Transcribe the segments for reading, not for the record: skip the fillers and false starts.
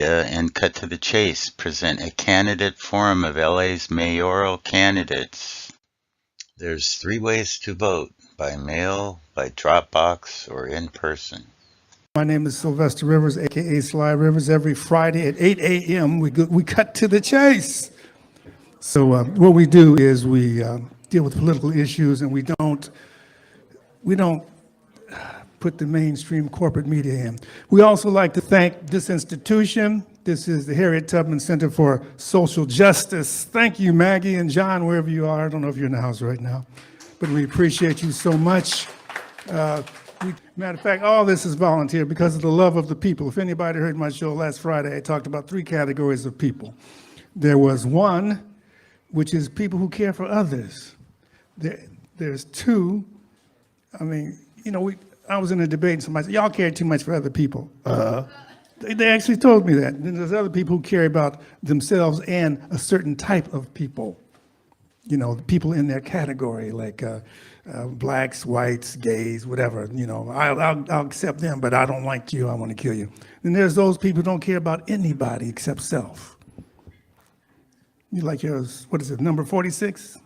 and cut to the chase, present a candidate forum of LA's mayoral candidates. There's 3 ways to vote: by mail, by Dropbox, or in person. My name is Sylvester Rivers, aka Sly Rivers. Every Friday at 8 a.m. we cut to the chase. So what we do is we deal with political issues, and we don't put the mainstream corporate media in. We also like to thank this institution. This is the Harriet Tubman Center for Social Justice. Thank you, Maggie and John, wherever you are. I don't know if you're in the house right now, but we appreciate you so much. Matter of fact, all this is volunteer because of the love of the people. If anybody heard my show last Friday, I talked about 3 categories of people. There was 1, which is people who care for others. There's 2, I was in a debate and somebody said, y'all care too much for other people. They actually told me that. Then there's other people who care about themselves and a certain type of people. People in their category, like blacks, whites, gays, whatever. I'll accept them, but I don't like you, I want to kill you. Then there's those people who don't care about anybody except self. You like yours, what is it, number 46?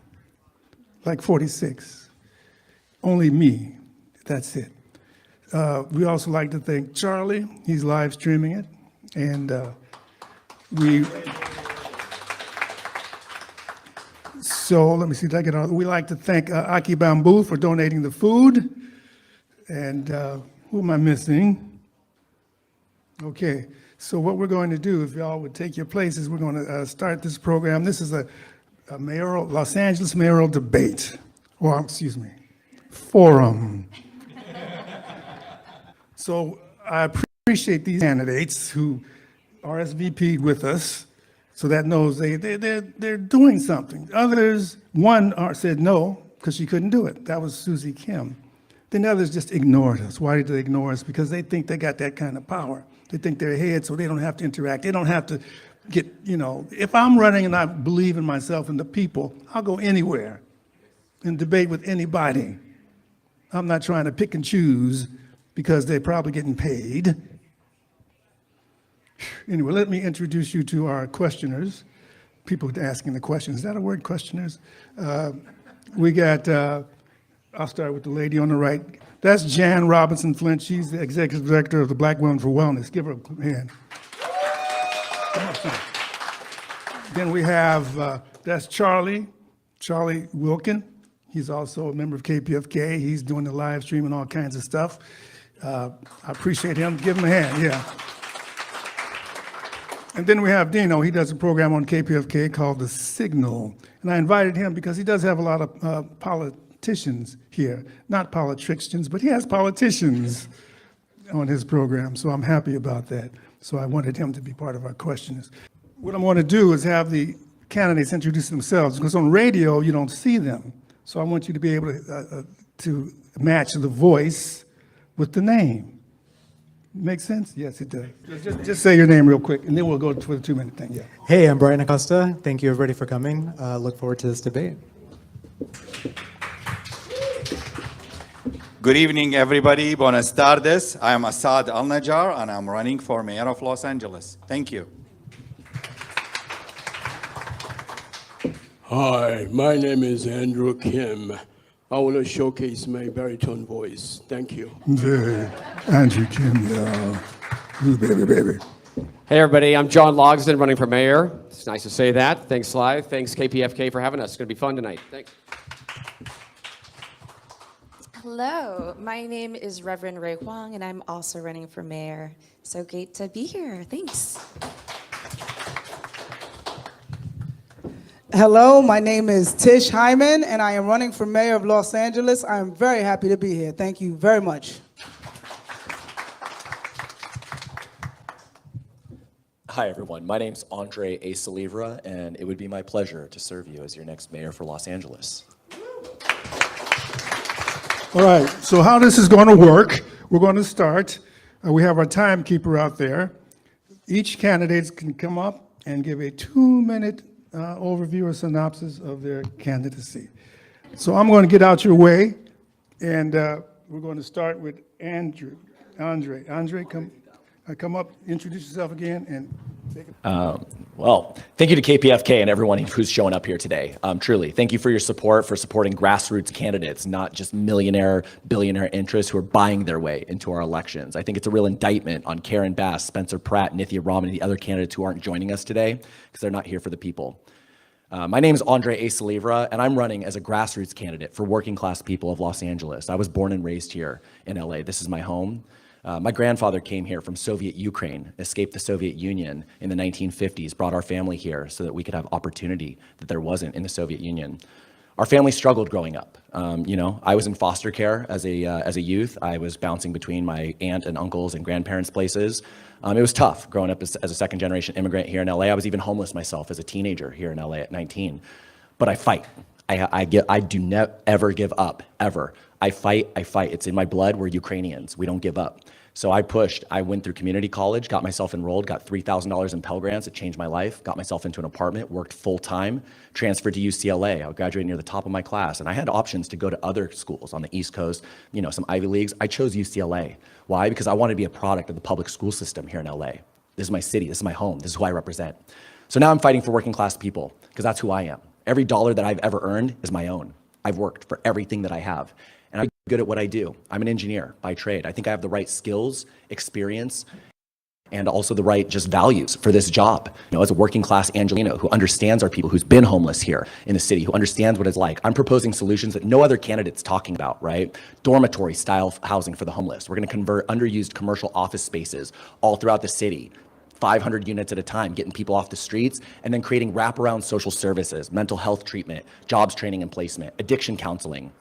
Like 46. Only me, that's it. We also like to thank Charlie. He's live streaming it. And so let me see, we like to thank Aki Bamboo for donating the food. And who am I missing? Okay, so what we're going to do, if y'all would take your places, we're going to start this program. This is a Los Angeles mayoral debate, or excuse me, forum. So I appreciate these candidates who RSVP'd with us, so that knows they're doing something. Others, one said no, because she couldn't do it. That was Susie Kim. Then others just ignored us. Why did they ignore us? Because they think they got that kind of power. They think they're ahead, so they don't have to interact. They don't have to get, if I'm running and I believe in myself and the people, I'll go anywhere and debate with anybody. I'm not trying to pick and choose because they're probably getting paid. Anyway, let me introduce you to our questioners, people asking the questions. Is that a word, questioners? We got, I'll start with the lady on the right. That's Jan Robinson Flint. She's the executive director of the Black Women for Wellness. Give her a hand. Then we have, that's Charlie Wilkin. He's also a member of KPFK. He's doing the live stream and all kinds of stuff. I appreciate him. Give him a hand, yeah. And then we have Dino. He does a program on KPFK called The Signal. And I invited him because he does have a lot of politicians here. Not politicians, but he has politicians on his program. So I'm happy about that. So I wanted him to be part of our questions. What I'm going to do is have the candidates introduce themselves, because on radio, you don't see them. So I want you to be able to match the voice with the name. Make sense? Yes, it does. Just say your name real quick, and then we'll go for the 2-minute thing. Yeah. Hey, I'm Brian Acosta. Thank you, everybody, for coming. Look forward to this debate. Good evening, everybody. Buenas tardes. I am Assad Al-Najjar, and I'm running for mayor of Los Angeles. Thank you. Hi, my name is Andrew Kim. I want to showcase my baritone voice. Thank you. Hey, Andrew Kim, ooh, baby. Hey, everybody. I'm John Logsdon, running for mayor. It's nice to say that. Thanks, Sly. Thanks, KPFK, for having us. It's going to be fun tonight. Thanks. Hello, my name is Reverend Ray Huang, and I'm also running for mayor. So great to be here. Thanks. Hello, my name is Tish Hyman, and I am running for mayor of Los Angeles. I am very happy to be here. Thank you very much. Hi, everyone. My name's Andre A. Salivra, and it would be my pleasure to serve you as your next mayor for Los Angeles. All right, so how this is going to work, we're going to start. We have our timekeeper out there. Each candidate can come up and give a 2-minute overview or synopsis of their candidacy. So I'm going to get out your way, and we're going to start with Andre. Andre, come come up, introduce yourself again, and take it. Well, thank you to KPFK and everyone who's showing up here today. Truly, thank you for your support, for supporting grassroots candidates, not just millionaire, billionaire interests who are buying their way into our elections. I think it's a real indictment on Karen Bass, Spencer Pratt, Nithya Raman, and the other candidates who aren't joining us today because they're not here for the people. My name is Andre A. Salivra, and I'm running as a grassroots candidate for working class people of Los Angeles. I was born and raised here in LA. This is my home. My grandfather came here from Soviet Ukraine, escaped the Soviet Union in the 1950s, brought our family here so that we could have opportunity that there wasn't in the Soviet Union. Our family struggled growing up. I was in foster care as a youth. I was bouncing between my aunt and uncles and grandparents' places. It was tough growing up as a second generation immigrant here in LA. I was even homeless myself as a teenager here in LA at 19. But I fight. I do not ever give up, ever. I fight. It's in my blood. We're Ukrainians. We don't give up. So I pushed. I went through community college, got myself enrolled, got $3,000 in Pell Grants. It changed my life. Got myself into an apartment, worked full time, transferred to UCLA. I graduated near the top of my class. And I had options to go to other schools on the East Coast, some Ivy Leagues. I chose UCLA. Why? Because I wanted to be a product of the public school system here in LA. This is my city. This is my home. This is who I represent. So now I'm fighting for working class people because that's who I am. Every dollar that I've ever earned is my own. I've worked for everything that I have. And I'm good at what I do. I'm an engineer by trade. I think I have the right skills, experience, and also the right just values for this job. As a working class Angelino who understands our people, who's been homeless here in the city, who understands what it's like, I'm proposing solutions that no other candidate's talking about, right? Dormitory style housing for the homeless. We're gonna convert underused commercial office spaces all throughout the city, 500 units at a time, getting people off the streets, and then creating wraparound social services, mental health treatment, jobs training and placement, addiction counseling.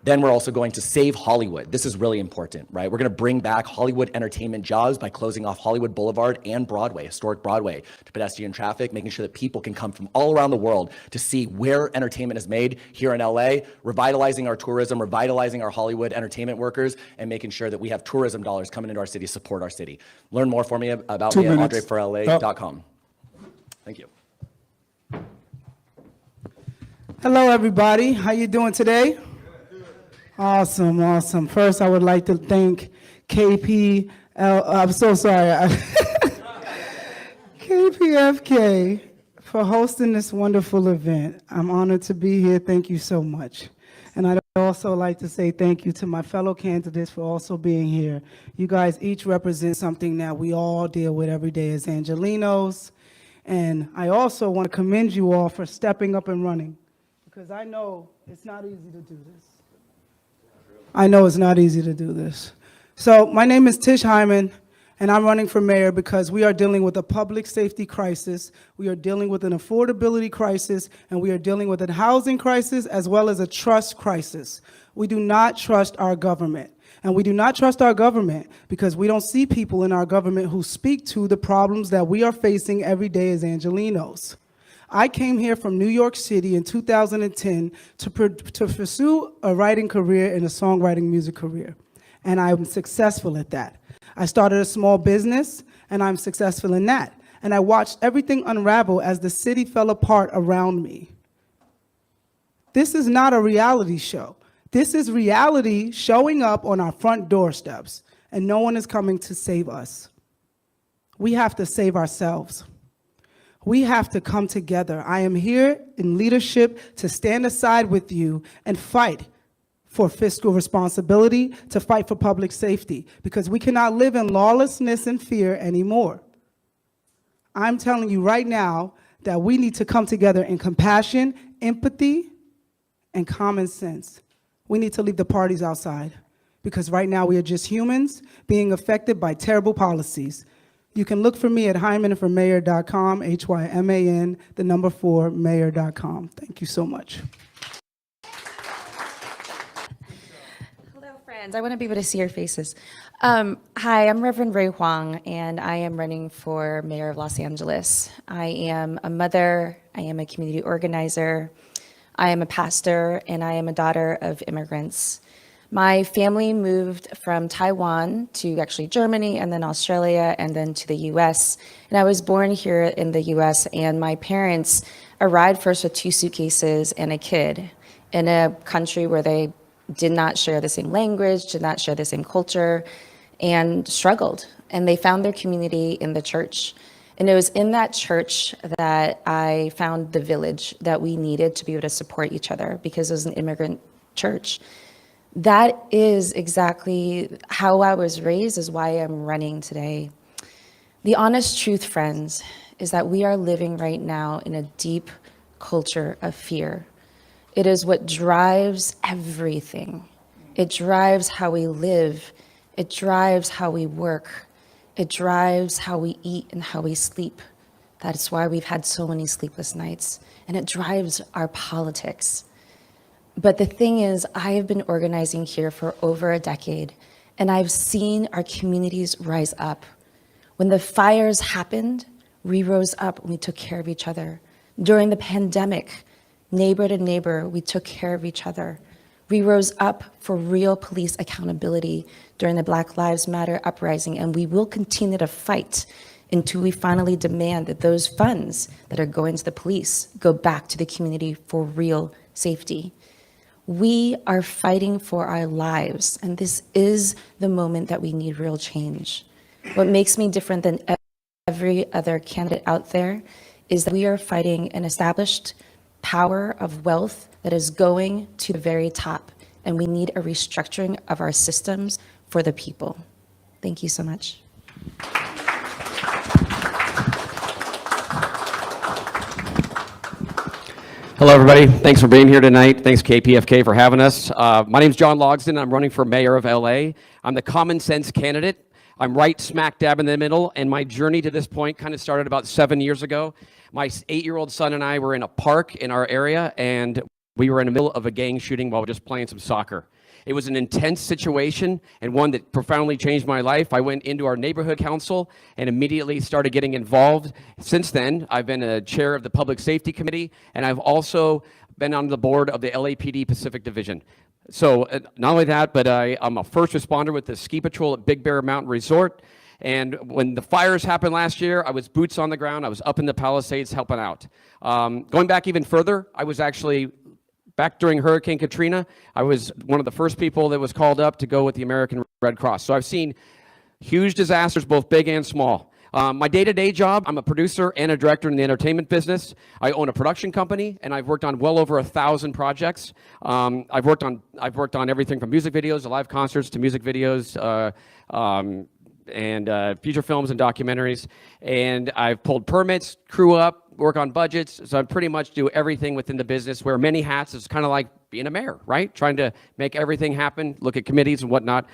Then we're also going to save Hollywood. This is really important, right? We're going to bring back Hollywood entertainment jobs by closing off Hollywood Boulevard and Broadway, historic Broadway, to pedestrian traffic, making sure that people can come from all around the world to see where entertainment is made here in LA, revitalizing our tourism, revitalizing our Hollywood entertainment workers, and making sure that we have tourism dollars coming into our city, support our city. Learn more about me at andreforla.com. Thank you. Hello, everybody. How you doing today? Awesome. First, I would like to thank KPFK for hosting this wonderful event. I'm honored to be here. Thank you so much. And I'd also like to say thank you to my fellow candidates for also being here. You guys each represent something that we all deal with every day as Angelinos. And I also want to commend you all for stepping up and running, because I know it's not easy to do this. So my name is Tish Hyman, and I'm running for mayor because we are dealing with a public safety crisis, we are dealing with an affordability crisis, and we are dealing with a housing crisis as well as a trust crisis. We do not trust our government. And we do not trust our government because we don't see people in our government who speak to the problems that we are facing every day as Angelinos. I came here from New York City in 2010 to pursue a writing career and a songwriting music career, and I'm successful at that. I started a small business, and I'm successful in that, and I watched everything unravel as the city fell apart around me. This is not a reality show. This is reality showing up on our front doorsteps, and no one is coming to save us. We have to save ourselves. We have to come together. I am here in leadership to stand aside with you and fight for fiscal responsibility, to fight for public safety, because we cannot live in lawlessness and fear anymore. I'm telling you right now that we need to come together in compassion, empathy, and common sense. We need to leave the parties outside, because right now we are just humans being affected by terrible policies. You can look for me at hymanformayor.com, HYMAN, 4, mayor.com. Thank you so much. Hello, friends. I want to be able to see your faces. Hi, I'm Reverend Ray Huang, and I am running for mayor of Los Angeles. I am a mother, I am a community organizer, I am a pastor, and I am a daughter of immigrants. My family moved from Taiwan to actually Germany and then Australia and then to the US. And I was born here in the US, and my parents arrived first with 2 suitcases and a kid in a country where they did not share the same language, did not share the same culture, and struggled. and they found their community in the church. And it was in that church that I found the village that we needed to be able to support each other, because it was an immigrant church. That is exactly how I was raised, is why I'm running today. The honest truth, friends, is that we are living right now in a deep culture of fear. It is what drives everything. It drives how we live. It drives how we work. It drives how we eat and how we sleep. That's why we've had so many sleepless nights. And it drives our politics. But the thing is, I have been organizing here for over a decade, and I've seen our communities rise up. When the fires happened, we rose up and we took care of each other. During the pandemic, neighbor to neighbor, we took care of each other. We rose up for real police accountability during the Black Lives Matter uprising, and we will continue to fight until we finally demand that those funds that are going to the police go back to the community for real safety. We are fighting for our lives, and this is the moment that we need real change. What makes me different than every other candidate out there is that we are fighting an established power of wealth that is going to the very top, and we need a restructuring of our systems for the people. Thank you so much. Hello, everybody. Thanks for being here tonight. Thanks, KPFK, for having us. My name's John Logsdon. I'm running for mayor of LA. I'm the common sense candidate. I'm right smack dab in the middle, and my journey to this point kind of started about 7 years ago. My 8-year-old son and I were in a park in our area, and we were in the middle of a gang shooting while just playing some soccer. It was an intense situation and one that profoundly changed my life. I went into our neighborhood council and immediately started getting involved. Since then, I've been a chair of the Public Safety Committee, and I've also been on the board of the LAPD Pacific Division. So not only that, but I'm a first responder with the ski patrol at Big Bear Mountain Resort. And when the fires happened last year, I was boots on the ground. I was up in the Palisades helping out. Going back even further, I was actually back during Hurricane Katrina. I was one of the first people that was called up to go with the American Red Cross. So I've seen huge disasters, both big and small. My day-to-day job, I'm a producer and a director in the entertainment business. I own a production company, and I've worked on well over 1,000 projects. I've worked on everything from music videos to live concerts to music videos and feature films and documentaries. And I've pulled permits, crew up, work on budgets. So I pretty much do everything within the business, wear many hats. It's kind of like being a mayor, right? Trying to make everything happen, look at committees and whatnot.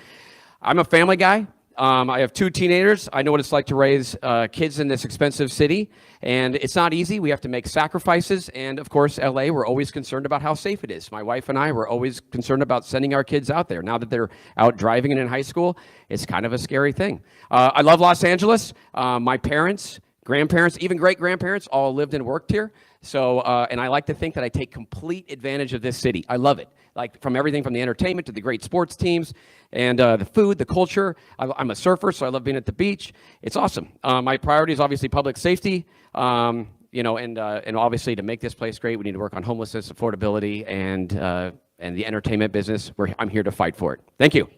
I'm a family guy. I have 2 teenagers. I know what it's like to raise kids in this expensive city, and it's not easy. We have to make sacrifices, and of course, LA, we're always concerned about how safe it is. My wife and I were always concerned about sending our kids out there. Now that they're out driving and in high school, it's kind of a scary thing. I love Los Angeles. My parents, grandparents, even great-grandparents all lived and worked here. So, and I like to think that I take complete advantage of this city. I love it. Like from everything from the entertainment to the great sports teams and the food, the culture. I'm a surfer, so I love being at the beach. It's awesome. My priority is obviously public safety, you know, and obviously to make this place great, we need to work on homelessness, affordability, and the entertainment business. I'm here to fight for it. Thank you.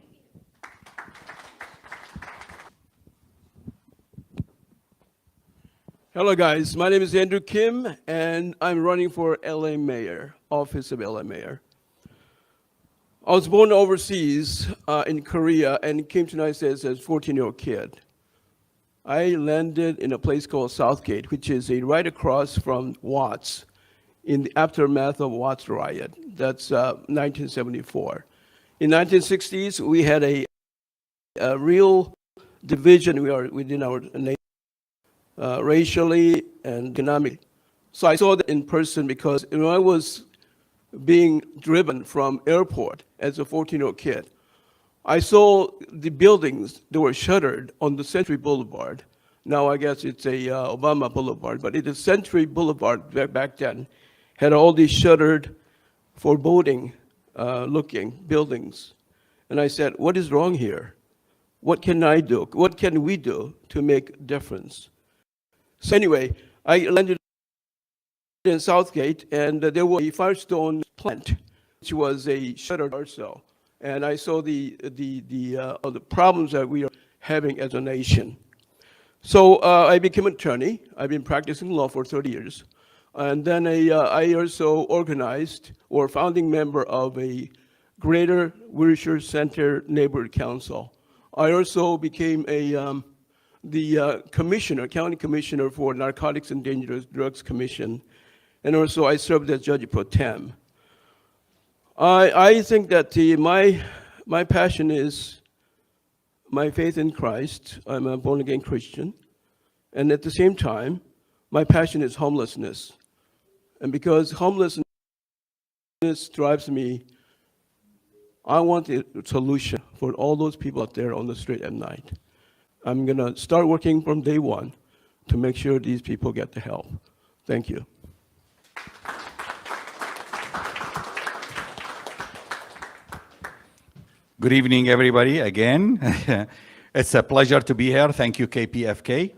Hello, guys. My name is Andrew Kim, and I'm running for LA Mayor, office of LA Mayor. I was born overseas in Korea and came to the United States as a 14-year-old kid. I landed in a place called Southgate, which is right across from Watts, in the aftermath of Watts riot. That's 1974. In 1960s, we had a real division within our nation, racially and economically. So I saw that in person because when I was being driven from airport as a 14-year-old kid, I saw the buildings that were shuttered on the Century Boulevard. Now I guess it's a Obama Boulevard, but it is Century Boulevard back then, had all these shuttered, foreboding looking buildings. And I said, what is wrong here? What can I do? What can we do to make a difference? So anyway, I landed in Southgate, and there was a Firestone plant, which was a shuttered also. And I saw the problems that we are having as a nation. So I became an attorney. I've been practicing law for 30 years. And then I also organized or founding member of a Greater Wilshire Center Neighborhood Council. I also became the commissioner, county commissioner for Narcotics and Dangerous Drugs Commission. And also I served as judge pro tem. I think that my passion is my faith in Christ. I'm a born-again Christian. And at the same time, my passion is homelessness. And because homelessness drives me, I want a solution for all those people out there on the street at night. I'm going to start working from day one to make sure these people get the help. Thank you. Good evening, everybody, again. It's a pleasure to be here. Thank you, KPFK.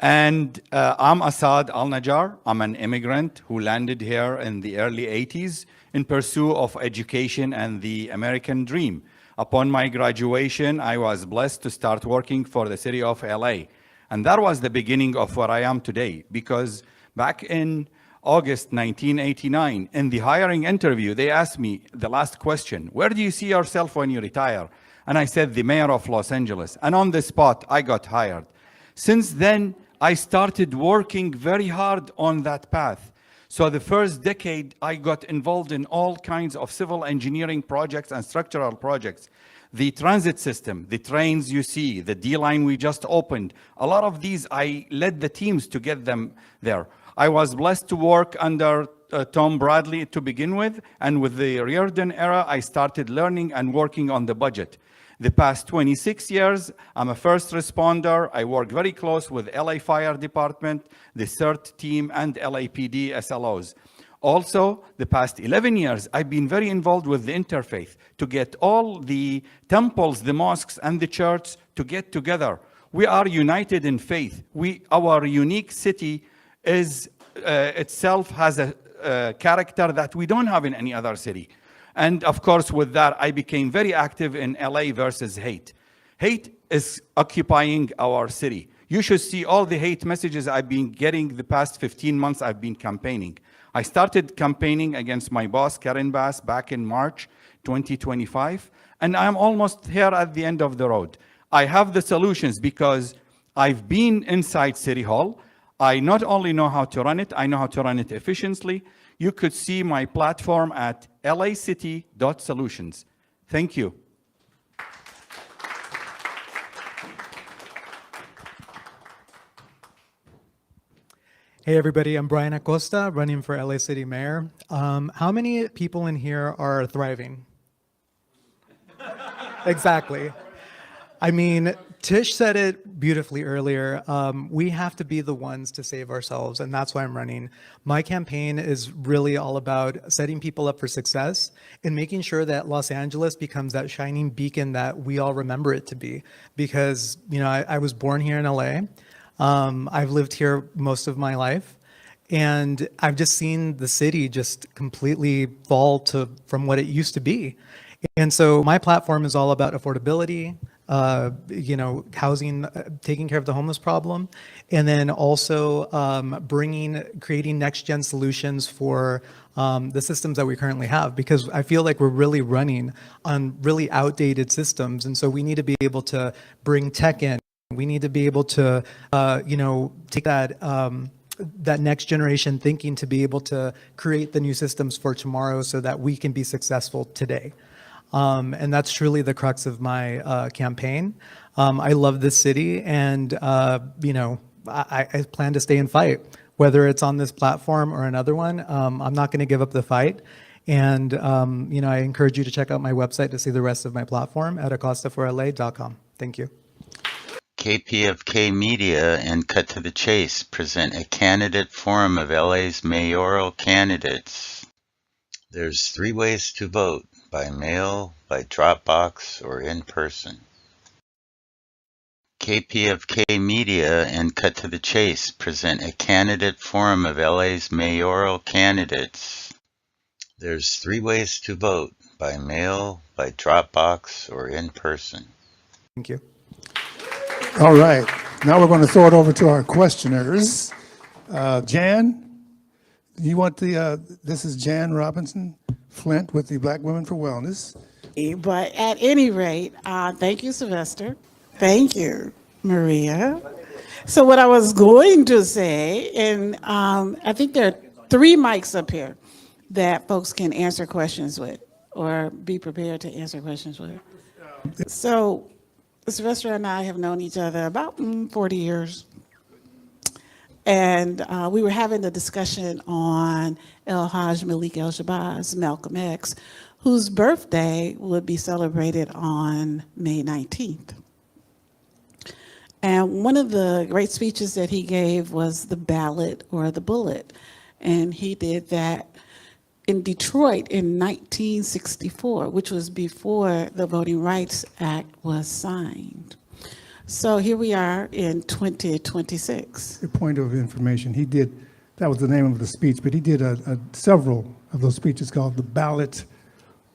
And I'm Asad Al-Najjar. I'm an immigrant who landed here in the early 80s in pursuit of education and the American dream. Upon my graduation, I was blessed to start working for the city of LA. And that was the beginning of where I am today, because back in August 1989, in the hiring interview, they asked me the last question, where do you see yourself when you retire? And I said, the mayor of Los Angeles. And on the spot, I got hired. Since then, I started working very hard on that path. So the first decade, I got involved in all kinds of civil engineering projects and structural projects. The transit system, the trains you see, the D-line we just opened, a lot of these, I led the teams to get them there. I was blessed to work under Tom Bradley to begin with, and with the Reardon era, I started learning and working on the budget. The past 26 years, I'm a first responder. I work very close with LA Fire Department, the CERT team, and LAPD SLOs. Also, the past 11 years, I've been very involved with the interfaith to get all the temples, the mosques, and the churches to get together. We are united in faith. Our unique city itself has a character that we don't have in any other city. And of course, with that, I became very active in LA versus hate. Hate is occupying our city. You should see all the hate messages I've been getting the past 15 months I've been campaigning. I started campaigning against my boss, Karen Bass, back in March 2025, and I'm almost here at the end of the road. I have the solutions because I've been inside City Hall. I not only know how to run it, I know how to run it efficiently. You could see my platform at lacity.solutions. Thank you. Hey everybody, I'm Brian Acosta, running for LA City Mayor. How many people in here are thriving? Exactly. I mean, Tish said it beautifully earlier. We have to be the ones to save ourselves, and that's why I'm running. My campaign is really all about setting people up for success and making sure that Los Angeles becomes that shining beacon that we all remember it to be. Because, you know, I was born here in LA. I've lived here most of my life, and I've just seen the city just completely fall from what it used to be. And so my platform is all about affordability, you know, housing, taking care of the homeless problem, and then also creating next-gen solutions for the systems that we currently have, because I feel like we're really running on really outdated systems, and so we need to be able to bring tech in. We need to be able to, you know, take that that next generation thinking to be able to create the new systems for tomorrow so that we can be successful today. And that's truly the crux of my campaign. I love this city, and you know, I plan to stay and fight, whether it's on this platform or another one. I'm not going to give up the fight. And you know, I encourage you to check out my website to see the rest of my platform at acostaforla.com. Thank you. KPFK Media and Cut to the Chase present a candidate forum of LA's mayoral candidates. There's 3 ways to vote: by mail, by drop box, or in person. KPFK Media and Cut to the Chase present a candidate forum of LA's mayoral candidates. There's 3 ways to vote: by mail, by drop box, or in person. Thank you. All right, now we're going to throw it over to our questioners. Jan, you want this is Jan Robinson Flint with the Black Women for Wellness. But at any rate, thank you, Sylvester. Thank you, Maria. So what I was going to say, and I think there are 3 mics up here that folks can answer questions with or be prepared to answer questions with. So Sylvester and I have known each other about 40 years. And we were having a discussion on El Hajj Malik El Shabazz, Malcolm X, whose birthday would be celebrated on May 19th. And one of the great speeches that he gave was the ballot or the bullet. And he did that in Detroit in 1964, which was before the Voting Rights Act was signed. So here we are in 2026. A point of information, he did, that was the name of the speech, but he did several of those speeches called the ballot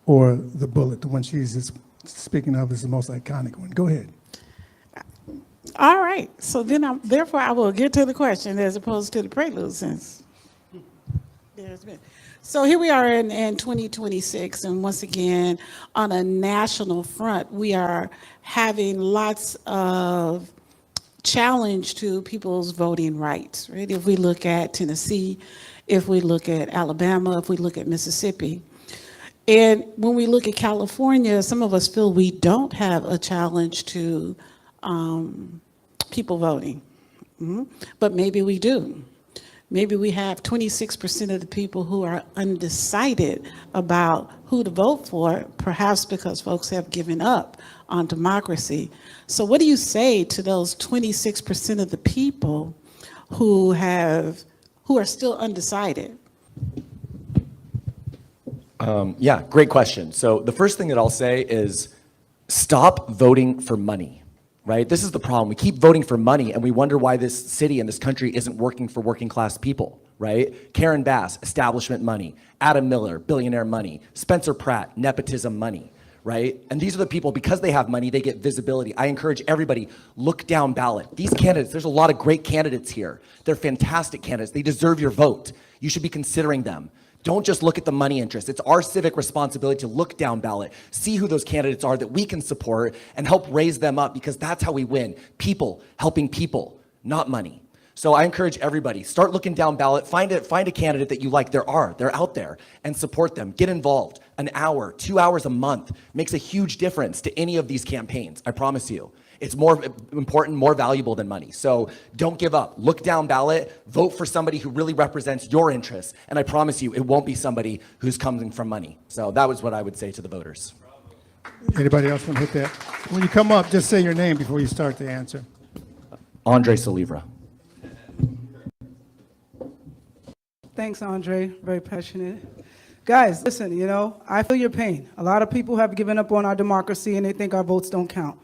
or the bullet. The one she's speaking of is the most iconic one. Go ahead. All right, so then therefore I will get to the question as opposed to the prelude since there's been. So here we are in 2026, and once again, on a national front, we are having lots of challenge to people's voting rights, right? If we look at Tennessee, if we look at Alabama, if we look at Mississippi. And when we look at California, some of us feel we don't have a challenge to people voting, but maybe we do. Maybe we have 26% of the people who are undecided about who to vote for, perhaps because folks have given up on democracy. So what do you say to those 26% of the people who are still undecided? Yeah, great question. So the first thing that I'll say is stop voting for money. Right? This is the problem. We keep voting for money and we wonder why this city and this country isn't working for working class people, right? Karen Bass, establishment money. Adam Miller, billionaire money. Spencer Pratt, nepotism money, right? And these are the people, because they have money, they get visibility. I encourage everybody, look down ballot. These candidates, there's a lot of great candidates here. They're fantastic candidates. They deserve your vote. You should be considering them. Don't just look at the money interest. It's our civic responsibility to look down ballot, see who those candidates are that we can support and help raise them up, because that's how we win. People helping people, not money. So I encourage everybody, start looking down ballot, find a candidate that you like. They're out there, and support them. Get involved. An hour, 2 hours a month makes a huge difference to any of these campaigns, I promise you. It's more important, more valuable than money. So don't give up. Look down ballot, vote for somebody who really represents your interests, and I promise you it won't be somebody who's coming from money. So that was what I would say to the voters. Anybody else want to hit that? When you come up, just say your name before you start the answer. Andre Salivra. Thanks, Andre. Very passionate. Guys, listen, I feel your pain. A lot of people have given up on our democracy and they think our votes don't count.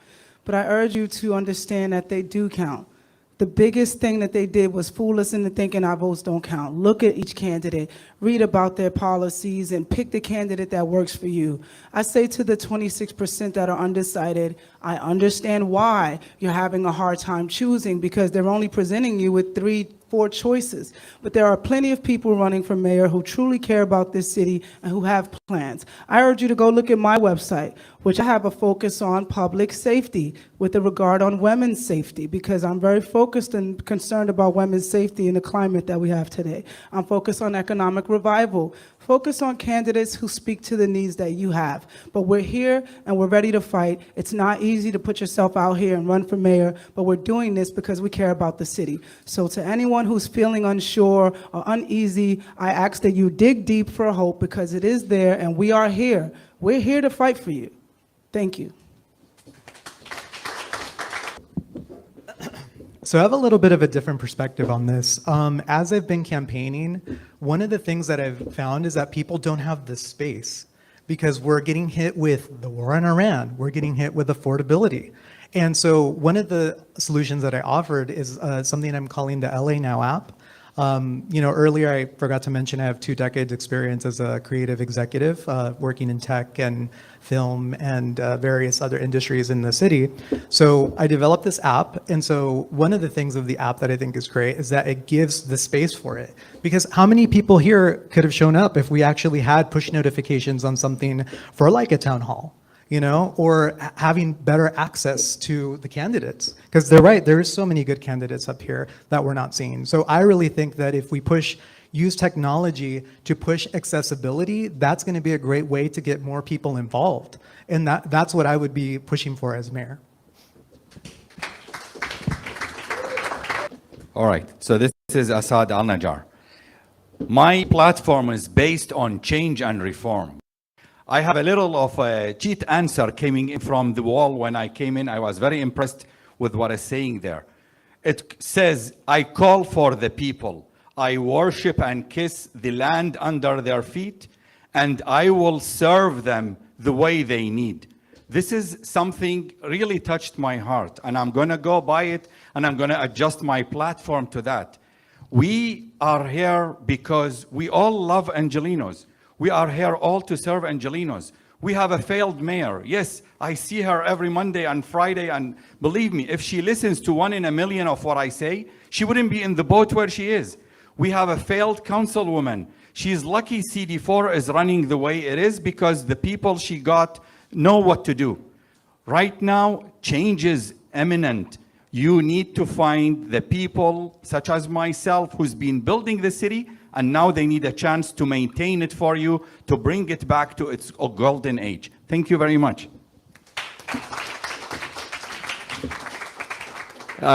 But I urge you to understand that they do count. The biggest thing that they did was fool us into thinking our votes don't count. Look at each candidate, read about their policies, and pick the candidate that works for you. I say to the 26% that are undecided, I understand why you're having a hard time choosing, because they're only presenting you with 3-4 choices. But there are plenty of people running for mayor who truly care about this city and who have plans. I urge you to go look at my website, which I have a focus on public safety with a regard on women's safety, because I'm very focused and concerned about women's safety in the climate that we have today. I'm focused on economic revival. Focus on candidates who speak to the needs that you have. But we're here and we're ready to fight. It's not easy to put yourself out here and run for mayor, but we're doing this because we care about the city. So to anyone who's feeling unsure or uneasy, I ask that you dig deep for hope, because it is there and we are here. We're here to fight for you. Thank you. So I have a little bit of a different perspective on this. As I've been campaigning, one of the things that I've found is that people don't have the space, because we're getting hit with the war in Iran. We're getting hit with affordability. And so one of the solutions that I offered is something I'm calling the LA Now app. Earlier I forgot to mention I have 2 decades experience as a creative executive, working in tech and film and various other industries in the city. So I developed this app. And so one of the things of the app that I think is great is that it gives the space for it. Because how many people here could have shown up if we actually had push notifications on something for like a town hall? Or having better access to the candidates. Because they're right, there is so many good candidates up here that we're not seeing. So I really think that if we use technology to push accessibility, that's going to be a great way to get more people involved. And that's what I would be pushing for as mayor. All right, so this is Assad Al-Najjar. My platform is based on change and reform. I have a little of a cheat answer coming in from the wall when I came in. I was very impressed with what it's saying there. It says, I call for the people. I worship and kiss the land under their feet, and I will serve them the way they need. This is something really touched my heart, and I'm going to go by it, and I'm going to adjust my platform to that. We are here because we all love Angelenos. We are here all to serve Angelenos. We have a failed mayor. Yes, I see her every Monday and Friday, and believe me, if she listens to 1 in a million of what I say, she wouldn't be in the boat where she is. We have a failed councilwoman. She's lucky CD4 is running the way it is because the people she got know what to do. Right now, change is imminent. You need to find the people, such as myself, who's been building the city, and now they need a chance to maintain it for you, to bring it back to its golden age. Thank you very much.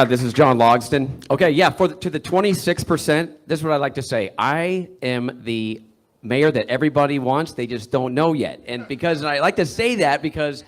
This is John Logston. Okay, yeah, to the 26%, this is what I'd like to say. I am the mayor that everybody wants, they just don't know yet. And I like to say that because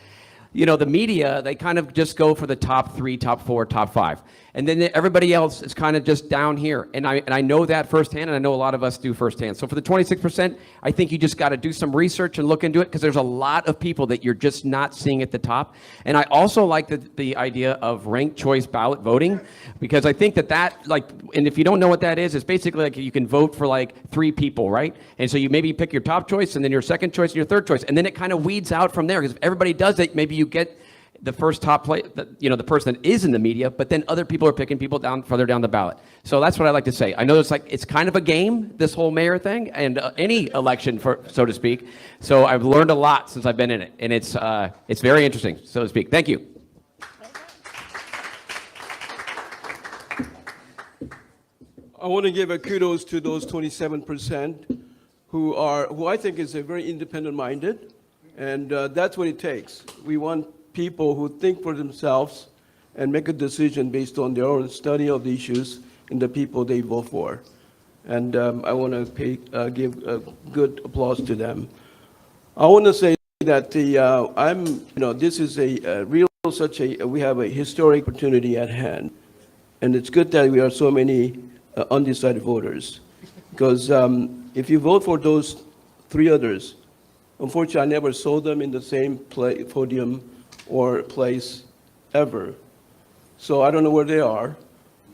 the media, they kind of just go for the top 3, top 4, top 5. And then everybody else is kind of just down here. And I know that firsthand, and I know a lot of us do firsthand. So for the 26%, I think you just got to do some research and look into it, because there's a lot of people that you're just not seeing at the top. And I also like the idea of ranked choice ballot voting, because I think and if you don't know what that is, it's basically like you can vote for like 3 people, right? And so you maybe pick your top choice, and then your second choice, and your third choice. And then it kind of weeds out from there, because if everybody does it, maybe you get the first top play, the person that is in the media, but then other people are picking people further down the ballot. So that's what I like to say. I know it's kind of a game, this whole mayor thing, and any election, so to speak. So I've learned a lot since I've been in it, and it's very interesting, so to speak. Thank you. I want to give a kudos to those 27% who I think is a very independent-minded, and that's what it takes. We want people who think for themselves and make a decision based on their own study of the issues and the people they vote for. And I want to give a good applause to them. I want to say that this is we have a historic opportunity at hand, and it's good that we are so many undecided voters, because if you vote for those 3 others, unfortunately, I never saw them in the same podium or place ever. So I don't know where they are.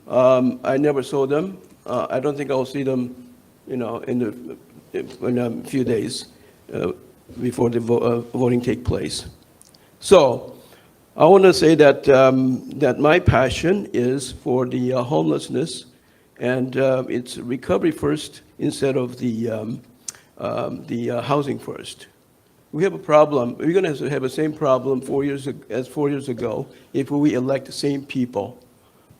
I never saw them. I don't think I'll see them, in a few days before the voting take place. So I want to say that that my passion is for the homelessness, and it's recovery first instead of the housing first. We have a problem. We're going to have the same problem 4 years ago if we elect the same people.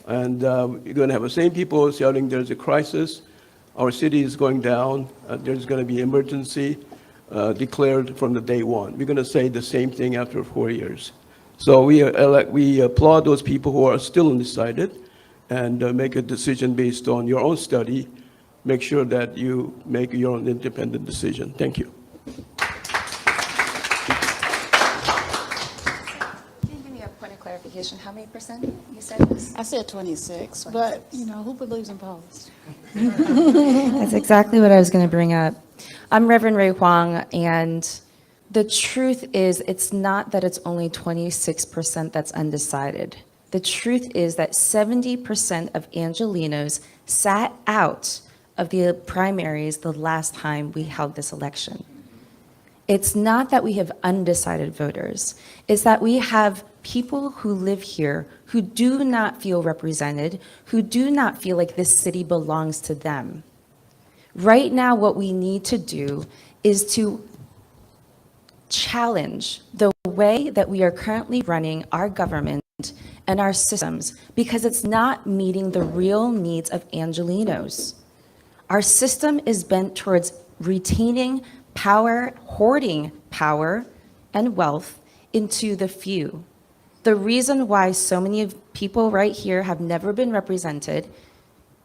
And you're going to have the same people shouting there's a crisis, our city is going down, there's going to be emergency declared from the day one. We're going to say the same thing after 4 years. So we applaud those people who are still undecided, and make a decision based on your own study. Make sure that you make your own independent decision. Thank you. Clarification, how many percent you said this? I said 26, but who believes in polls? That's exactly what I was going to bring up. I'm Reverend Ray Huang, and the truth is it's not that it's only 26% that's undecided. The truth is that 70% of Angelenos sat out of the primaries the last time we held this election. It's not that we have undecided voters. It's that we have people who live here who do not feel represented, who do not feel like this city belongs to them. Right now, what we need to do is to challenge the way that we are currently running our government and our systems, because it's not meeting the real needs of Angelenos. Our system is bent towards retaining power, hoarding power and wealth into the few. The reason why so many people right here have never been represented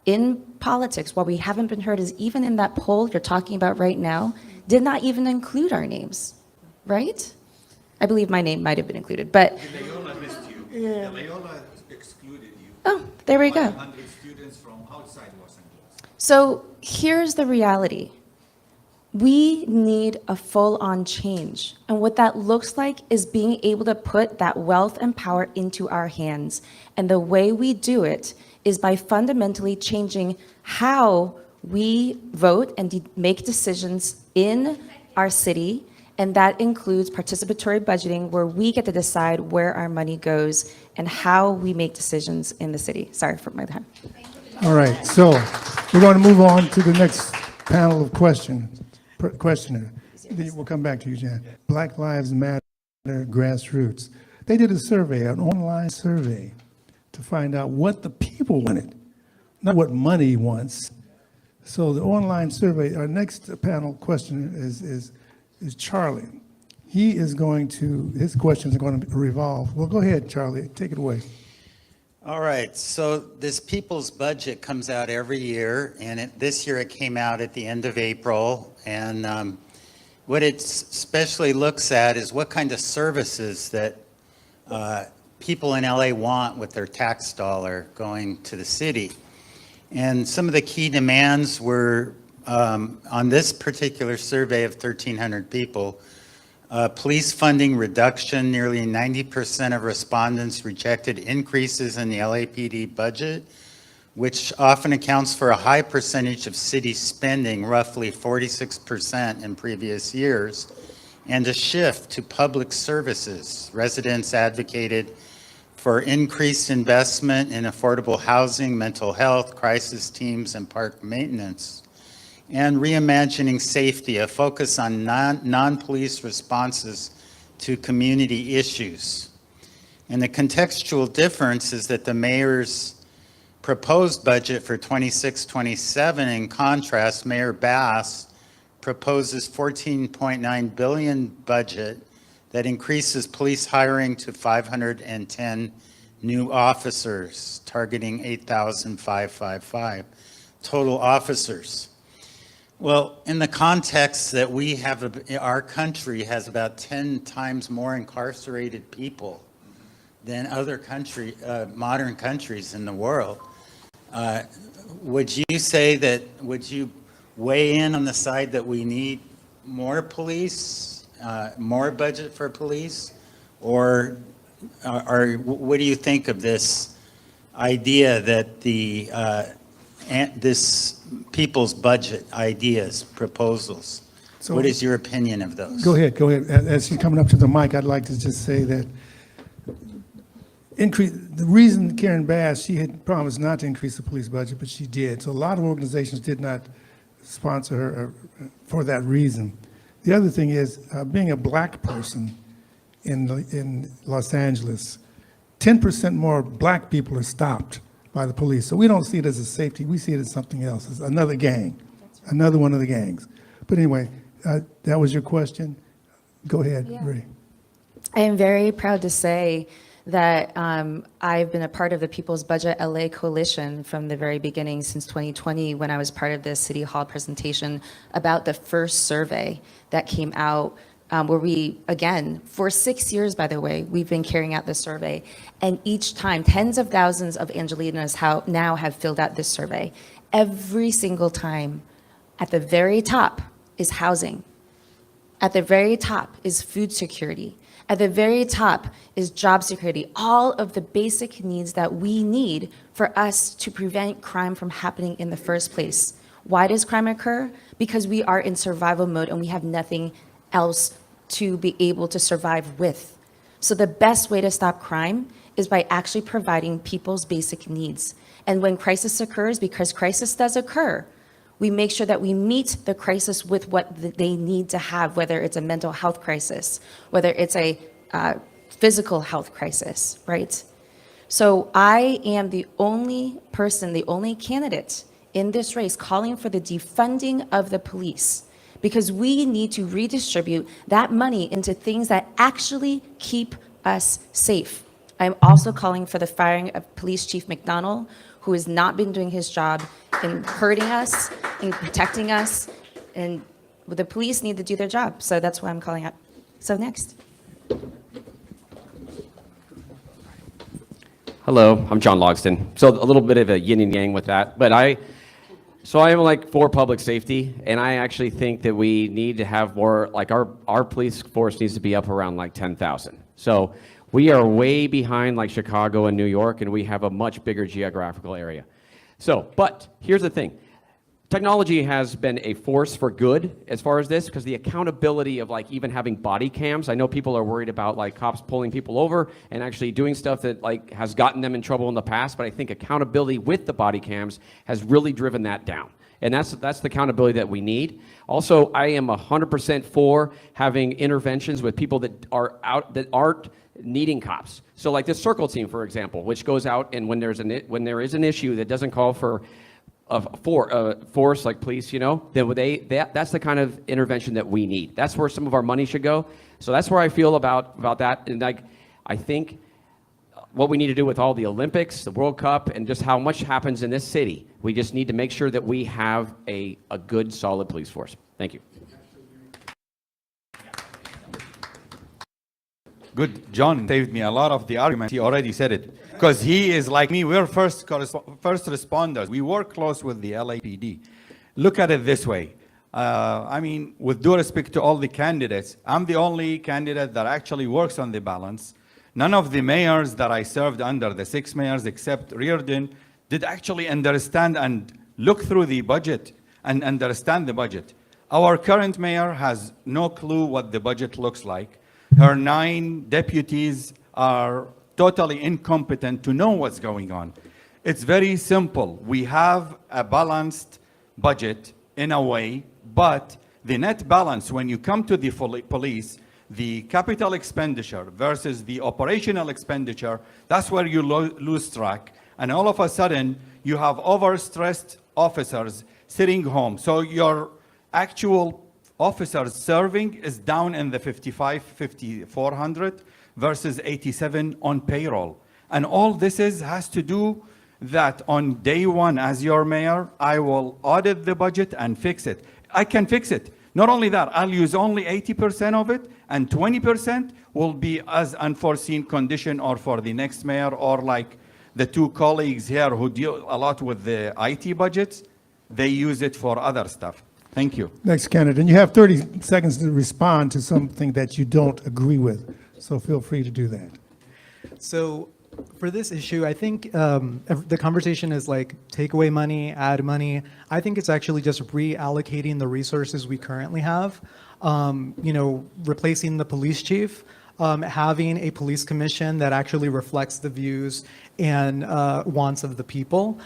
in politics, why we haven't been heard, is even in that poll you're talking about right now, did not even include our names, right? I believe my name might have been included, but. Mayoral missed you. Yeah. Mayoral excluded you. Oh, there we go. 100 students from outside Los Angeles. So here's the reality. We need a full-on change. And what that looks like is being able to put that wealth and power into our hands. And the way we do it is by fundamentally changing how we vote and make decisions in our city. And that includes participatory budgeting, where we get to decide where our money goes and how we make decisions in the city. Sorry for my time. All right, so we're going to move on to the next panel of questioner. We'll come back to you, Jan. Black Lives Matter grassroots. They did a survey, an online survey, to find out what the people wanted, not what money wants. So the online survey, our next panel questioner is Charlie. His questions are going to revolve. Well, go ahead, Charlie, take it away. All right, so this people's budget comes out every year, and this year it came out at the end of April. And what it especially looks at is what kind of services that people in LA want with their tax dollar going to the city. And some of the key demands were, on this particular survey of 1,300 people, police funding reduction. Nearly 90% of respondents rejected increases in the LAPD budget, which often accounts for a high percentage of city spending, roughly 46% in previous years, and a shift to public services. Residents advocated for increased investment in affordable housing, mental health, crisis teams, and park maintenance. And reimagining safety, a focus on non-police responses to community issues. And the contextual difference is that the mayor's proposed budget for 26-27, in contrast, Mayor Bass proposes $14.9 billion budget that increases police hiring to 510 new officers, targeting 8,555 total officers. Well, in the context that we have, our country has about 10 times more incarcerated people than other modern countries in the world. Would you say that, would you weigh in on the side that we need more police, more budget for police? Or what do you think of this idea that this people's budget ideas, proposals? So, what is your opinion of those? Go ahead. As you're coming up to the mic, I'd like to just say that the reason Karen Bass, she had promised not to increase the police budget, but she did. So a lot of organizations did not sponsor her for that reason. The other thing is, being a black person in Los Angeles, 10% more black people are stopped by the police. So we don't see it as a safety, we see it as something else. It's another gang, another one of the gangs. But anyway, that was your question. Go ahead, Ray. I am very proud to say that I've been a part of the People's Budget LA Coalition from the very beginning, since 2020, when I was part of the City Hall presentation about the first survey that came out, where we, again, for 6 years, by the way, we've been carrying out this survey. And each time, tens of thousands of Angelenos now have filled out this survey. Every single time, at the very top is housing. At the very top is food security. At the very top is job security, all of the basic needs that we need for us to prevent crime from happening in the first place. Why does crime occur? Because we are in survival mode and we have nothing else to be able to survive with. So the best way to stop crime is by actually providing people's basic needs. And when crisis occurs, because crisis does occur, we make sure that we meet the crisis with what they need to have, whether it's a mental health crisis, whether it's a physical health crisis, right? So I am the only person, the only candidate in this race calling for the defunding of the police, because we need to redistribute that money into things that actually keep us safe. I'm also calling for the firing of Police Chief McDonald, who has not been doing his job in hurting us, in protecting us, and the police need to do their job. So that's why I'm calling up. So next. Hello, I'm John Logston. So a little bit of a yin and yang with that, but I am like for public safety, and I actually think that we need to have more, like our police force needs to be up around like 10,000. So we are way behind like Chicago and New York, and we have a much bigger geographical area. So, but here's the thing. Technology has been a force for good as far as this, because the accountability of like even having body cams, I know people are worried about like cops pulling people over and actually doing stuff that like has gotten them in trouble in the past, but I think accountability with the body cams has really driven that down. And that's the accountability that we need. Also, I am 100% for having interventions with people that aren't needing cops. So like this circle team, for example, which goes out and when there is an issue that doesn't call for force like police, you know, then that's the kind of intervention that we need. That's where some of our money should go. So that's where I feel about that. And like, I think what we need to do with all the Olympics, the World Cup, and just how much happens in this city, we just need to make sure that we have a good, solid police force. Thank you. Good. John saved me a lot of the argument. He already said it. Because he is like me. We're first responders. We work close with the LAPD. Look at it this way. I mean, with due respect to all the candidates, I'm the only candidate that actually works on the balance. None of the mayors that I served under, the 6 mayors except Reardon, did actually understand and look through the budget and understand the budget. Our current mayor has no clue what the budget looks like. Her 9 deputies are totally incompetent to know what's going on. It's very simple. We have a balanced budget in a way, but the net balance, when you come to the police, the capital expenditure versus the operational expenditure, that's where you lose track. And all of a sudden, you have overstressed officers sitting home. So your actual officers serving is down in the 5,400 versus 87 on payroll. And all this has to do that on day one as your mayor, I will audit the budget and fix it. I can fix it. Not only that, I'll use only 80% of it, and 20% will be as unforeseen condition or for the next mayor, or like the 2 colleagues here who deal a lot with the IT budgets, they use it for other stuff. Thank you. Next candidate, and you have 30 seconds to respond to something that you don't agree with. So feel free to do that. So for this issue, I think the conversation is like take away money, add money. I think it's actually just reallocating the resources we currently have. You know, replacing the police chief, having a police commission that actually reflects the views and wants of the people,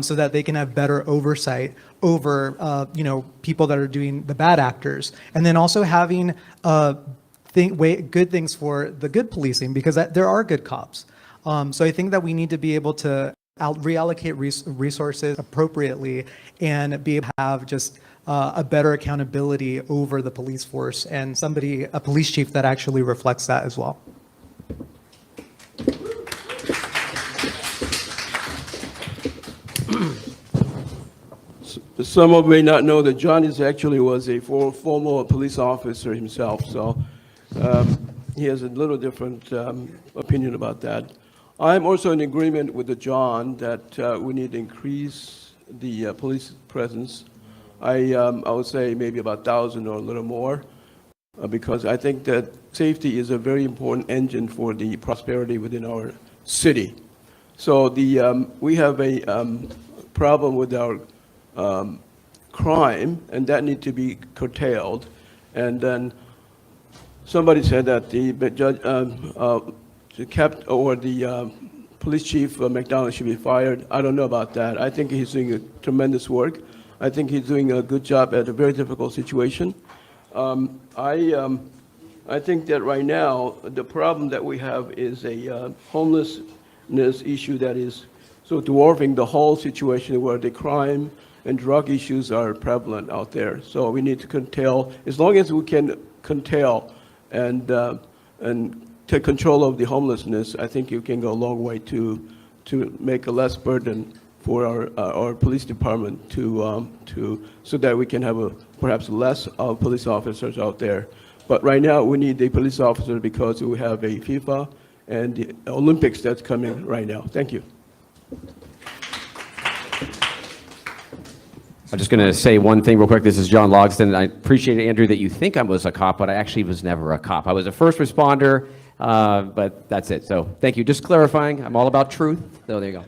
so that they can have better oversight over you know, people that are doing the bad actors, and then also having good things for the good policing, because there are good cops. So I think that we need to be able to reallocate resources appropriately and be able to have just a better accountability over the police force, and a police chief that actually reflects that as well. Some of you may not know that John was a former police officer himself, so he has a little different opinion about that. I'm also in agreement with John that we need to increase the police presence. I would say maybe about 1,000 or a little more. because I think that safety is a very important engine for the prosperity within our city. So we have a problem with our crime, and that need to be curtailed. And then somebody said that the police chief McDonald should be fired. I don't know about that. I think he's doing a tremendous work. I think he's doing a good job at a very difficult situation. I think that right now the problem that we have is a homelessness issue that is so dwarfing the whole situation, where the crime and drug issues are prevalent out there. So we need to curtail. As long as we can curtail and take control of the homelessness, I think you can go a long way to make a less burden for our police department so that we can have perhaps less police officers out there. But right now we need the police officer because we have a FIFA and the Olympics that's coming right now. Thank you. I'm just going to say one thing real quick. This is John Logsdon. I appreciate it, Andrew, that you think I was a cop, but I actually was never a cop. I was a first responder, but that's it. So thank you. Just clarifying, I'm all about truth. So there you go.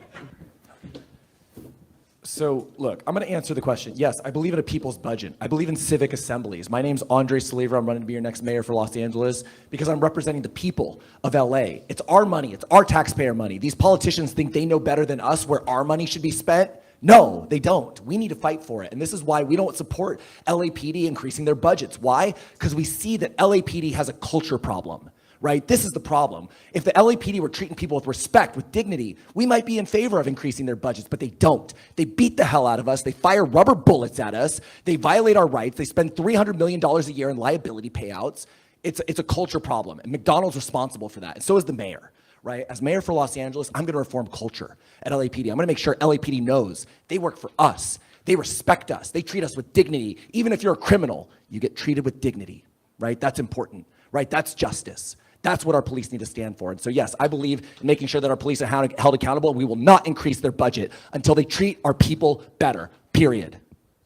So look, I'm going to answer the question. Yes, I believe in a people's budget. I believe in civic assemblies. My name's Andre Saliva. I'm running to be your next mayor for Los Angeles because I'm representing the people of LA. It's our money. It's our taxpayer money. These politicians think they know better than us where our money should be spent. No, they don't. We need to fight for it. And this is why we don't support LAPD increasing their budgets. Why? Because we see that LAPD has a culture problem, right? This is the problem. If the LAPD were treating people with respect, with dignity, we might be in favor of increasing their budgets, but they don't. They beat the hell out of us. They fire rubber bullets at us. They violate our rights. They spend $300 million a year in liability payouts. It's a culture problem, and McDonald's responsible for that, and so is the mayor. Right? As mayor for Los Angeles, I'm going to reform culture at LAPD. I'm going to make sure LAPD knows they work for us. They respect us. They treat us with dignity. Even if you're a criminal, you get treated with dignity, right? That's important, right? That's justice. That's what our police need to stand for. And so, yes, I believe in making sure that our police are held accountable. We will not increase their budget until they treat our people better, period.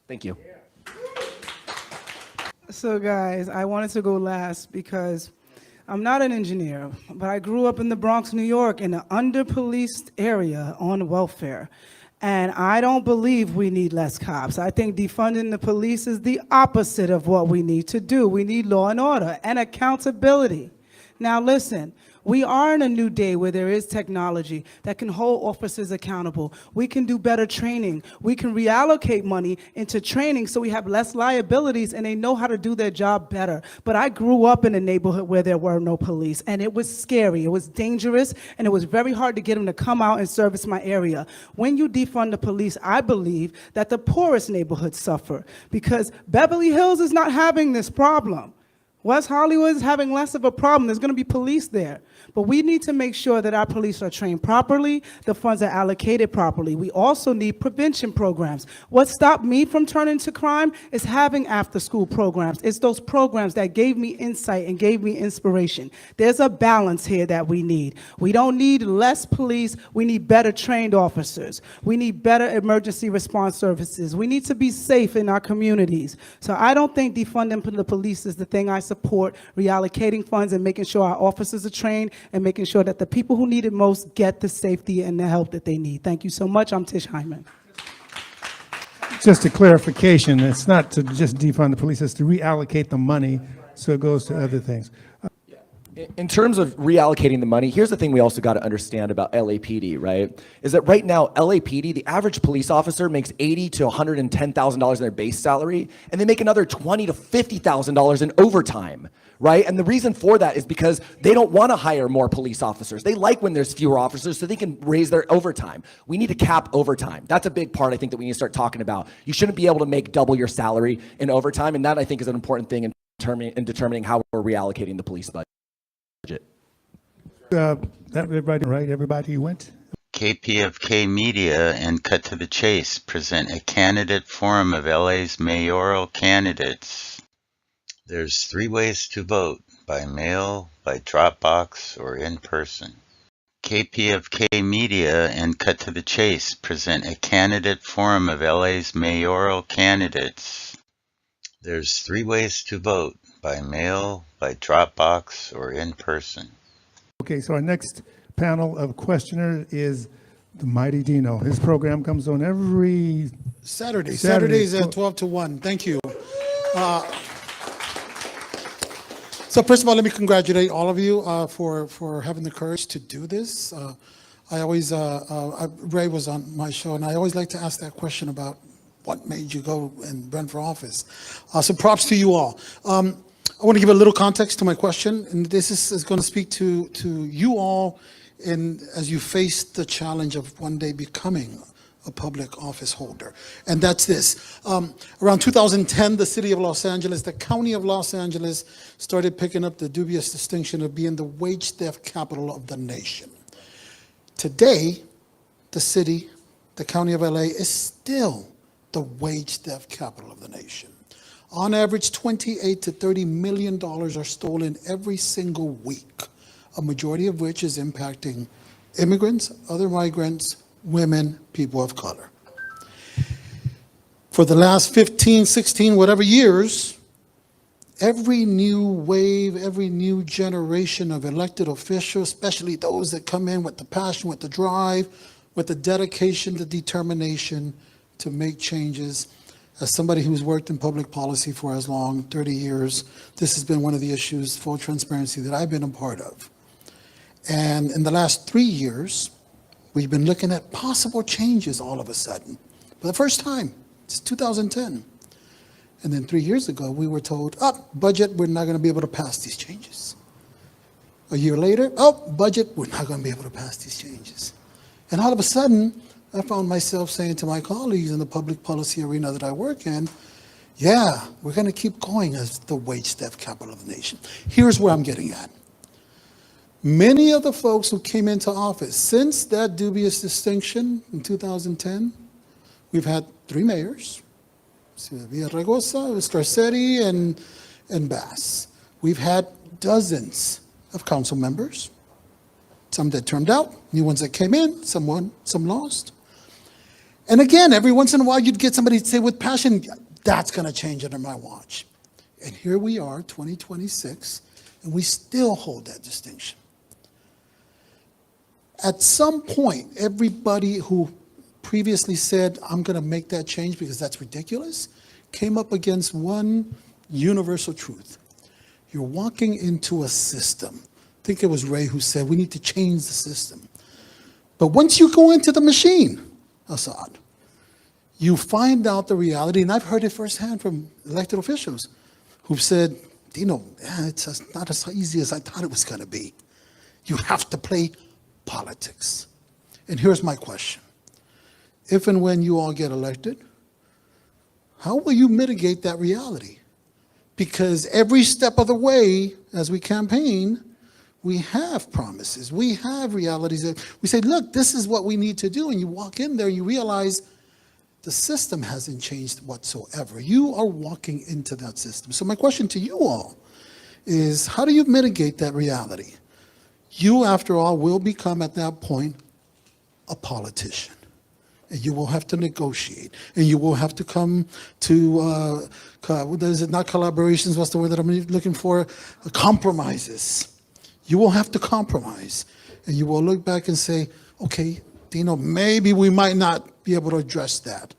Thank you. So guys, I wanted to go last because I'm not an engineer, but I grew up in the Bronx, New York, in an under-policed area on welfare. And I don't believe we need less cops. I think defunding the police is the opposite of what we need to do. We need law and order and accountability. Now listen, we are in a new day where there is technology that can hold officers accountable. We can do better training. We can reallocate money into training so we have less liabilities and they know how to do their job better. But I grew up in a neighborhood where there were no police, and it was scary, it was dangerous, and it was very hard to get them to come out and service my area. When you defund the police, I believe that the poorest neighborhoods suffer because Beverly Hills is not having this problem. West Hollywood is having less of a problem. There's going to be police there. But we need to make sure that our police are trained properly, the funds are allocated properly. We also need prevention programs. What stopped me from turning to crime is having after-school programs. It's those programs that gave me insight and gave me inspiration. There's a balance here that we need. We don't need less police. We need better trained officers. We need better emergency response services. We need to be safe in our communities. So I don't think defunding the police is the thing I support. Reallocating funds and making sure our officers are trained and making sure that the people who need it most get the safety and the help that they need. Thank you so much. I'm Tish Hyman. Just a clarification, it's not to just defund the police, it's to reallocate the money so it goes to other things. In terms of reallocating the money, here's the thing we also got to understand about LAPD, right? Is that right now, LAPD, the average police officer makes $80,000 to $110,000 in their base salary, and they make another $20,000 to $50,000 in overtime, right? And the reason for that is because they don't want to hire more police officers. They like when there's fewer officers so they can raise their overtime. We need to cap overtime. That's a big part, I think, that we need to start talking about. You shouldn't be able to make double your salary in overtime, and that, I think, is an important thing in determining how we're reallocating the police budget. Everybody, right? Everybody went? KPFK Media and Cut to the Chase present a candidate forum of LA's mayoral candidates. There's 3 ways to vote: by mail, by Dropbox, or in person. KPFK Media and Cut to the Chase present a candidate forum of LA's mayoral candidates. There's 3 ways to vote: by mail, by Dropbox, or in person. Okay, so our next panel of questioners is the mighty Dino. His program comes on every Saturdays at 12 to 1. Thank you. So first of all, let me congratulate all of you for having the courage to do this. Ray was on my show, and I always like to ask that question about what made you go and run for office. So props to you all. I want to give a little context to my question, and this is going to speak to you all as you face the challenge of one day becoming a public office holder. And that's this. Around 2010, the city of Los Angeles, the county of Los Angeles, started picking up the dubious distinction of being the wage theft capital of the nation. Today, the city, the county of LA, is still the wage theft capital of the nation. On average, $28 to $30 million are stolen every single week, a majority of which is impacting immigrants, other migrants, women, people of color. For the last 15, 16, whatever years, every new wave, every new generation of elected officials, especially those that come in with the passion, with the drive, with the dedication, the determination to make changes. As somebody who's worked in public policy for as long, 30 years, this has been one of the issues, full transparency, that I've been a part of. And in the last 3 years, we've been looking at possible changes all of a sudden. For the first time, it's 2010. And then 3 years ago, we were told, budget, we're not going to be able to pass these changes. A year later, budget, we're not going to be able to pass these changes. And all of a sudden, I found myself saying to my colleagues in the public policy arena that I work in, yeah, we're going to keep going as the wage theft capital of the nation. Here's where I'm getting at. Many of the folks who came into office since that dubious distinction in 2010, we've had 3 mayors, Villaraigosa, Scarcetti, and Bass. We've had dozens of council members, some that turned out, new ones that came in, some won, some lost. And again, every once in a while, you'd get somebody to say with passion, that's going to change under my watch. And here we are, 2026, and we still hold that distinction. At some point, everybody who previously said, I'm going to make that change because that's ridiculous, came up against one universal truth. You're walking into a system. I think it was Ray who said, we need to change the system. But once you go into the machine, Assad, you find out the reality, and I've heard it firsthand from elected officials who've said, Dino, it's not as easy as I thought it was going to be. You have to play politics. And here's my question. If and when you all get elected, how will you mitigate that reality? Because every step of the way, as we campaign, we have promises, we have realities that we say, look, this is what we need to do. And you walk in there and you realize the system hasn't changed whatsoever. You are walking into that system. So my question to you all is, how do you mitigate that reality? You, after all, will become at that point a politician. And you will have to negotiate. And you will have to come to, is it not collaborations, what's the word that I'm looking for? Compromises. You will have to compromise. And you will look back and say, okay, Dino, maybe we might not be able to address that.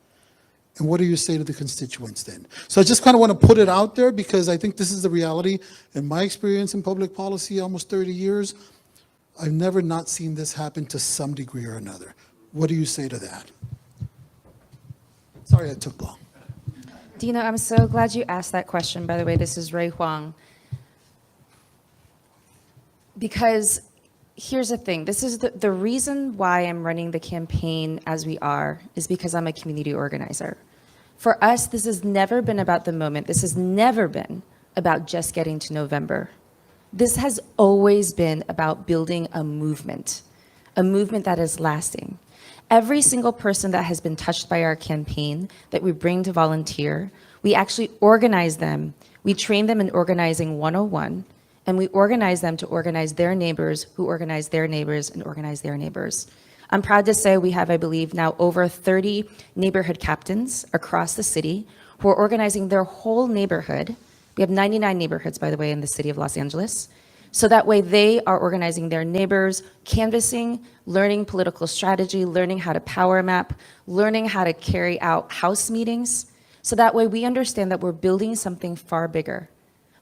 And what do you say to the constituents then? So I just kind of want to put it out there because I think this is the reality. In my experience in public policy, almost 30 years, I've never not seen this happen to some degree or another. What do you say to that? Sorry I took long. Dino, I'm so glad you asked that question. By the way, this is Ray Huang. Because here's the thing. This is the reason why I'm running the campaign as we are is because I'm a community organizer. For us, this has never been about the moment. This has never been about just getting to November. This has always been about building a movement that is lasting. Every single person that has been touched by our campaign that we bring to volunteer, we actually organize them. We train them in organizing 101, and we organize them to organize their neighbors who organize their neighbors and organize their neighbors. I'm proud to say we have, I believe, now over 30 neighborhood captains across the city who are organizing their whole neighborhood We have 99 neighborhoods, by the way, in the city of Los Angeles. So that way they are organizing their neighbors, canvassing, learning political strategy, learning how to power map, learning how to carry out house meetings. So that way we understand that we're building something far bigger.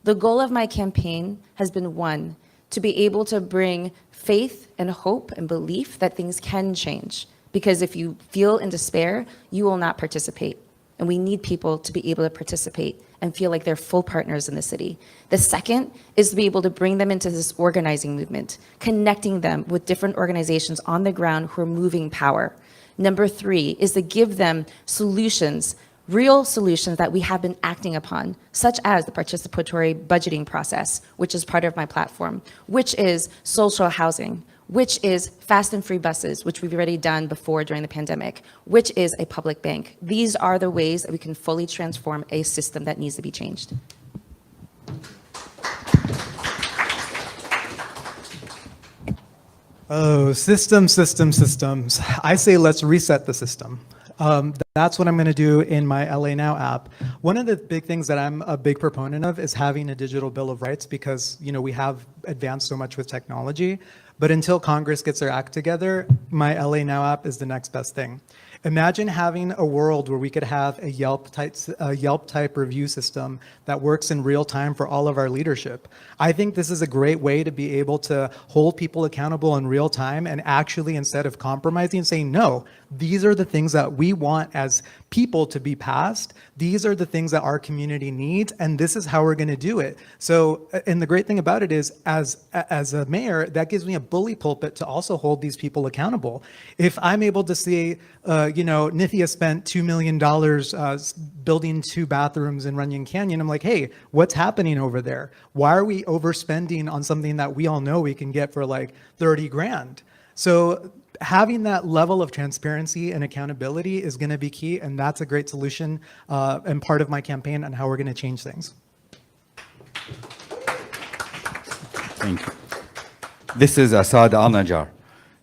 The goal of my campaign has been, one, to be able to bring faith and hope and belief that things can change. Because if you feel in despair, you will not participate. And we need people to be able to participate and feel like they're full partners in the city. The second is to be able to bring them into this organizing movement, connecting them with different organizations on the ground who are moving power. Number three is to give them solutions, real solutions that we have been acting upon, such as the participatory budgeting process, which is part of my platform, which is social housing, which is fast and free buses, which we've already done before during the pandemic, which is a public bank. These are the ways that we can fully transform a system that needs to be changed. Oh, systems. I say let's reset the system. That's what I'm going to do in my LA Now app. One of the big things that I'm a big proponent of is having a digital bill of rights because, you know, we have advanced so much with technology. But until Congress gets their act together, my LA Now app is the next best thing. Imagine having a world where we could have a Yelp type review system that works in real time for all of our leadership. I think this is a great way to be able to hold people accountable in real time and actually, instead of compromising, saying, no, these are the things that we want as people to be passed. These are the things that our community needs, and this is how we're going to do it. So, and the great thing about it is, as a mayor, that gives me a bully pulpit to also hold these people accountable. If I'm able to see, Nithya spent $2 million building 2 bathrooms in Runyon Canyon, I'm like, hey, what's happening over there? Why are we overspending on something that we all know we can get for like 30 grand? So having that level of transparency and accountability is going to be key, and that's a great solution and part of my campaign on how we're going to change things. Thank you. This is Asad Al-Najjar.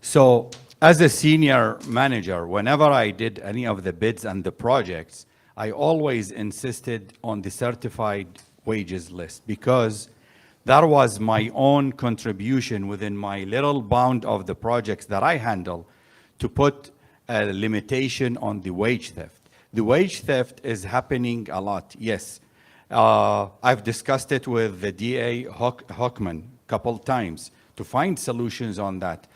So as a senior manager, whenever I did any of the bids and the projects, I always insisted on the certified wages list because that was my own contribution within my little bound of the projects that I handle to put a limitation on the wage theft. The wage theft is happening a lot, yes. I've discussed it with the DA Hockman a couple times to find solutions on that.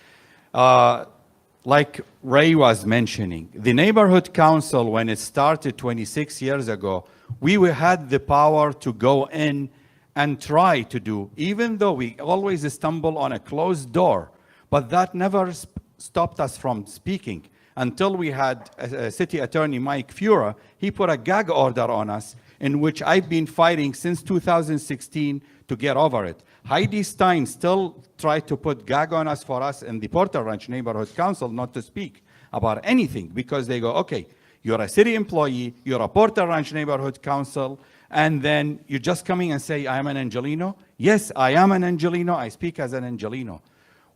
Like Ray was mentioning, the neighborhood council, when it started 26 years ago, we had the power to go in and try to do, even though we always stumble on a closed door, but that never stopped us from speaking until we had City Attorney Mike Fura. He put a gag order on us in which I've been fighting since 2016 to get over it. Heidi Stein still tried to put gag on us for us in the Porter Ranch Neighborhood Council not to speak about anything because they go, okay, you're a city employee, you're a Porter Ranch Neighborhood Council, and then you're just coming and say, I am an Angelino? Yes, I am an Angelino. I speak as an Angelino.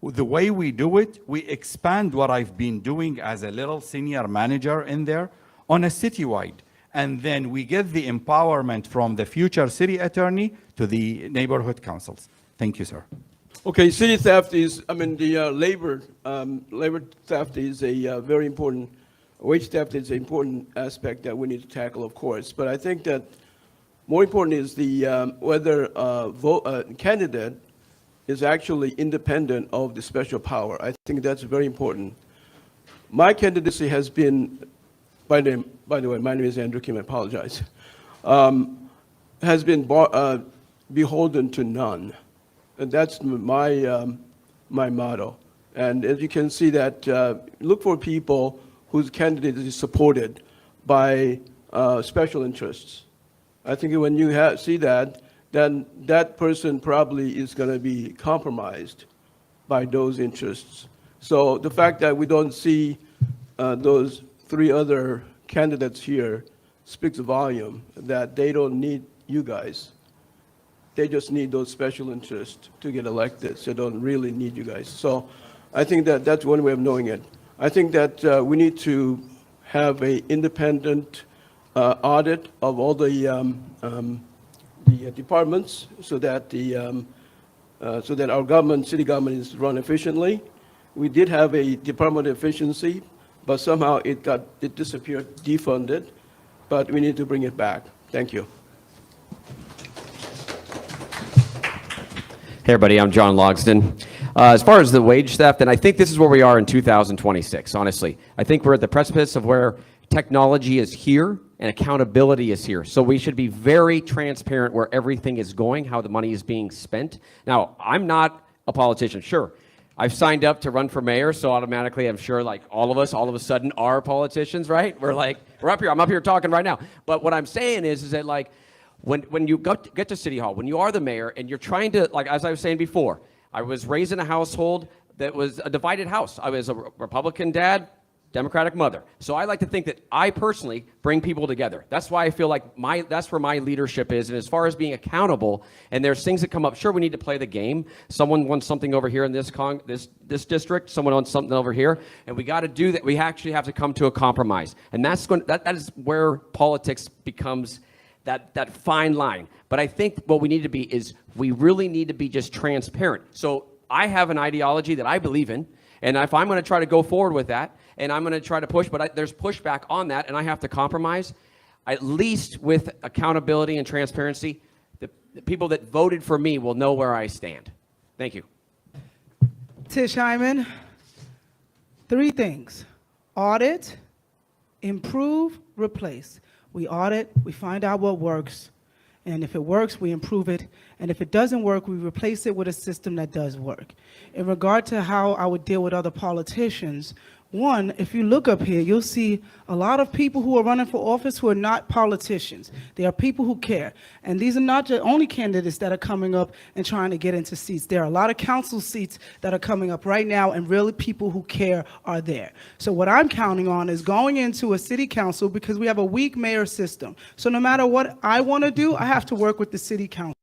The way we do it, we expand what I've been doing as a little senior manager in there on a citywide. And then we get the empowerment from the future city attorney to the neighborhood councils. Thank you, sir. Okay, city theft is, the labor theft is a very important, wage theft is an important aspect that we need to tackle, of course. But I think that more important is the whether a candidate is actually independent of the special power. I think that's very important. My candidacy has been, by the way, my name is Andrew Kim, I apologize, has been beholden to none. And that's my motto. And as you can see that, look for people whose candidate is supported by special interests. I think when you see that, then that person probably is going to be compromised by those interests. So the fact that we don't see those 3 other candidates here speaks a volume that they don't need you guys. They just need those special interests to get elected, so they don't really need you guys. So I think that that's one way of knowing it. I think that we need to have an independent audit of all the the departments so that so that our government, city government, is run efficiently. We did have a Department of Efficiency, but somehow it disappeared, defunded. But we need to bring it back. Thank you. Hey, everybody, I'm John Logsdon. As far as the wage theft, and I think this is where we are in 2026, honestly. I think we're at the precipice of where technology is here and accountability is here. So we should be very transparent where everything is going, how the money is being spent. Now, I'm not a politician, sure. I've signed up to run for mayor, so automatically I'm sure like all of us all of a sudden are politicians, right? We're up here, I'm up here talking right now. But what I'm saying is that like, when you get to City Hall, when you are the mayor and you're trying to, like as I was saying before, I was raised in a household that was a divided house. I was a Republican dad, Democratic mother. So I like to think that I personally bring people together. That's why I feel like that's where my leadership is. And as far as being accountable, and there's things that come up, sure, we need to play the game. Someone wants something over here in this district, someone wants something over here, and we got to do that. We actually have to come to a compromise. And that is where politics becomes that fine line. But I think what we need to be is we really need to be just transparent. So I have an ideology that I believe in, and if I'm going to try to go forward with that, and I'm going to try to push, but there's pushback on that, and I have to compromise, at least with accountability and transparency, the people that voted for me will know where I stand. Thank you. Tish Hyman, 3 things: audit, improve, replace. We audit, we find out what works, and if it works, we improve it, and if it doesn't work, we replace it with a system that does work. In regard to how I would deal with other politicians, one, if you look up here, you'll see a lot of people who are running for office who are not politicians. They are people who care. And these are not the only candidates that are coming up and trying to get into seats. There are a lot of council seats that are coming up right now, and really people who care are there. So what I'm counting on is going into a city council, because we have a weak mayor system. So no matter what I want to do, I have to work with the city council.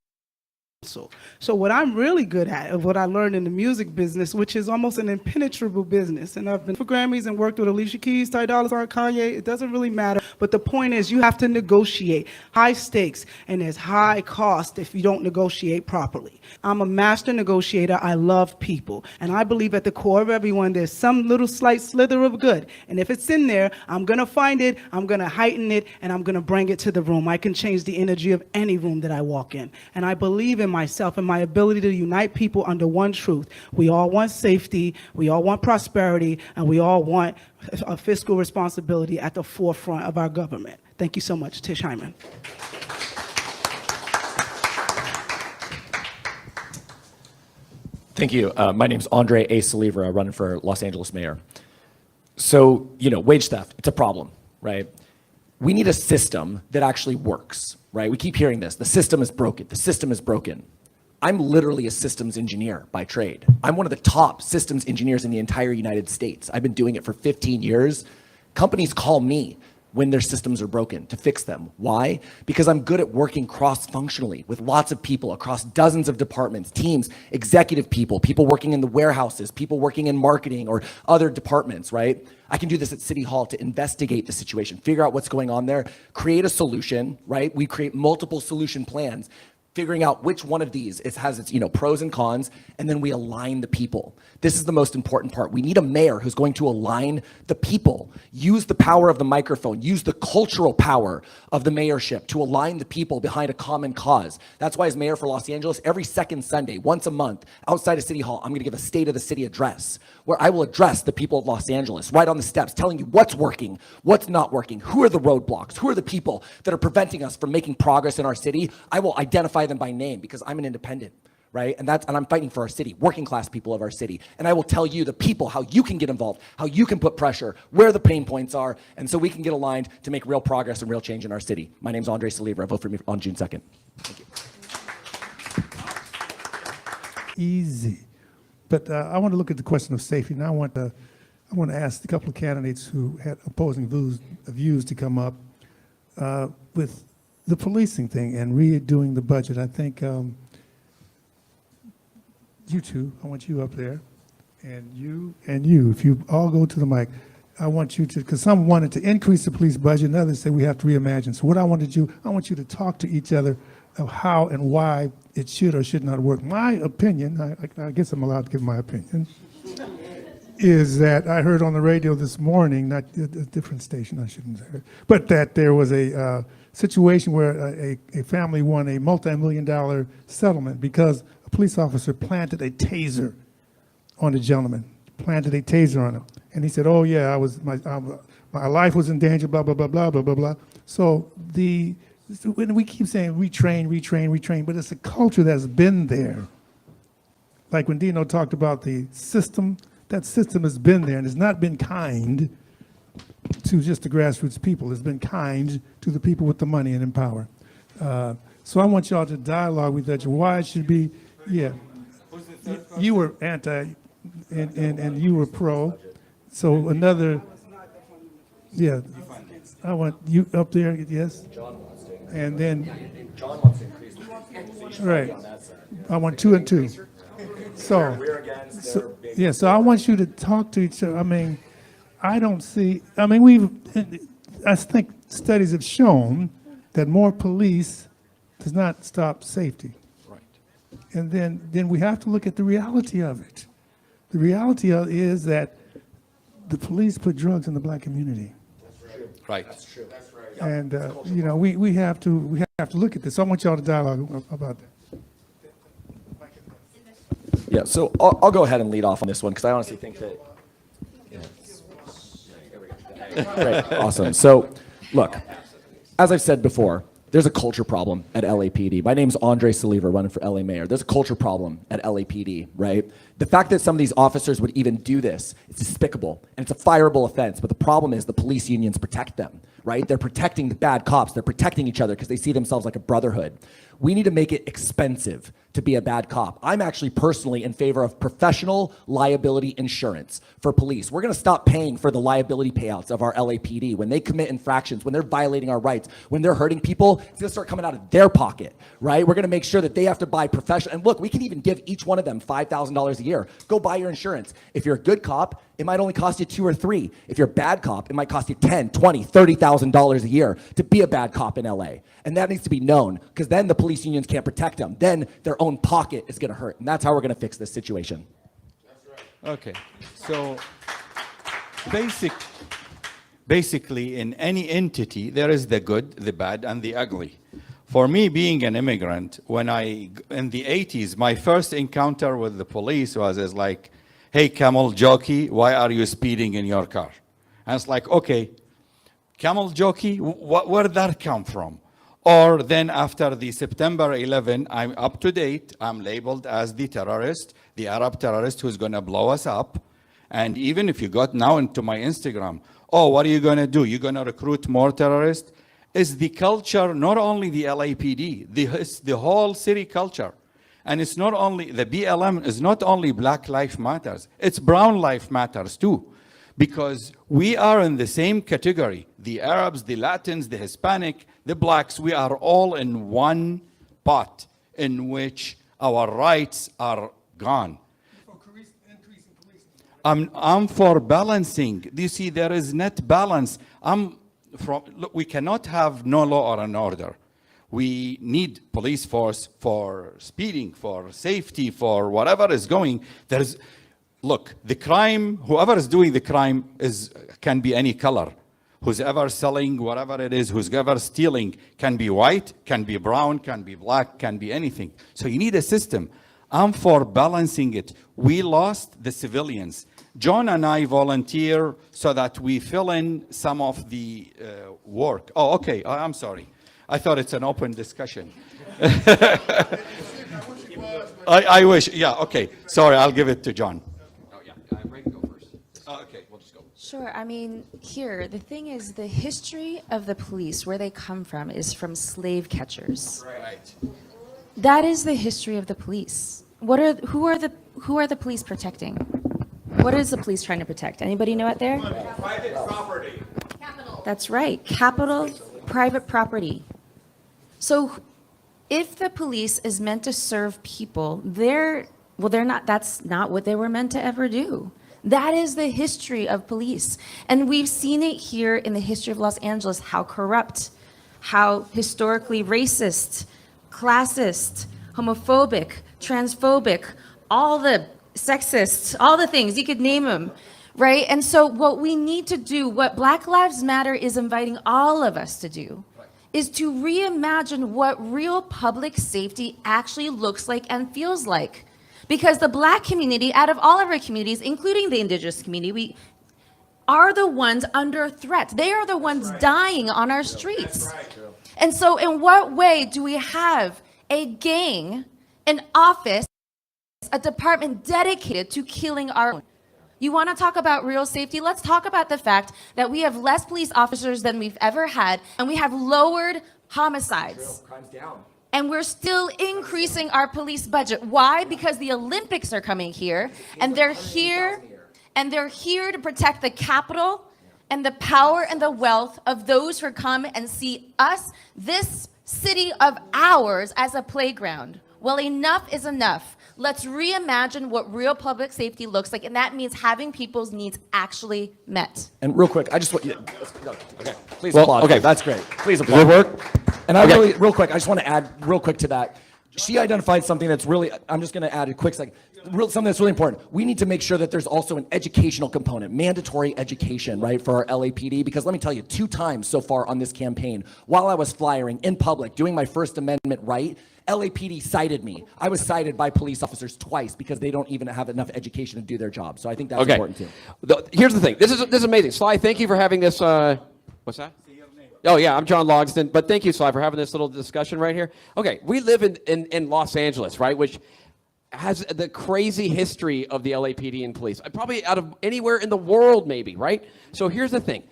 So what I'm really good at, of what I learned in the music business, which is almost an impenetrable business, and I've been for Grammys and worked with Alicia Keys, Ty Dolla $ign, Kanye, it doesn't really matter, but the point is you have to negotiate high stakes, and there's high cost if you don't negotiate properly. I'm a master negotiator, I love people, and I believe at the core of everyone there's some little slight slither of good, and if it's in there, I'm gonna find it, I'm gonna heighten it, and I'm gonna bring it to the room. I can change the energy of any room that I walk in, and I believe in myself and my ability to unite people under one truth. We all want safety, we all want prosperity, and we all want a fiscal responsibility at the forefront of our government. Thank you so much. Tish Hyman. Thank you. My name's Andre A. Salivra, running for Los Angeles mayor. So, wage theft, it's a problem, right? We need a system that actually works, right? We keep hearing this. The system is broken. The system is broken. I'm literally a systems engineer by trade. I'm one of the top systems engineers in the entire United States. I've been doing it for 15 years. Companies call me when their systems are broken to fix them. Why? Because I'm good at working cross-functionally with lots of people across dozens of departments, teams, executive people working in the warehouses, people working in marketing or other departments, right? I can do this at City Hall to investigate the situation, figure out what's going on there, create a solution, right? We create multiple solution plans, figuring out which one of these has its pros and cons, and then we align the people. This is the most important part. We need a mayor who's going to align the people, use the power of the microphone, use the cultural power of the mayorship to align the people behind a common cause. That's why as mayor for Los Angeles, every second Sunday, once a month, outside of City Hall, I'm gonna give a State of the City address where I will address the people of Los Angeles right on the steps, telling you what's working, what's not working, who are the roadblocks, who are the people that are preventing us from making progress in our city. I will identify them by name because I'm an independent, right? And I'm fighting for our city, working class people of our city. And I will tell you, the people, how you can get involved, how you can put pressure, where the pain points are, and so we can get aligned to make real progress and real change in our city. My name's Andre Salivra. Vote for me on June 2nd. Thank you. Easy. But I want to look at the question of safety. Now I want to ask a couple of candidates who had opposing views to come up with the policing thing and redoing the budget. I think you two, I want you up there, and you, if you all go to the mic, I want you to, because some wanted to increase the police budget and others say we have to reimagine. So what I want you to do, I want you to talk to each other of how and why it should or should not work. My opinion, I guess I'm allowed to give my opinion, is that I heard on the radio this morning, not a different station, I shouldn't say it, but that there was a situation where a family won a multi-million-dollar settlement because a police officer planted a taser on a gentleman, planted a taser on him. And he said, oh yeah, my life was in danger, blah, blah, blah, blah, blah, blah, blah. So when we keep saying retrain, but it's a culture that's been there. Like when Dino talked about the system, that system has been there and has not been kind to just the grassroots people. It's been kind to the people with the money and in power. So I want y'all to dialogue with that. Why it should be, yeah. You were anti and you were pro. So another, yeah. I want you up there, yes? And then, John wants to increase. right. I want 2 and 2. So, yeah, so I want you to talk to each other. I mean, I think studies have shown that more police does not stop safety. Right. And then we have to look at the reality of it. The reality is that the police put drugs in the black community. Right. That's true. And, we have to look at this. So I want y'all to dialogue about that. Yeah, so I'll go ahead and lead off on this one because I honestly think that. Great, awesome. So, look, as I've said before, there's a culture problem at LAPD. My name's Andre Saliver, running for LA mayor. There's a culture problem at LAPD, right? The fact that some of these officers would even do this, it's despicable, and it's a fireable offense. But the problem is the police unions protect them, right? They're protecting the bad cops. They're protecting each other because they see themselves like a brotherhood. We need to make it expensive to be a bad cop. I'm actually personally in favor of professional liability insurance for police. We're going to stop paying for the liability payouts of our LAPD. When they commit infractions, when they're violating our rights, when they're hurting people, it's going to start coming out of their pocket, right? We're going to make sure that they have to buy professional. And look, we can even give each one of them $5,000 a year. Go buy your insurance. If you're a good cop, it might only cost you $2 or $3. If you're a bad cop, it might cost you $10, $20, $30,000 a year to be a bad cop in LA. And that needs to be known because then the police unions can't protect them. Then their own pocket is going to hurt. And that's how we're going to fix this situation. Okay. So basically in any entity, there is the good, the bad, and the ugly. For me, being an immigrant, in the 80s, my first encounter with the police was like, hey, camel jockey, why are you speeding in your car? And it's like, okay, camel jockey, where did that come from? Or then after the September 11, I'm up to date, I'm labeled as the terrorist, the Arab terrorist who's gonna blow us up. And even if you got now into my Instagram, oh, what are you gonna do? You're gonna recruit more terrorists? Is the culture, not only the LAPD, the whole city culture. And it's not only, the BLM is not only Black Lives Matters, it's Brown Lives Matters too. Because we are in the same category. The Arabs, the Latins, the Hispanic, the Blacks, we are all in one pot in which our rights are gone. I'm for balancing. You see, there is net balance. Look, we cannot have no law or an order. We need police force for speeding, for safety, for whatever is going. Look, the crime, whoever is doing the crime can be any color. Who's ever selling whatever it is, who's ever stealing, can be white, can be brown, can be black, can be anything. So you need a system. I'm for balancing it. We lost the civilians. John and I volunteer so that we fill in some of the work. Oh, okay, I'm sorry. I thought it's an open discussion. I wish, yeah, okay. Sorry, I'll give it to John. Oh, yeah, Ray can go first. Okay, we'll just go. Sure. I mean, the thing is, the history of the police, where they come from, is from slave catchers. Right. That is the history of the police. Who are the police protecting? What is the police trying to protect? Anybody know out there? Private property. Capital. That's right. Capital, private property. So if the police is meant to serve people, they're not, that's not what they were meant to ever do. That is the history of police. And we've seen it here in the history of Los Angeles, how corrupt, how historically racist, classist, homophobic, transphobic, all the sexist, all the things, you could name them, right? And so what we need to do, what Black Lives Matter is inviting all of us to do, is to reimagine what real public safety actually looks like and feels like. Because the Black community, out of all of our communities, including the Indigenous community, we are the ones under threat. They are the ones dying on our streets. And so in what way do we have a gang, an office, a department dedicated to killing our own? You want to talk about real safety? Let's talk about the fact that we have less police officers than we've ever had, and we have lowered homicides. Crime's down. And we're still increasing our police budget. Why? Because the Olympics are coming here, and they're here, to protect the capital and the power and the wealth of those who come and see us, this city of ours, as a playground. Well, enough is enough. Let's reimagine what real public safety looks like, and that means having people's needs actually met. And real quick, I just want you, okay, please Well, applaud. okay. That's great. Please Does applaud. it work? And I Okay. really, real quick, I just want to add real quick to that. She identified something that's really, I'm just going to add a quick second, something that's really important. We need to make sure that there's also an educational component, mandatory education, right, for our LAPD, because let me tell you, 2 times so far on this campaign, while I was flyering in public, doing my First Amendment right, LAPD cited me. I was cited by police officers twice because they don't even have enough education to do their job. So I think that's Okay. important too. Here's the thing. This is amazing. Sly, thank you for having this. What's that? Oh, yeah, I'm John Logsdon. But thank you, Sly, for having this little discussion right here. Okay, we live in Los Angeles, right, which has the crazy history of the LAPD and police. Probably out of anywhere in the world, maybe, right? So here's the thing.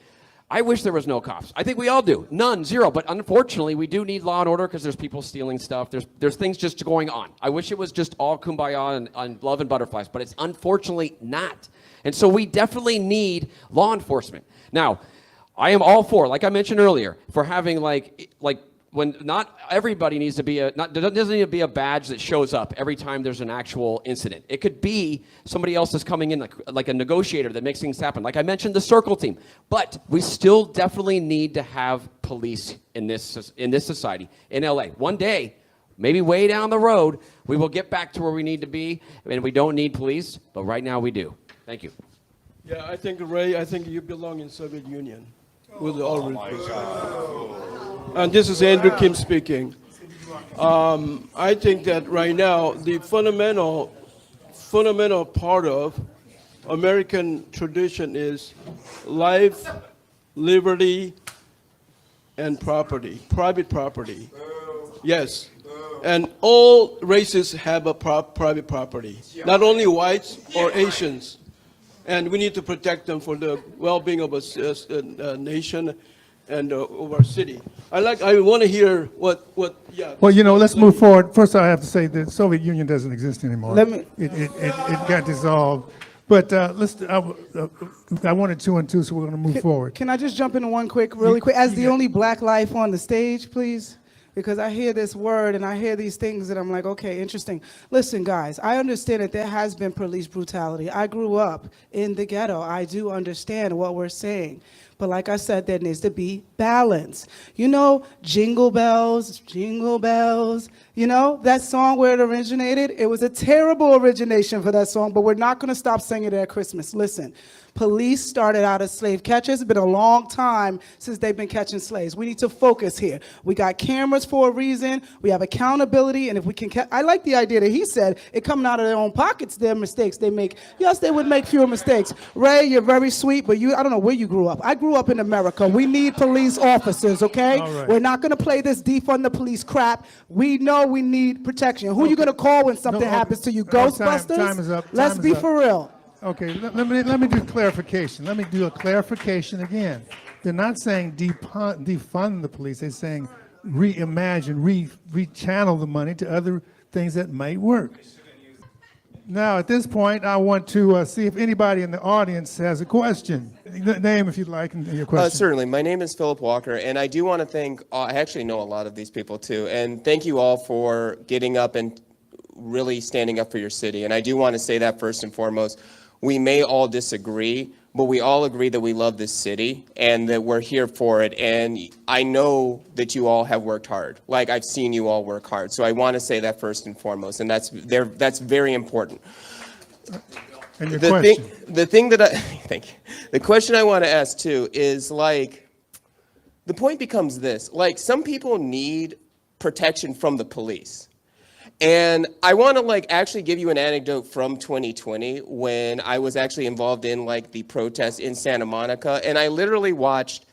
I wish there was no cops. I think we all do. None, zero. But unfortunately, we do need law and order because there's people stealing stuff. There's things just going on. I wish it was just all kumbaya and love and butterflies, but it's unfortunately not. And so we definitely need law enforcement. Now, I am all for, like I mentioned earlier, for having like when not everybody needs to be there doesn't need to be a badge that shows up every time there's an actual incident. It could be somebody else that's coming in like a negotiator that makes things happen. Like I mentioned, the circle team. But we still definitely need to have police in this society in LA. One day, maybe way down the road, we will get back to where we need to be, and we don't need police. But right now, we do. Thank you. Yeah, I think, Ray, I think you belong in Soviet Union. With all and this is Andrew Kim speaking. I think that right now the fundamental part of American tradition is life, liberty, and property, private property. Yes, and all races have a private property, not only whites or Asians. And we need to protect them for the well-being of a nation and of our city. I want to hear what. Yeah. Well, let's move forward. First, I have to say the Soviet Union doesn't exist anymore. It got dissolved. But I wanted 2 and 2, so we're going to move forward. Can I just jump into one really quick? As the only Black life on the stage, please? Because I hear this word and I hear these things and I'm like, okay, interesting. Listen, guys, I understand that there has been police brutality. I grew up in the ghetto. I do understand what we're saying. But like I said, there needs to be balance. Jingle bells, jingle bells. That song where it originated, it was a terrible origination for that song, but we're not going to stop singing it at Christmas. Listen, police started out as slave catchers. It's been a long time since they've been catching slaves. We need to focus here. We got cameras for a reason. We have accountability, and if we can, I like the idea that he said it coming out of their own pockets, their mistakes they make. Yes, they would make fewer mistakes. Ray, you're very sweet, but I don't know where you grew up. I grew up in America. We need police officers, okay? All right. We're not going to play this defund the police crap. We know we need protection. Who are you going to call when something happens to you? Ghostbusters? Time is up. Let's be for real. Okay, let me do clarification. Let me do a clarification again. They're not saying defund the police. They're saying reimagine, rechannel the money to other things that might work. Now, at this point, I want to see if anybody in the audience has a question. Name, if you'd like, and your question. Certainly. My name is Philip Walker, and I do want to thank, I actually know a lot of these people too, and thank you all for getting up and really standing up for your city. And I do want to say that first and foremost. We may all disagree, but we all agree that we love this city and that we're here for it. And I know that you all have worked hard. Like, I've seen you all work hard. So I want to say that first and foremost, and that's very important. And your question. The thing that thank you. The question I want to ask too is, like, the point becomes this: like, some people need protection from the police. And I want to, like, actually give you an anecdote from 2020 when I was actually involved in, like, the protests in Santa Monica, and I literally watched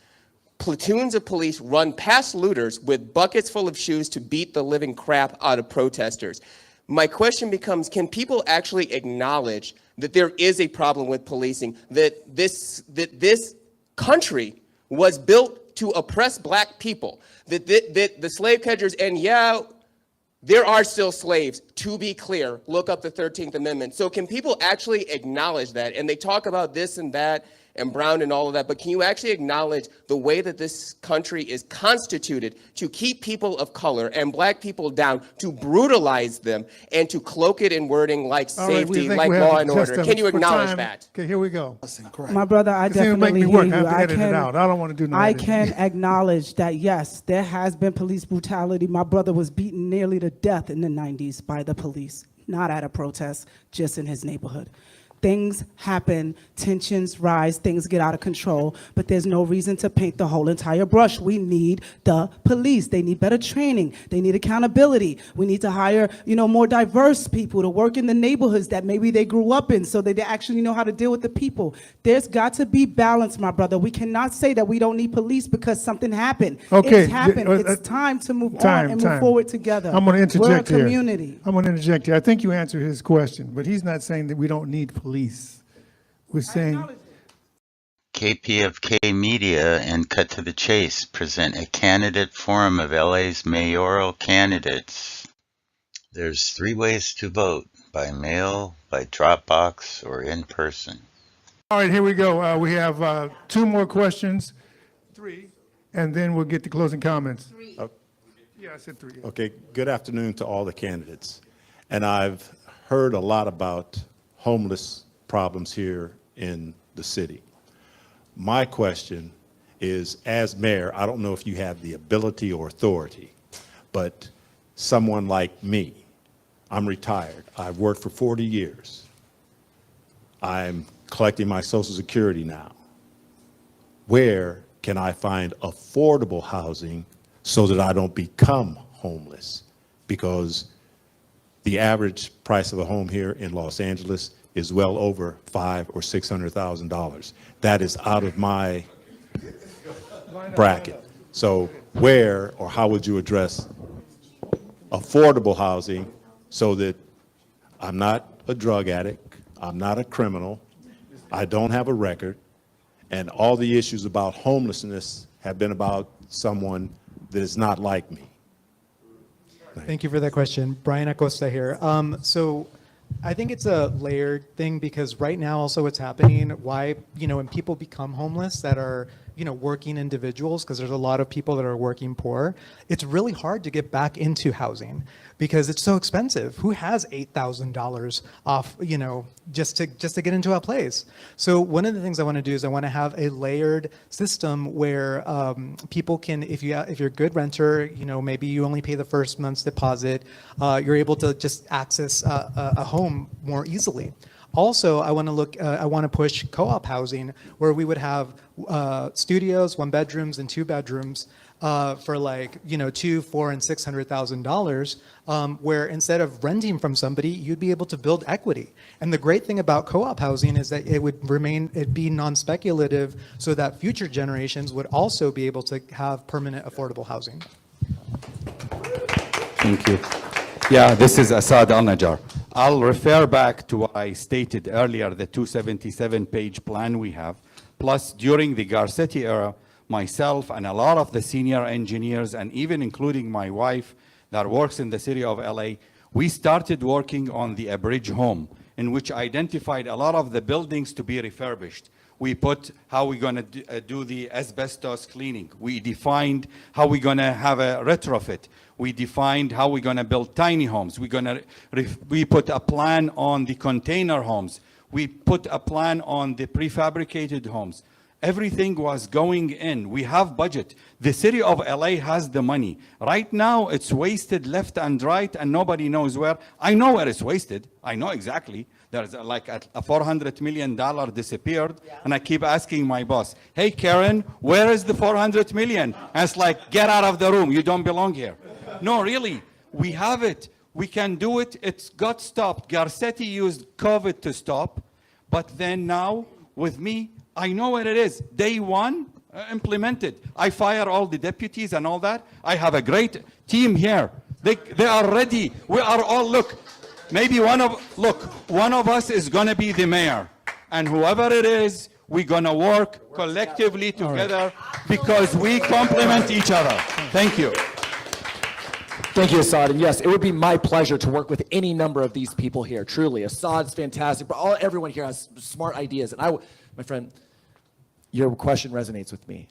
platoons of police run past looters with buckets full of shoes to beat the living crap out of protesters. My question becomes, can people actually acknowledge that there is a problem with policing, that this country was built to oppress black people, that the slave catchers, and yeah, there are still slaves, to be clear. Look up the 13th Amendment. So can people actually acknowledge that? And they talk about this and that and Brown and all of that, but can you actually acknowledge the way that this country is constituted to keep people of color and black people down, to brutalize them, and to cloak it in wording like safety, like law and order? Can you acknowledge that? Okay, here we go. My brother, I It's gonna make definitely me hear work. you. I have to edit it out. I don't want to do no I editing. can acknowledge that, yes, there has been police brutality. My brother was beaten nearly to death in the 90s by the police, not at a protest, just in his neighborhood. Things happen, tensions rise, things get out of control, but there's no reason to paint the whole entire brush. We need the police. They need better training. They need accountability. We need to hire, more diverse people to work in the neighborhoods that maybe they grew up in so that they actually know how to deal with the people. There's got to be balance, my brother. We cannot say that we don't need police because something happened. Okay, It's happened. It's time to move on and move forward together. I'm going to interject We're a here. community. I'm going to interject here. I think you answered his question, but he's not saying that we don't need police. We're saying KPFK Media and Cut to the Chase present a candidate forum of LA's mayoral candidates. There's 3 ways to vote: by mail, by Dropbox, or in person. all right, here we go. We have 2 more questions, 3, and then we'll get to closing comments. 3. Yeah, I said 3. Okay, good afternoon to all the candidates. And I've heard a lot about homeless problems here in the city. My question is, as mayor, I don't know if you have the ability or authority, but someone like me, I'm retired. I've worked for 40 years. I'm collecting my Social Security now. Where can I find affordable housing so that I don't become homeless? Because the average price of a home here in Los Angeles is well over $500,000 or $600,000. That is out of my bracket. So where or how would you address affordable housing so that I'm not a drug addict, I'm not a criminal, I don't have a record, and all the issues about homelessness have been about someone that is not like me? Thank you for that question. Brian Acosta here. So I think it's a layered thing because right now also what's happening, why, when people become homeless that are, working individuals, because there's a lot of people that are working poor, it's really hard to get back into housing because it's so expensive. Who has $8,000 off, just to get into a place? So one of the things I want to do is I want to have a layered system where people can, if you're a good renter, maybe you only pay the first month's deposit, you're able to just access a home more easily. Also, I want to push co-op housing where we would have studios, 1 bedrooms and 2 bedrooms for like, $200,000, $400,000, and $600,000, where instead of renting from somebody, you'd be able to build equity. And the great thing about co-op housing is that it'd be non-speculative so that future generations would also be able to have permanent affordable housing. Thank you. Yeah, this is Assad Al-Najjar. I'll refer back to what I stated earlier, the 277-page plan we have. Plus, during the Garcetti era, myself and a lot of the senior engineers, and even including my wife that works in the city of LA, we started working on the Abridge home, in which identified a lot of the buildings to be refurbished. We put how we're going to do the asbestos cleaning. We defined how we're going to have a retrofit. We defined how we're going to build tiny homes. We put a plan on the container homes. We put a plan on the prefabricated homes. Everything was going in. We have budget. The city of LA has the money. Right now, it's wasted left and right, and nobody knows where. I know where it's wasted. I know exactly. There's like a $400 million disappeared, and I keep asking my boss, hey, Karen, where is the 400 million? And it's like, get out of the room. You don't belong here. No, really, we have it. We can do it. It's got stopped. Garcetti used COVID to stop, but then now, with me, I know where it is. Day one, implemented. I fire all the deputies and all that. I have a great team here. They are ready. We are all, look, maybe one of us is gonna be the mayor. And whoever it is, we're gonna work collectively together because we complement each other. Thank you. Thank you, Assad. And yes, it would be my pleasure to work with any number of these people here. Truly, Assad's fantastic, but everyone here has smart ideas. And my friend, your question resonates with me.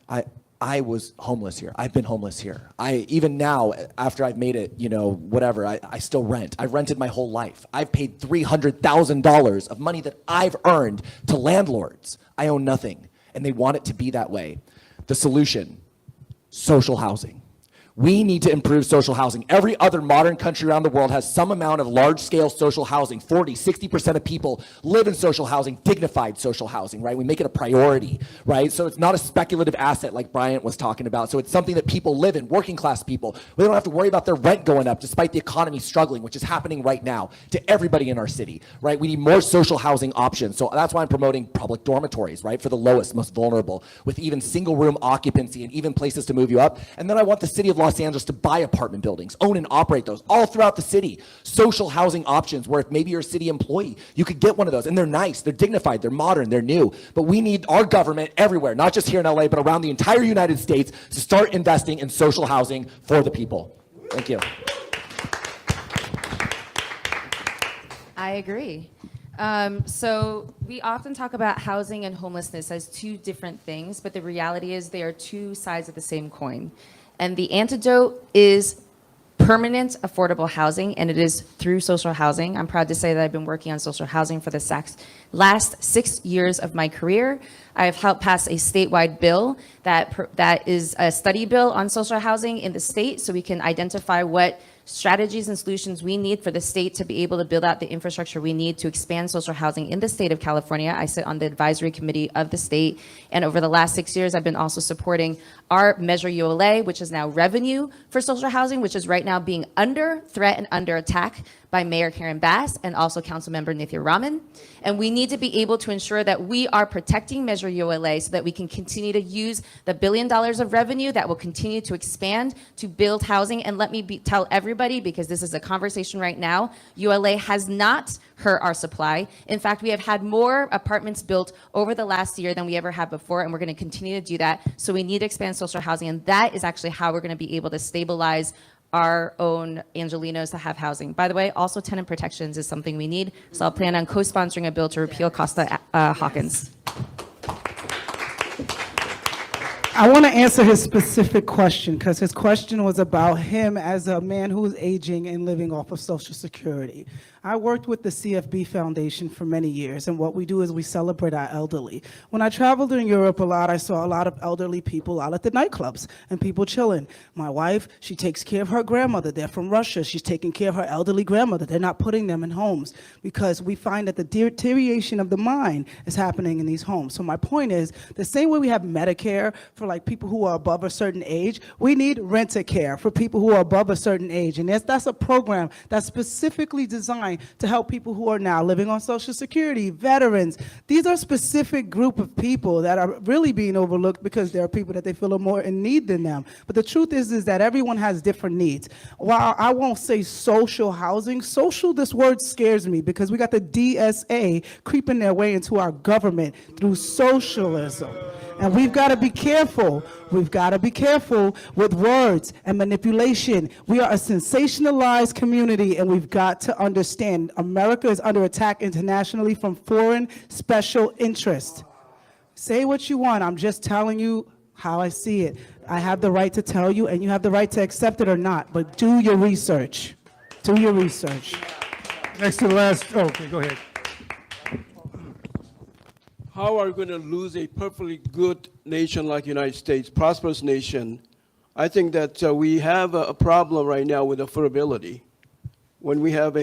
I was homeless here. I've been homeless here. Even now, after I've made it, whatever, I still rent. I've rented my whole life. I've paid $300,000 of money that I've earned to landlords. I own nothing, and they want it to be that way. The solution, social housing. We need to improve social housing. Every other modern country around the world has some amount of large-scale social housing. 40, 60% of people live in social housing, dignified social housing, right? We make it a priority, right? So it's not a speculative asset like Bryant was talking about. So it's something that people live in, working class people. We don't have to worry about their rent going up despite the economy struggling, which is happening right now to everybody in our city, right? We need more social housing options. So that's why I'm promoting public dormitories, right? For the lowest, most vulnerable, with even single room occupancy and even places to move you up. And then I want the city of Los Angeles to buy apartment buildings, own and operate those all throughout the city. Social housing options where if maybe you're a city employee, you could get one of those. And they're nice, they're dignified, they're modern, they're new. But we need our government everywhere, not just here in LA, but around the entire United States to start investing in social housing for the people. Thank you. I agree. So we often talk about housing and homelessness as two different things, but the reality is they are two sides of the same coin. And the antidote is permanent affordable housing, and it is through social housing. I'm proud to say that I've been working on social housing for the last 6 years of my career. I have helped pass a statewide bill that is a study bill on social housing in the state, so we can identify what strategies and solutions we need for the state to be able to build out the infrastructure we need to expand social housing in the state of California. I sit on the advisory committee of the state, and over the last 6 years, I've been also supporting our Measure ULA, which is now revenue for social housing, which is right now being under threat and under attack by Mayor Karen Bass and also Councilmember Nithya Raman. And we need to be able to ensure that we are protecting Measure ULA so that we can continue to use the $1 billion of revenue that will continue to expand to build housing. And let me tell everybody, because this is a conversation right now, ULA has not hurt our supply. In fact, we have had more apartments built over the last year than we ever had before, and we're going to continue to do that. So we need to expand social housing, and that is actually how we're going to be able to stabilize our own Angelenos to have housing. By the way, also tenant protections is something we need, so I'll plan on co-sponsoring a bill to repeal Costa Hawkins. I want to answer his specific question because his question was about him as a man who is aging and living off of Social Security. I worked with the CFB Foundation for many years, and what we do is we celebrate our elderly. When I traveled in Europe a lot, I saw a lot of elderly people out at the nightclubs and people chilling. My wife, she takes care of her grandmother. They're from Russia. She's taking care of her elderly grandmother. They're not putting them in homes because we find that the deterioration of the mind is happening in these homes. So my point is, the same way we have Medicare for like people who are above a certain age, we need Rent-A-Care for people who are above a certain age. And that's a program that's specifically designed to help people who are now living on Social Security, veterans. These are specific group of people that are really being overlooked because there are people that they feel are more in need than them. But the truth is that everyone has different needs. While I won't say social housing, social, this word scares me because we got the DSA creeping their way into our government through socialism. And we've got to be careful. We've got to be careful with words and manipulation. We are a sensationalized community, and we've got to understand America is under attack internationally from foreign special interests. Say what you want. I'm just telling you how I see it. I have the right to tell you, and you have the right to accept it or not, but do your research. Do your research. Next to the last, okay, go ahead. how are we going to lose a perfectly good nation like United States, prosperous nation? I think that we have a problem right now with affordability. When we have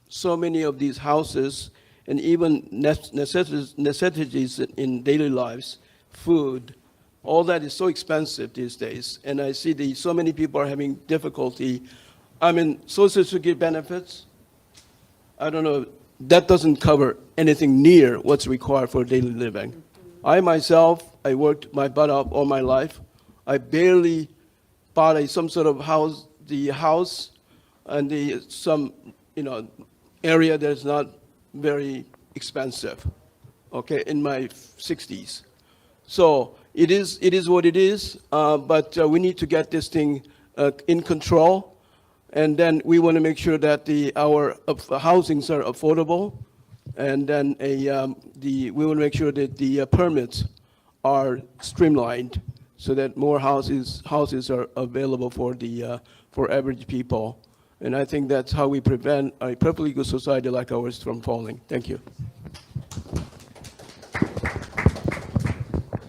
so many of these houses and even necessities in daily lives, food, all that is so expensive these days. And I see so many people are having difficulty. I mean, Social Security benefits, I don't know, that doesn't cover anything near what's required for daily living. I myself, I worked my butt off all my life. I barely bought some sort of house, and some, area that's not very expensive, okay, in my 60s. So it is what it is, but we need to get this thing in control. And then we want to make sure that our housings are affordable, and then we want to make sure that the permits are streamlined, so that more houses are available for average people. And I think that's how we prevent a perfectly good society like ours from falling. Thank you.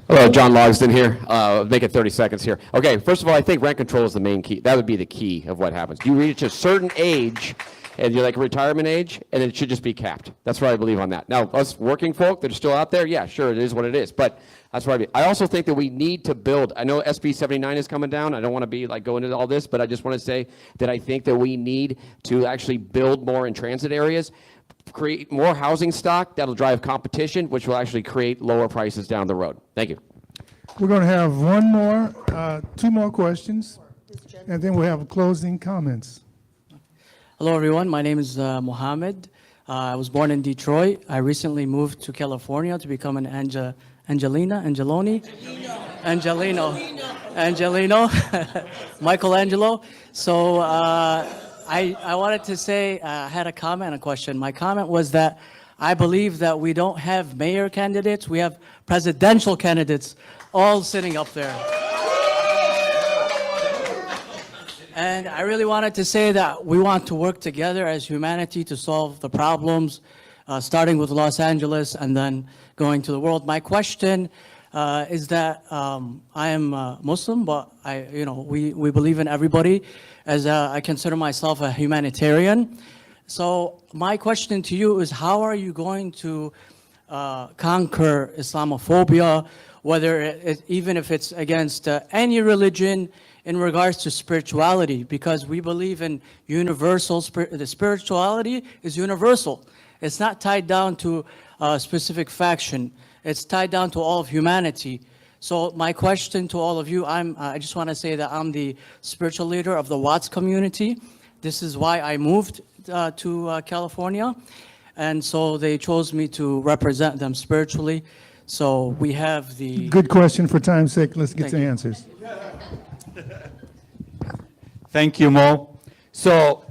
Hello, John Logsdon here. Make it 30 seconds here. Okay, first of all, I think rent control is the main key. That would be the key of what happens. You reach a certain age, and you're like retirement age, and it should just be capped. That's what I believe on that. Now, us working folk that are still out there, yeah, sure, it is what it is. But that's what I mean. I also think that we need to build. I know SB 79 is coming down. I don't want to be like going into all this, but I just want to say that I think that we need to actually build more in transit areas, create more housing stock that'll drive competition, which will actually create lower prices down the road. Thank you. We're going to have two more questions, and then we'll have closing comments. Hello, everyone. My name is Mohammed. I was born in Detroit. I recently moved to California to become an Angelino, Michelangelo. So I wanted to say, I had a comment and a question. My comment was that I believe that we don't have mayor candidates, we have presidential candidates all sitting up there. And I really wanted to say that we want to work together as humanity to solve the problems, starting with Los Angeles and then going to the world. My question is that I am Muslim, but we believe in everybody, as I consider myself a humanitarian. So my question to you is, how are you going to conquer Islamophobia, even if it's against any religion, in regards to spirituality? Because we believe in universal, the spirituality is universal. It's not tied down to a specific faction. It's tied down to all of humanity. So my question to all of you, I just want to say that I'm the spiritual leader of the Watts community. This is why I moved to California. And so they chose me to represent them spiritually. So we have the... Good question. For time's sake, let's get to answers. Thank you, Mo. So,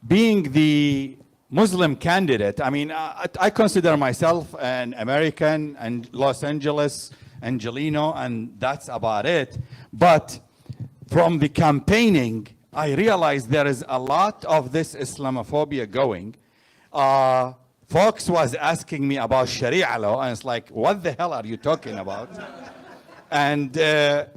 being the Muslim candidate, I mean, I consider myself an American and Los Angeles, Angelino, and that's about it. But from the campaigning, I realized there is a lot of this Islamophobia going. Folks was asking me about Sharia law, and it's like, what the hell are you talking about? And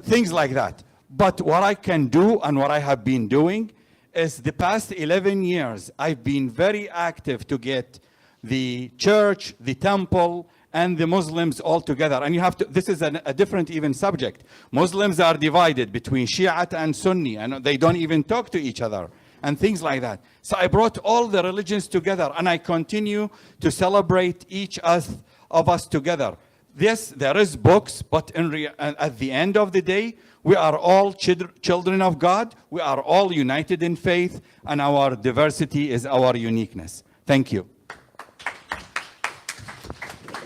things like that. But what I can do and what I have been doing is the past 11 years, I've been very active to get the church, the temple, and the Muslims all together. And you have to, this is a different even subject. Muslims are divided between Shiite and Sunni, and they don't even talk to each other, and things like that. So I brought all the religions together, and I continue to celebrate each of us together. Yes, there is books, but at the end of the day, we are all children of God. We are all united in faith, and our diversity is our uniqueness. Thank you.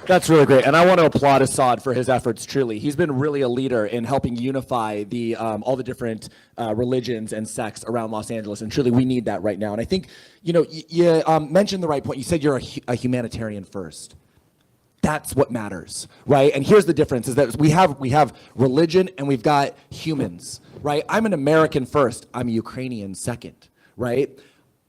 That's really great, and I want to applaud Assad for his efforts, truly. He's been really a leader in helping unify all the different religions and sects around Los Angeles, and truly we need that right now. And I think, you mentioned the right point. You said you're a humanitarian first. That's what matters, right? And here's the difference, is that we have religion and we've got humans, right? I'm an American first, I'm a Ukrainian second, right?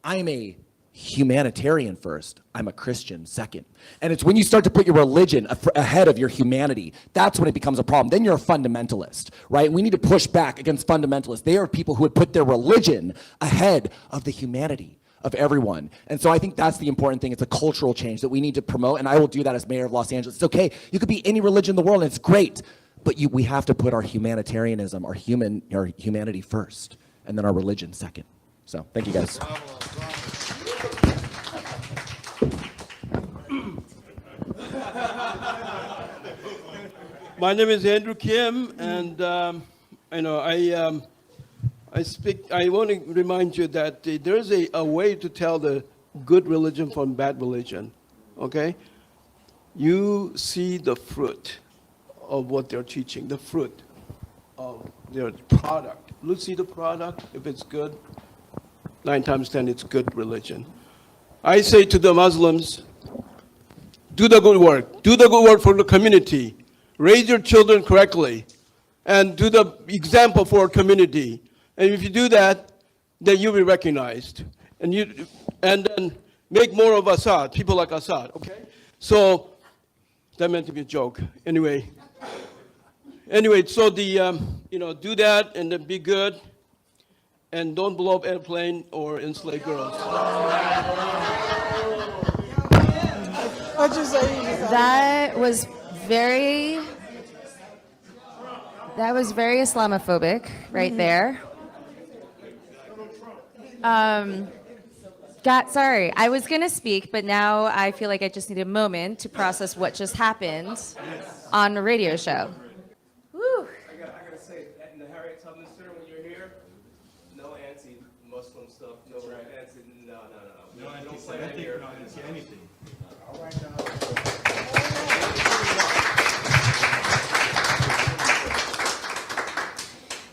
I'm a humanitarian first, I'm a Christian second. And it's when you start to put your religion ahead of your humanity, that's when it becomes a problem. Then you're a fundamentalist, right? We need to push back against fundamentalists. They are people who would put their religion ahead of the humanity of everyone. And so I think that's the important thing. It's a cultural change that we need to promote, and I will do that as mayor of Los Angeles. It's okay, you could be any religion in the world, and it's great, but we have to put our humanitarianism, our humanity first, and then our religion second. So thank you guys. My name is Andrew Kim, and I want to remind you that there's a way to tell the good religion from bad religion, okay? You see the fruit of what they're teaching, the fruit of their product. Look, see the product, if it's good, 9 times 10, it's good religion. I say to the Muslims, do the good work. Do the good work for the community. Raise your children correctly, and do the example for our community. And if you do that, then you'll be recognized. And then make more of Assad, people like Assad, okay? So, that meant to be a joke. Anyway, so do that and then be good. And don't blow up airplane or enslave girls. What'd you say? That was very Islamophobic right there. Sorry, I was gonna speak, but now I feel like I just need a moment to process what just happened on a radio show. Woo. I gotta say, in the Harriet Tubman Center when you're here, no anti-Muslim stuff, no anti, no. No anti-Semitic, no anti-anything. All right, now.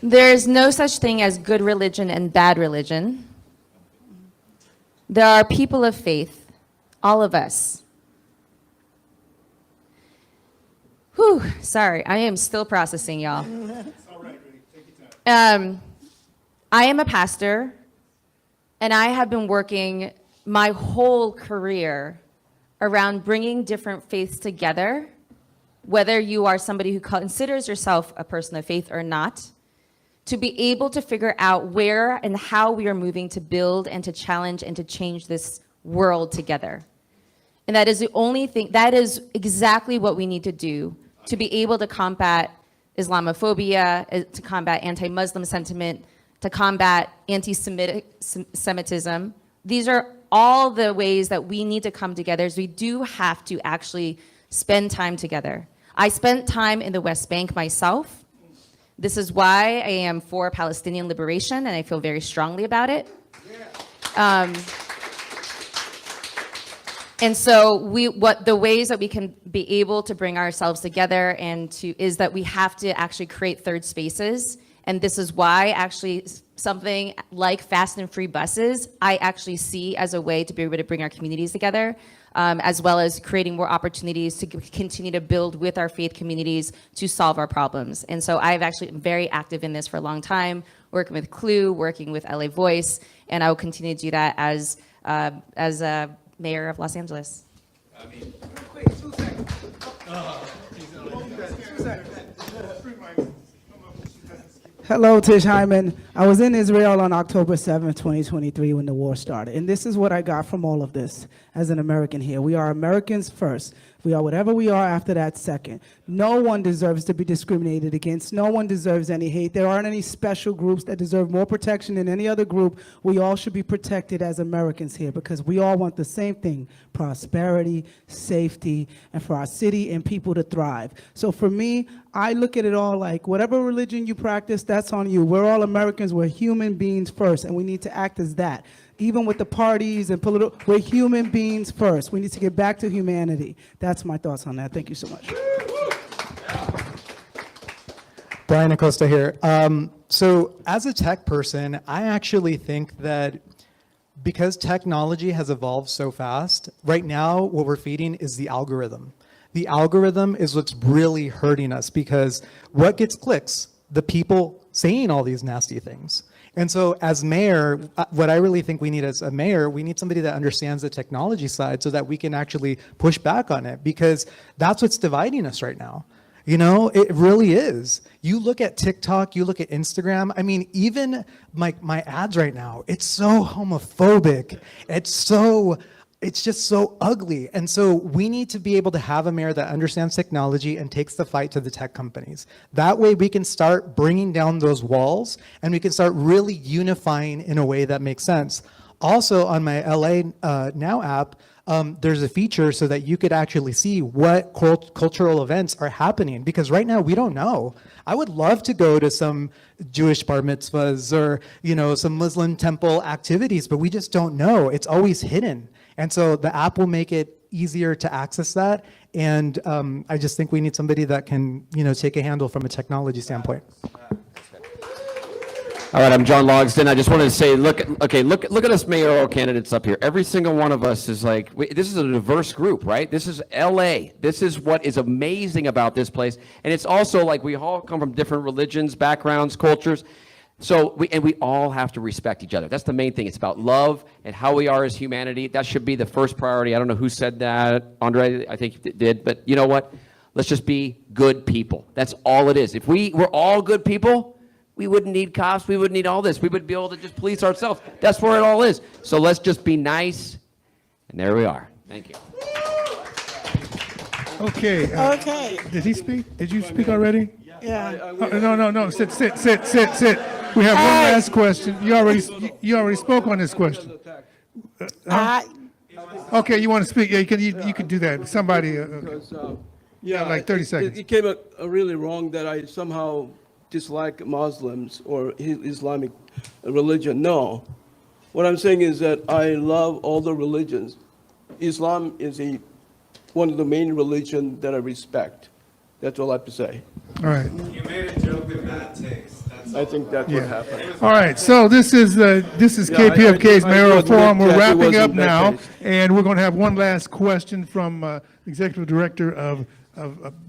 There's no such thing as good religion and bad religion. There are people of faith, all of us. Whew, sorry, I am still processing, y'all. I am a pastor, and I have been working my whole career around bringing different faiths together, whether you are somebody who considers yourself a person of faith or not, to be able to figure out where and how we are moving to build and to challenge and to change this world together. And that is the only thing, that is exactly what we need to do to be able to combat Islamophobia, to combat anti-Muslim sentiment, to combat anti-Semitism. These are all the ways that we need to come together, as we do have to actually spend time together. I spent time in the West Bank myself. This is why I am for Palestinian liberation, and I feel very strongly about it. And so the ways that we can be able to bring ourselves together is that we have to actually create third spaces. And this is why actually something like fast and free buses, I actually see as a way to be able to bring our communities together, as well as creating more opportunities to continue to build with our faith communities to solve our problems. And so I've actually been very active in this for a long time, working with Clue, working with LA Voice, and I will continue to do that as mayor of Los Angeles. Hello, Tish Hyman. I was in Israel on October 7th, 2023, when the war started. And this is what I got from all of this as an American here. We are Americans first. We are whatever we are after that second. No one deserves to be discriminated against. No one deserves any hate. There aren't any special groups that deserve more protection than any other group. We all should be protected as Americans here because we all want the same thing: prosperity, safety, and for our city and people to thrive. So for me, I look at it all like whatever religion you practice, that's on you. We're all Americans. We're human beings first, and we need to act as that. Even with the parties and political, we're human beings first. We need to get back to humanity. That's my thoughts on that. Thank you so much. Brian Acosta here. So as a tech person, I actually think that because technology has evolved so fast, right now what we're feeding is the algorithm. The algorithm is what's really hurting us because what gets clicks? The people saying all these nasty things. And so as mayor, what I really think we need as a mayor, we need somebody that understands the technology side so that we can actually push back on it, because that's what's dividing us right now. You know, it really is. You look at TikTok, you look at Instagram. I mean, even my ads right now, it's so homophobic. It's just so ugly. And so we need to be able to have a mayor that understands technology and takes the fight to the tech companies. That way we can start bringing down those walls and we can start really unifying in a way that makes sense. Also on my LA Now app, there's a feature so that you could actually see what cultural events are happening, because right now we don't know. I would love to go to some Jewish bar mitzvahs or, you know, some Muslim temple activities, but we just don't know. It's always hidden. And so the app will make it easier to access that. And I just think we need somebody that can, you know, take a handle from a technology standpoint. All right, I'm John Logsdon. I just wanted to say, look at us mayoral candidates up here. Every single one of us is like, this is a diverse group, right? This is LA. This is what is amazing about this place. And it's also like we all come from different religions, backgrounds, cultures. So we all have to respect each other. That's the main thing. It's about love and how we are as humanity. That should be the first priority. I don't know who said that. Andre, I think you did. But you know what? Let's just be good people. That's all it is. If we were all good people, we wouldn't need cops. We wouldn't need all this. We would be able to just police ourselves. That's where it all is. So let's just be nice. And there we are. Thank you. Okay. Okay. Did he speak? Did you speak already? Yeah. No. Sit. We have one last question. You already spoke on this question. Okay, you want to speak? Yeah, you can do that. Somebody. Yeah, like 30 seconds. It came out really wrong that I somehow dislike Muslims or Islamic religion. No. What I'm saying is that I love all the religions. Islam is one of the main religions that I respect. That's all I have to say. All right. You made a joke with bad taste. I think that's what happened. All right. So this is KPFK's Mayoral Forum. We're wrapping up now, and we're going to have one last question from Executive Director of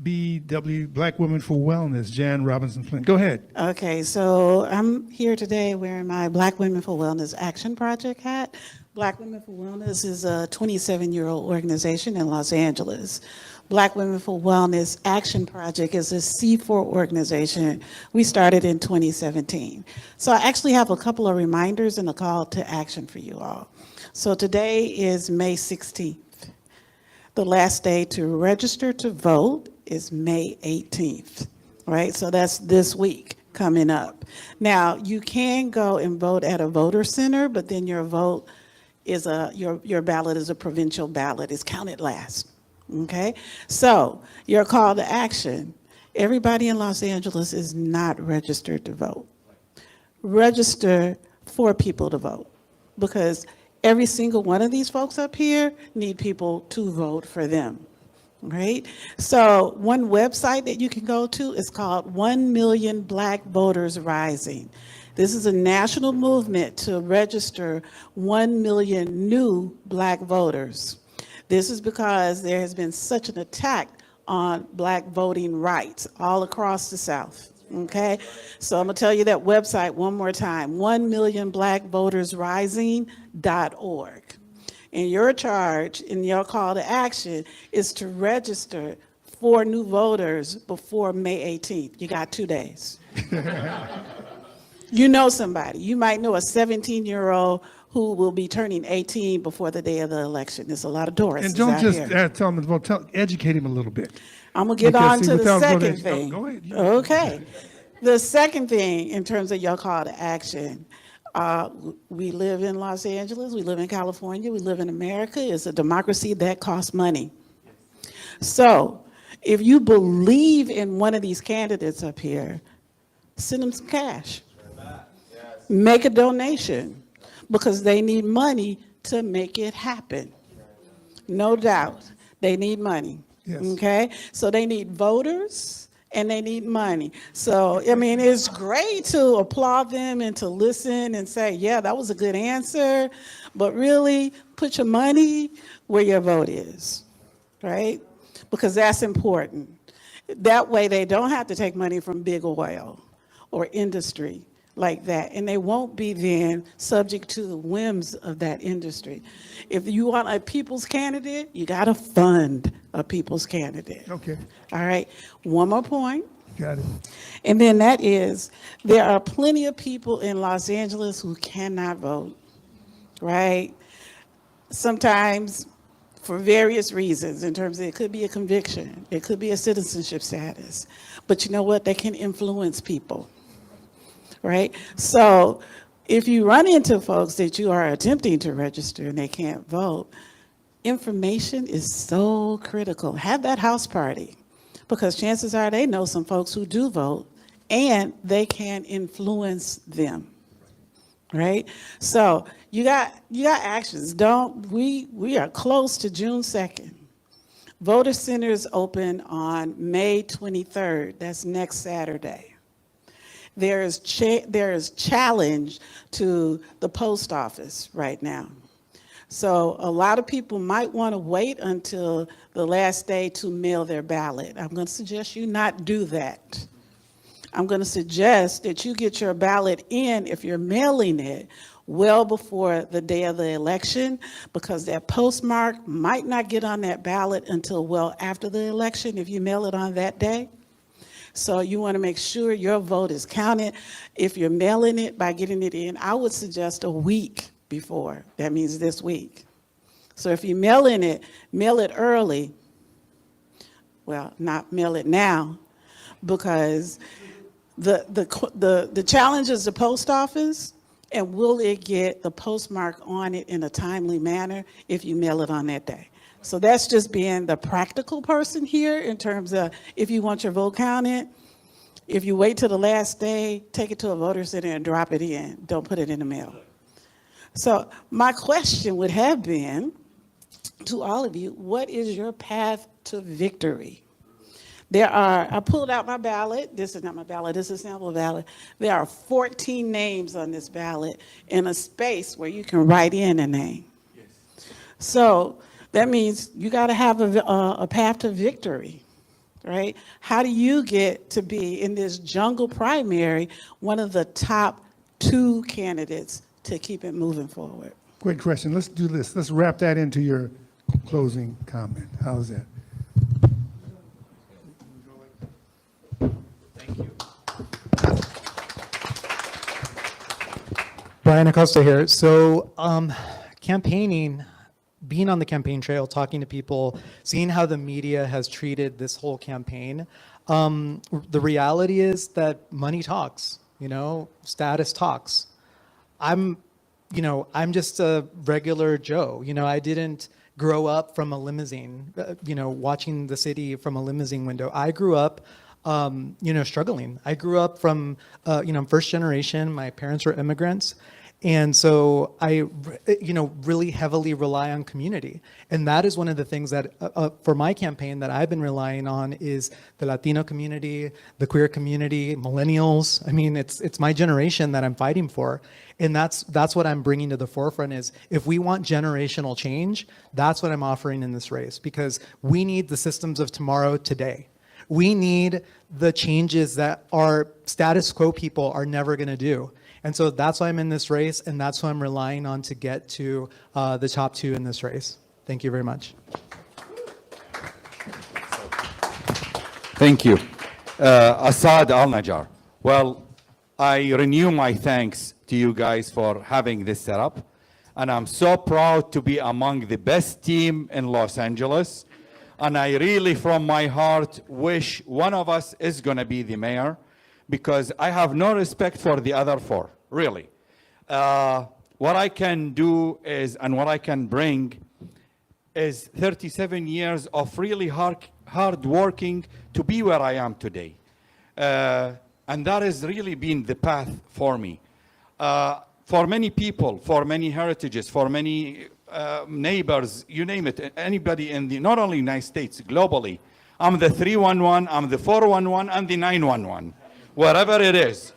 BW, Black Women for Wellness, Jan Robinson Flint. Go ahead. Okay, so I'm here today wearing my Black Women for Wellness Action Project hat. Black Women for Wellness is a 27-year-old organization in Los Angeles. Black Women for Wellness Action Project is a C4 organization. We started in 2017. So I actually have a couple of reminders and a call to action for you all. So today is May 16th. The last day to register to vote is May 18th, right? So that's this week coming up. Now, you can go and vote at a voter center, but then your vote is your ballot is a provincial ballot. It's counted last, okay? So your call to action, everybody in Los Angeles is not registered to vote. Register for people to vote, because every single one of these folks up here need people to vote for them, right? So one website that you can go to is called 1 Million Black Voters Rising. This is a national movement to register 1 million new black voters. This is because there has been such an attack on black voting rights all across the South. Okay, so I'm gonna tell you that website one more time, 1millionblackvotersrising.org. And your charge and your call to action is to register 4 new voters before May 18th. You got 2 days. You know somebody. You might know a 17-year-old who will be turning 18 before the day of the election. There's a lot of doors. And don't just tell him to vote. Educate him a little bit. I'm going to get on to the second thing. Go ahead. Okay. The second thing in terms of your call to action, we live in Los Angeles, we live in California, we live in America. It's a democracy that costs money. So if you believe in one of these candidates up here, send them some cash. Make a donation, because they need money to make it happen. No doubt, they need money. Yes. Okay, so they need voters and they need money. So, I mean, it's great to applaud them and to listen and say, yeah, that was a good answer, but really put your money where your vote is, right? Because that's important. That way they don't have to take money from big oil or industry like that, and they won't be then subject to the whims of that industry. If you want a people's candidate, you got to fund a people's candidate. Okay, All right. One more point, got it. and then that is there are plenty of people in Los Angeles who cannot vote, right? Sometimes for various reasons, in terms of it could be a conviction, it could be a citizenship status, but you know what? They can influence people, right? So if you run into folks that you are attempting to register and they can't vote, information is so critical. Have that house party, because chances are they know some folks who do vote and they can influence them. Right? So you got actions. We are close to June 2nd. Voter centers open on May 23rd. That's next Saturday. There is challenge to the post office right now. So a lot of people might want to wait until the last day to mail their ballot. I'm going to suggest you not do that. I'm going to suggest that you get your ballot in, if you're mailing it, well before the day of the election, because that postmark might not get on that ballot until well after the election if you mail it on that day. So you want to make sure your vote is counted. If you're mailing it by getting it in, I would suggest a week before. That means this week. So if you're mailing it, mail it early. Well, not mail it now, because the challenge is the post office, and will it get the postmark on it in a timely manner if you mail it on that day? So that's just being the practical person here in terms of if you want your vote counted, if you wait till the last day, take it to a voter center and drop it in. Don't put it in the mail. So my question would have been to all of you, what is your path to victory? I pulled out my ballot. This is not my ballot, this is a sample ballot. There are 14 names on this ballot in a space where you can write in a name. Yes. So that means you got to have a path to victory, right? How do you get to be in this jungle primary, one of the top 2 candidates to keep it moving forward? Great question. Let's do this. Let's wrap that into your closing comment. How's that? Brian Acosta here. So campaigning, being on the campaign trail, talking to people, seeing how the media has treated this whole campaign, the reality is that money talks, status talks. I'm just a regular Joe. I didn't grow up from a limousine, watching the city from a limousine window. I grew up struggling. I grew up from, first generation. My parents were immigrants. And so I, really heavily rely on community. And that is one of the things that, for my campaign, that I've been relying on is the Latino community, the queer community, millennials. I mean, it's my generation that I'm fighting for. And that's what I'm bringing to the forefront is if we want generational change, that's what I'm offering in this race, because we need the systems of tomorrow today. We need the changes that our status quo people are never going to do. And so that's why I'm in this race, and that's who I'm relying on to get to the top 2 in this race. Thank you very much. Thank you. Assad Al-Najjar. Well, I renew my thanks to you guys for having this set up. And I'm so proud to be among the best team in Los Angeles. And I really, from my heart, wish one of us is going to be the mayor, because I have no respect for the other 4, really. What I can do is, and what I can bring is 37 years of really hard working to be where I am today. And that has really been the path for me. For many people, for many heritages, for many neighbors, you name it, anybody in not only United States, globally, I'm the 311, I'm the 411, and the 911. Wherever it is.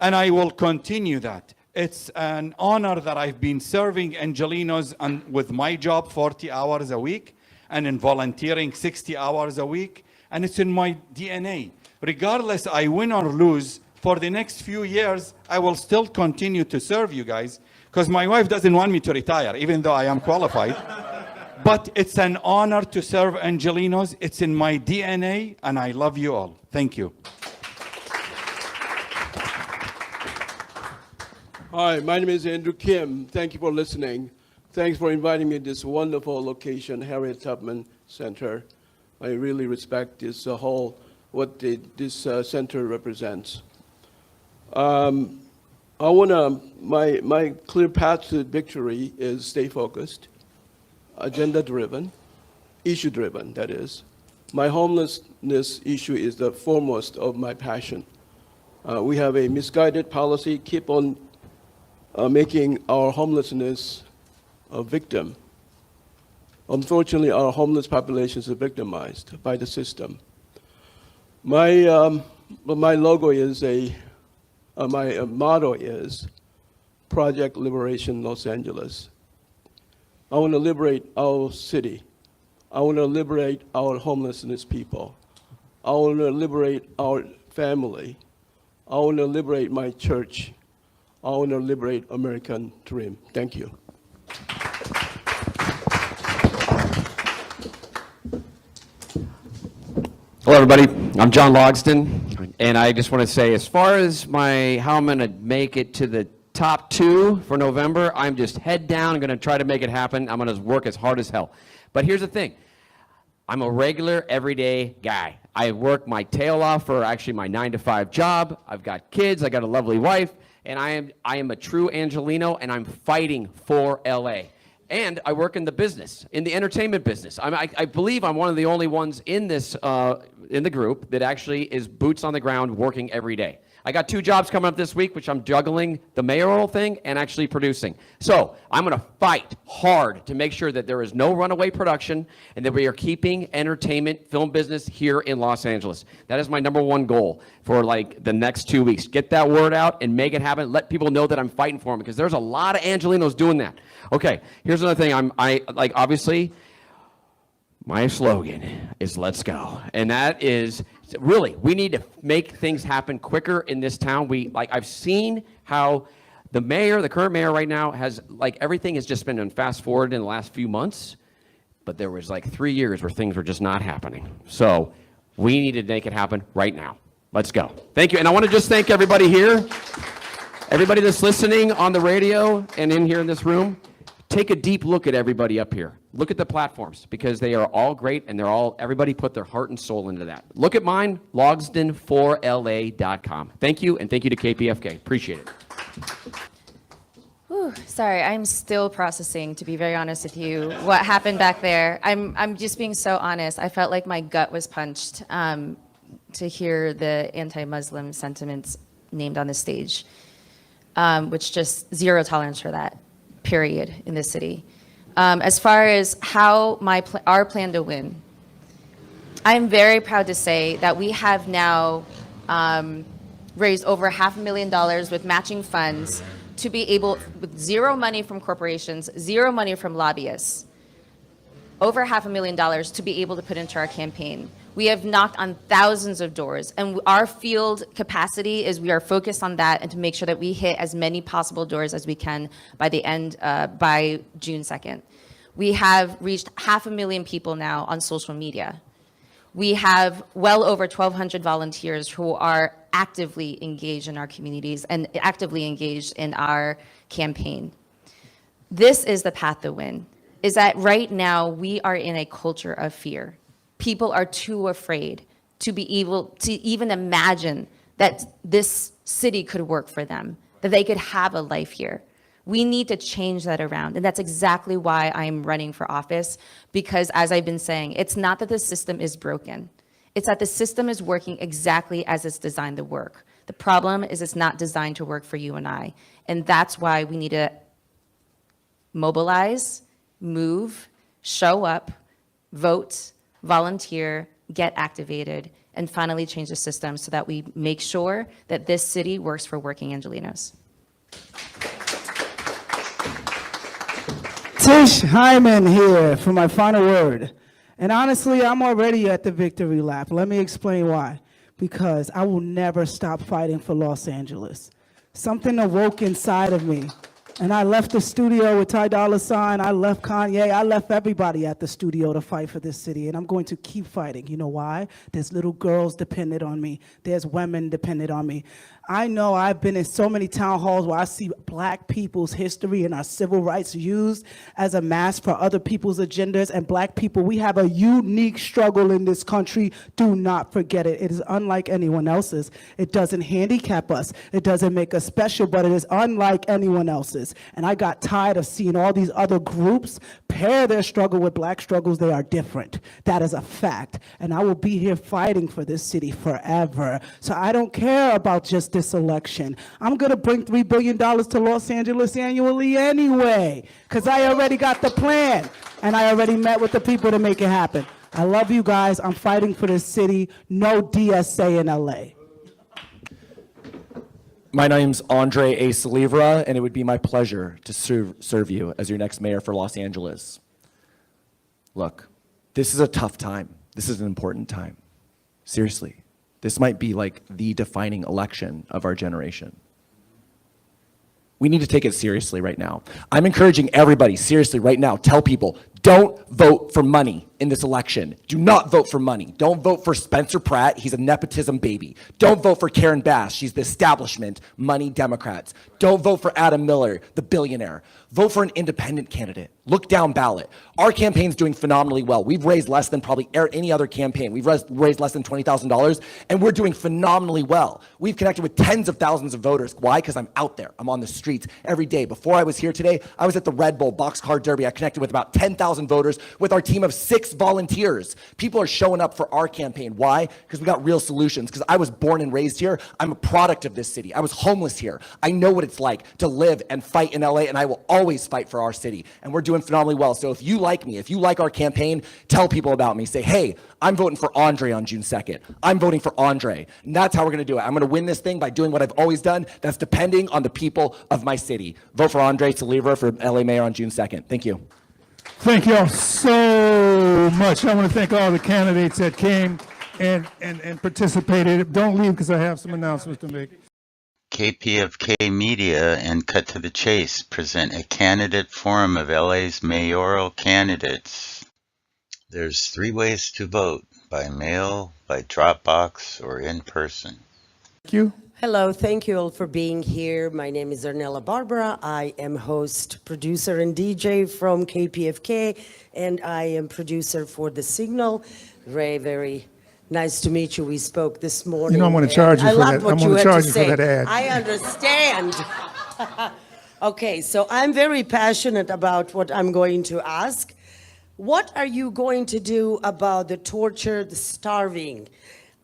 And I will continue that. It's an honor that I've been serving Angelenos and with my job 40 hours a week and in volunteering 60 hours a week. And it's in my DNA. Regardless, I win or lose, for the next few years, I will still continue to serve you guys because my wife doesn't want me to retire, even though I am qualified. But it's an honor to serve Angelenos. It's in my DNA, and I love you all. Thank you. Hi, my name is Andrew Kim. Thank you for listening. Thanks for inviting me to this wonderful location, Harriet Tubman Center. I really respect this this center represents. My clear path to victory is stay focused, agenda-driven, issue-driven, that is. My homelessness issue is the foremost of my passion. We have a misguided policy, keep on making our homelessness a victim. Unfortunately, our homeless populations are victimized by the system. My logo is my motto is Project Liberation Los Angeles. I want to liberate our city. I want to liberate our homelessness people. I want to liberate our family. I want to liberate my church. I want to liberate American dream. Thank you. Hello, everybody. I'm John Logston, and I just want to say, as far as how I'm going to make it to the top 2 for November, I'm just head down. I'm going to try to make it happen. I'm going to work as hard as hell. But here's the thing. I'm a regular, everyday guy. I work my tail off for actually my 9-to-5 job. I've got kids. I got a lovely wife, and I am a true Angeleno, and I'm fighting for LA. And I work in the business, in the entertainment business. I believe I'm one of the only ones in this, in the group that actually is boots on the ground working every day. I got 2 jobs coming up this week, which I'm juggling the mayoral thing and actually producing. So I'm going to fight hard to make sure that there is no runaway production and that we are keeping entertainment, film business here in Los Angeles. That is my #1 goal for like the next 2 weeks. Get that word out and make it happen. Let people know that I'm fighting for them because there's a lot of Angelenos doing that. Okay, here's another thing. Obviously, my slogan is let's go. And that is really, we need to make things happen quicker in this town. I've seen how the current mayor right now has, everything has just been in fast forward in the last few months, but there was 3 years where things were just not happening. So we need to make it happen right now. Let's go. Thank you. And I want to just thank everybody here, everybody that's listening on the radio and in here in this room. Take a deep look at everybody up here. Look at the platforms because they are all great and everybody put their heart and soul into that. Look at mine, logston4la.com. Thank you, and thank you to KPFK. Appreciate it. Whew, sorry, I'm still processing, to be very honest with you, what happened back there. I'm just being so honest. I felt like my gut was punched to hear the anti-Muslim sentiments named on the stage, which just zero tolerance for that. Period, in this city. As far as how our plan to win, I'm very proud to say that we have now raised over $500,000 with matching funds to be able, with zero money from corporations, zero money from lobbyists, over $500,000 to be able to put into our campaign. We have knocked on thousands of doors, and our field capacity is we are focused on that and to make sure that we hit as many possible doors as we can by by June 2nd. We have reached 500,000 people now on social media. We have well over 1,200 volunteers who are actively engaged in our communities and actively engaged in our campaign. This is the path to win, is that right now we are in a culture of fear. People are too afraid to be able to even imagine that this city could work for them, that they could have a life here. We need to change that around. And that's exactly why I'm running for office, because as I've been saying, it's not that the system is broken. It's that the system is working exactly as it's designed to work. The problem is it's not designed to work for you and I. And that's why we need to mobilize, move, show up, vote, volunteer, get activated, and finally change the system so that we make sure that this city works for working Angelenos. Tish Hyman here for my final word. And honestly, I'm already at the victory lap. Let me explain why. because I will never stop fighting for Los Angeles. Something awoke inside of me. And I left the studio with Ty Dolla $ign, I left Kanye, I left everybody at the studio to fight for this city, and I'm going to keep fighting. You know why? There's little girls dependent on me. There's women dependent on me. I know I've been in so many town halls where I see black people's history and our civil rights used as a mask for other people's agendas, and black people, we have a unique struggle in this country. Do not forget it. It is unlike anyone else's. It doesn't handicap us. It doesn't make us special, but it is unlike anyone else's. And I got tired of seeing all these other groups pair their struggle with black struggles. They are different. That is a fact. And I will be here fighting for this city forever. So I don't care about just this election. I'm going to bring $3 billion to Los Angeles annually anyway, because I already got the plan. And I already met with the people to make it happen. I love you guys. I'm fighting for this city. No DSA in LA. My name's Andre A. Salivra, and it would be my pleasure to serve you as your next mayor for Los Angeles. Look, this is a tough time. This is an important time. Seriously, this might be like the defining election of our generation. We need to take it seriously right now. I'm encouraging everybody, seriously, right now, tell people, don't vote for money in this election. Do not vote for money. Don't vote for Spencer Pratt. He's a nepotism baby. Don't vote for Karen Bass. She's the establishment, money Democrats. Don't vote for Adam Miller, the billionaire. Vote for an independent candidate. Look down ballot. Our campaign's doing phenomenally well. We've raised less than probably any other campaign. We've raised less than $20,000, and we're doing phenomenally well. We've connected with tens of thousands of voters. Why? Because I'm out there. I'm on the streets every day. Before I was here today, I was at the Red Bull Boxcar Derby. I connected with about 10,000 voters with our team of 6 volunteers. People are showing up for our campaign. Why? Because we got real solutions. Because I was born and raised here. I'm a product of this city. I was homeless here. I know what it's like to live and fight in LA, and I will always fight for our city. And we're doing phenomenally well. So if you like me, if you like our campaign, tell people about me. Say, hey, I'm voting for Andre on June 2nd. I'm voting for Andre. And that's how we're going to do it. I'm going to win this thing by doing what I've always done. That's depending on the people of my city. Vote for Andre Salivra for LA Mayor on June 2nd. Thank you. Thank you all so much. I want to thank all the candidates that came and participated. Don't leave because I have some announcements to make. KPFK Media and Cut to the Chase present a candidate forum of LA's mayoral candidates. There's 3 ways to vote: by mail, by Dropbox, or in person. Thank you. Hello, thank you all for being here. My name is Ornella Barbara. I am host, producer, and DJ from KPFK, and I am producer for The Signal. Ray, very nice to meet you. We spoke this morning. You know I'm going to charge you for that. I'm going to charge you for that ad. I understand. Okay, so I'm very passionate about what I'm going to ask. What are you going to do about the tortured, starving,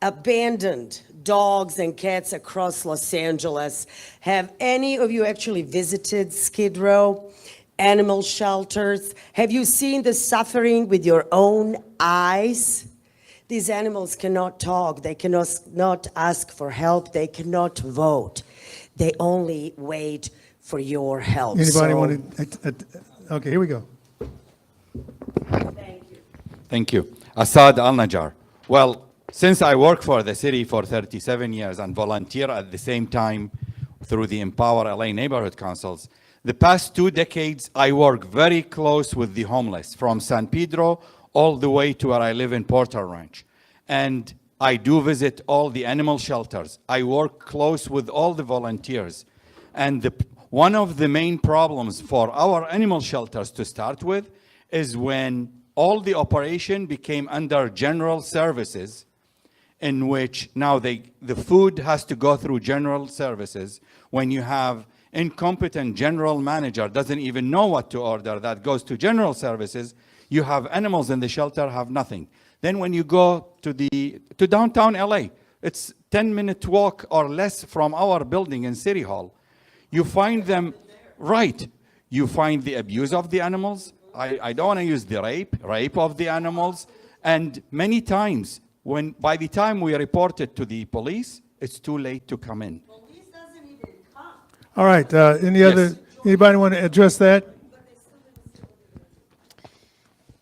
abandoned dogs and cats across Los Angeles? Have any of you actually visited Skid Row, animal shelters? Have you seen the suffering with your own eyes? These animals cannot talk. They cannot not ask for help. They cannot vote. They only wait for your help. Anybody want to? Okay, here we go. Thank you. Thank you. Assad Al-Najjar. Well, since I work for the city for 37 years and volunteer at the same time through the Empower LA Neighborhood Councils, the past 2 decades, I work very close with the homeless from San Pedro all the way to where I live in Porter Ranch. And I do visit all the animal shelters. I work close with all the volunteers. And one of the main problems for our animal shelters to start with is when all the operation became under general services, in which now the food has to go through general services. When you have incompetent general manager doesn't even know what to order, that goes to general services, you have animals in the shelter have nothing. Then when you go to downtown LA, it's 10-minute walk or less from our building in City Hall. You find them, right, you find the abuse of the animals. I don't want to use the rape of the animals. And many times, by the time we report it to the police, it's too late to come in. Police doesn't even come. All right. Anybody want to address that?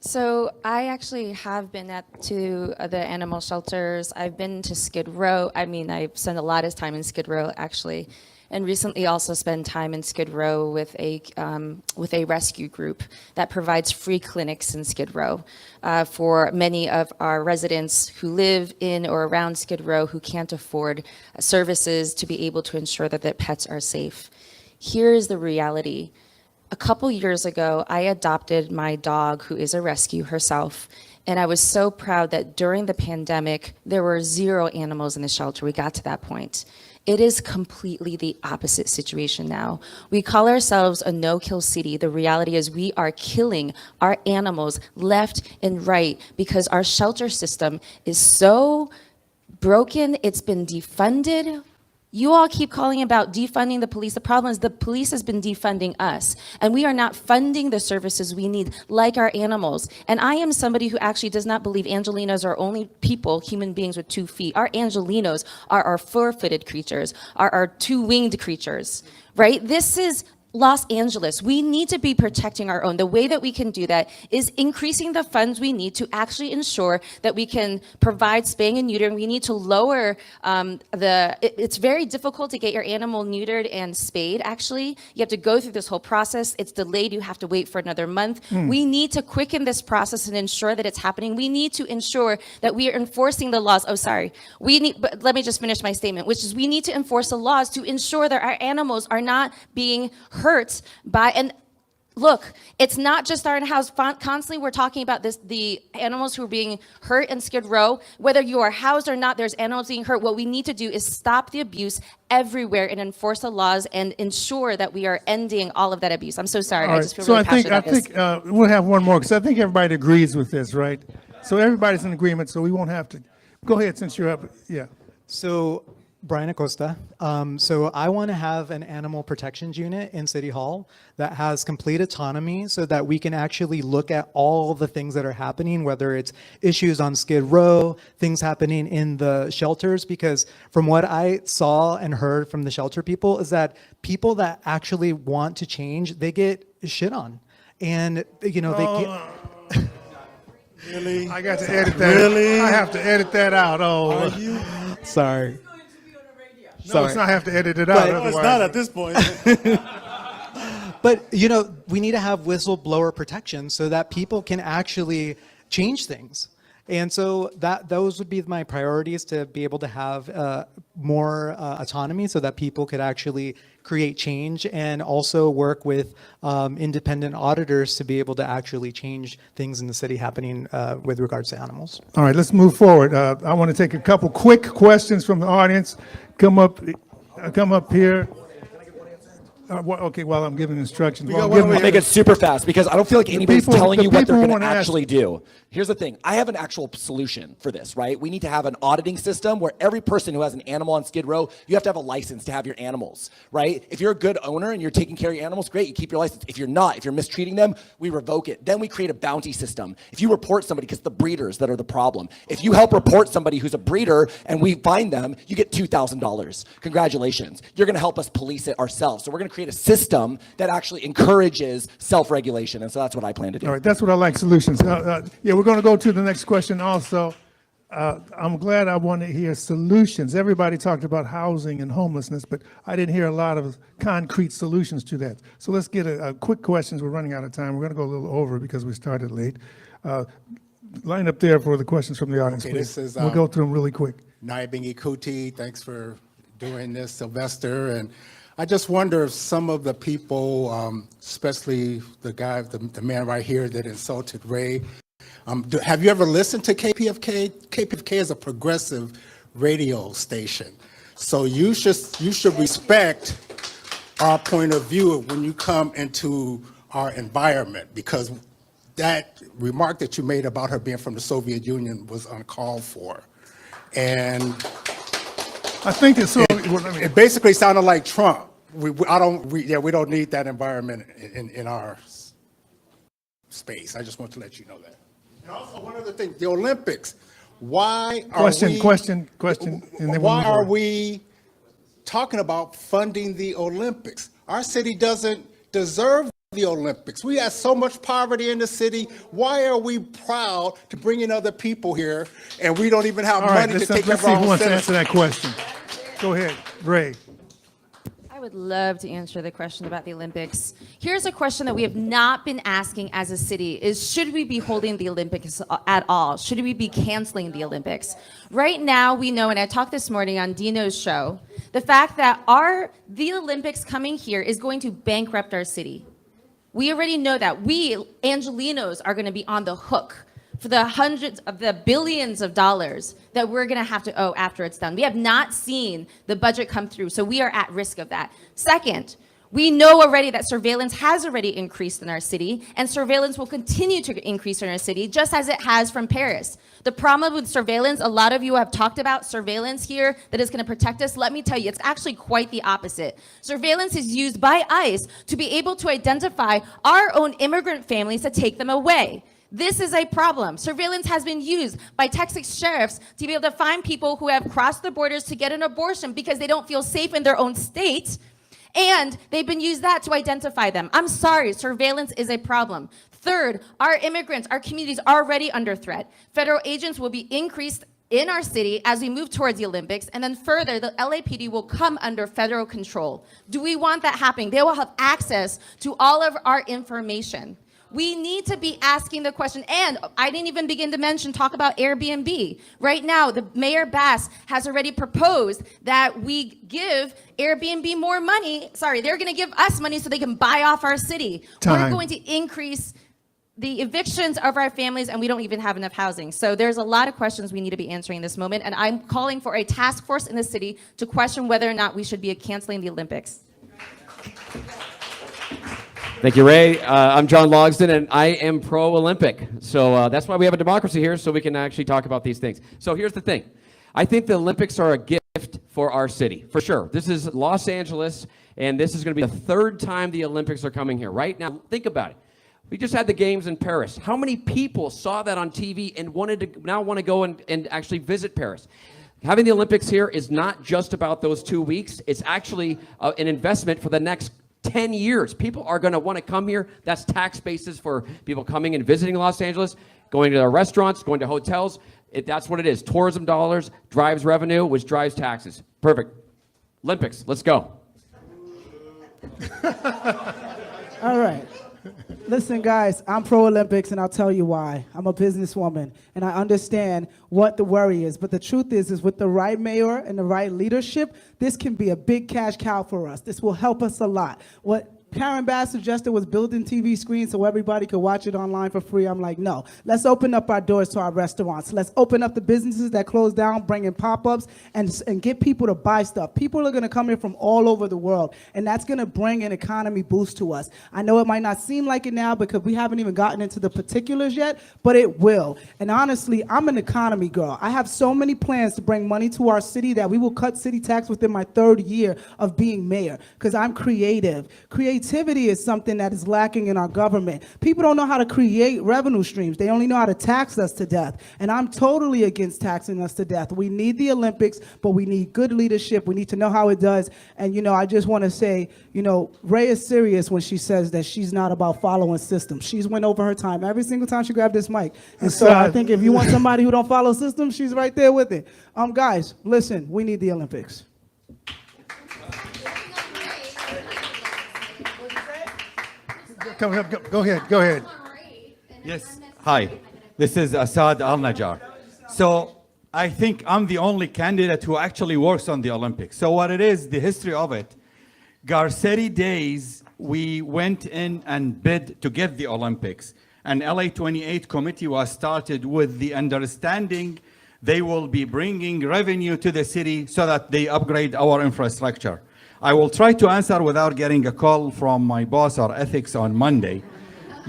So I actually have been to the animal shelters. I've been to Skid Row. I mean, I've spent a lot of time in Skid Row, actually, and recently also spent time in Skid Row with a rescue group that provides free clinics in Skid Row for many of our residents who live in or around Skid Row who can't afford services to be able to ensure that their pets are safe. Here is the reality. A couple years ago, I adopted my dog, who is a rescue herself, and I was so proud that during the pandemic, there were 0 animals in the shelter. We got to that point. It is completely the opposite situation now. We call ourselves a no-kill city. The reality is we are killing our animals left and right because our shelter system is so broken, it's been defunded. You all keep calling about defunding the police. The problem is the police has been defunding us, and we are not funding the services we need, like our animals. And I am somebody who actually does not believe Angelinos are only people, human beings with 2 feet. Our Angelinos are our 4-footed creatures, are our 2-winged creatures, right? This is Los Angeles. We need to be protecting our own. The way that we can do that is increasing the funds we need to actually ensure that we can provide spaying and neutering. We need to lower it's very difficult to get your animal neutered and spayed, actually. You have to go through this whole process. It's delayed. You have to wait for another month. We need to quicken this process and ensure that it's happening. We need to ensure that we are enforcing the laws. Oh, sorry. But let me just finish my statement, which is we need to enforce the laws to ensure that our animals are not being hurt by, and look, it's not just our in-house. Constantly we're talking about this, the animals who are being hurt in Skid Row. Whether you are housed or not, there's animals being hurt. What we need to do is stop the abuse everywhere and enforce the laws and ensure that we are ending all of that abuse. I'm so sorry. I just feel really passionate about this. I think we'll have one more, because I think everybody agrees with this, right? So everybody's in agreement, so we won't have to. Go ahead, since you're up. Yeah. So Brian Acosta. So I want to have an animal protections unit in City Hall that has complete autonomy so that we can actually look at all the things that are happening, whether it's issues on Skid Row, things happening in the shelters, because from what I saw and heard from the shelter people is that people that actually want to change, they get shit on. And, you know, they get... Really? I got to edit that. Really? I have to edit that out. Oh. Are you? Sorry. No, it's not. I have to edit it out. No, it's not at this point. But, you know, we need to have whistleblower protection so that people can actually change things. And so those would be my priorities, to be able to have more autonomy so that people could actually create change, and also work with independent auditors to be able to actually change things in the city happening with regards to animals. All right, let's move forward. I want to take a couple quick questions from the audience. Come up here. Okay, while I'm giving instructions. I'll make it super fast, because I don't feel like anybody's telling you what they're going to actually do. Here's the thing. I have an actual solution for this, right? We need to have an auditing system where every person who has an animal on Skid Row, you have to have a license to have your animals, right? If you're a good owner and you're taking care of your animals, great, you keep your license. If you're not, if you're mistreating them, we revoke it. Then we create a bounty system. If you report somebody, because it's the breeders that are the problem. If you help report somebody who's a breeder and we find them, you get $2,000. Congratulations. You're going to help us police it ourselves. So we're going to create a system that actually encourages self-regulation. And so that's what I plan to do. All right, that's what I like, solutions. Yeah, we're going to go to the next question also. I'm glad I want to hear solutions. Everybody talked about housing and homelessness, but I didn't hear a lot of concrete solutions to that. So let's get a quick questions. We're running out of time. We're going to go a little over because we started late. Line up there for the questions from the audience, Okay, please. this is, we'll go through them really quick. Naibingi Kuti, thanks for doing this, Sylvester. And I just wonder if some of the people, especially the guy, the man right here that insulted Ray, have you ever listened to KPFK? KPFK is a progressive radio station. So you should respect our point of view when you come into our environment, because that remark that you made about her being from the Soviet Union was uncalled for. And I think it's so. It basically sounded like Trump. We don't need that environment in our space. I just want to let you know that. And also, one other thing, the Olympics. Why are we talking about funding the Olympics? Our city doesn't deserve the Olympics. We have so much poverty in the city. Why are we proud to bring in other people here and we don't even have All right, money to take let's care see of who our own wants to citizens? answer that question. Go ahead, Ray. I would love to answer the question about the Olympics. Here's a question that we have not been asking as a city is, should we be holding the Olympics at all? Should we be canceling the Olympics? Right now, we know, and I talked this morning on Dino's show, the fact that the Olympics coming here is going to bankrupt our city. We already know that. We, Angelinos, are going to be on the hook for the hundreds of the billions of dollars that we're going to have to owe after it's done. We have not seen the budget come through, so we are at risk of that. Second, we know already that surveillance has already increased in our city, and surveillance will continue to increase in our city, just as it has from Paris. The problem with surveillance, a lot of you have talked about surveillance here that is going to protect us. Let me tell you, it's actually quite the opposite. Surveillance is used by ICE to be able to identify our own immigrant families to take them away. This is a problem. Surveillance has been used by Texas sheriffs to be able to find people who have crossed the borders to get an abortion because they don't feel safe in their own state. And they've been used that to identify them. I'm sorry, surveillance is a problem. Third, our immigrants, our communities are already under threat. Federal agents will be increased in our city as we move towards the Olympics, and then further, the LAPD will come under federal control. Do we want that happening? They will have access to all of our information. We need to be asking the question, and I didn't even begin to talk about Airbnb. Right now, the Mayor Bass has already proposed that we give Airbnb more money. Sorry, they're going to give us money so they can buy off our city. We're going to increase the evictions of our families, and we don't even have enough housing. So there's a lot of questions we need to be answering in this moment, and I'm calling for a task force in the city to question whether or not we should be canceling the Olympics. Thank you, Ray. I'm John Logsdon, and I am pro-Olympic. So that's why we have a democracy here, so we can actually talk about these things. So here's the thing. I think the Olympics are a gift for our city, for sure. This is Los Angeles, and this is going to be the third time the Olympics are coming here. Right now, think about it. We just had the games in Paris. How many people saw that on TV and want to go and actually visit Paris? Having the Olympics here is not just about those 2 weeks. It's actually an investment for the next 10 years. People are going to want to come here. That's tax bases for people coming and visiting Los Angeles, going to their restaurants, going to hotels. That's what it is. Tourism dollars drives revenue, which drives taxes. Perfect. Olympics, let's go. All right. Listen, guys, I'm pro-Olympics, and I'll tell you why. I'm a businesswoman, and I understand what the worry is. But the truth is with the right mayor and the right leadership, this can be a big cash cow for us. This will help us a lot. What Karen Bass suggested was building TV screens so everybody could watch it online for free. I'm like, no. Let's open up our doors to our restaurants. Let's open up the businesses that close down, bring in pop-ups, and get people to buy stuff. People are going to come here from all over the world, and that's going to bring an economy boost to us. I know it might not seem like it now because we haven't even gotten into the particulars yet, but it will. And honestly, I'm an economy girl. I have so many plans to bring money to our city that we will cut city tax within my 3rd year of being mayor because I'm creative. Creativity is something that is lacking in our government. People don't know how to create revenue streams. They only know how to tax us to death. And I'm totally against taxing us to death. We need the Olympics, but we need good leadership. We need to know how it does. And, I just want to say, Ray is serious when she says that she's not about following systems. She's went over her time every single time she grabbed this mic. And so I think if you want somebody who don't follow systems, she's right there with it. Guys, listen, we need the Olympics. Go ahead. Yes. Hi, this is Assad Al-Najjar. So I think I'm the only candidate who actually works on the Olympics. So what it is, the history of it, Garcetti days, we went in and bid to get the Olympics. And LA 28 committee was started with the understanding they will be bringing revenue to the city so that they upgrade our infrastructure. I will try to answer without getting a call from my boss or ethics on Monday.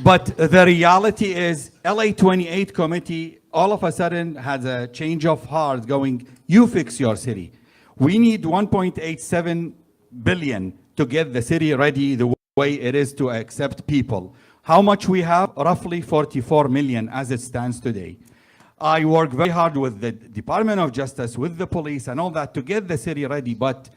But the reality is LA 28 committee all of a sudden has a change of heart going, you fix your city. We need 1.87 billion to get the city ready the way it is to accept people. How much we have? Roughly 44 million as it stands today. I work very hard with the Department of Justice, with the police and all that to get the city ready, but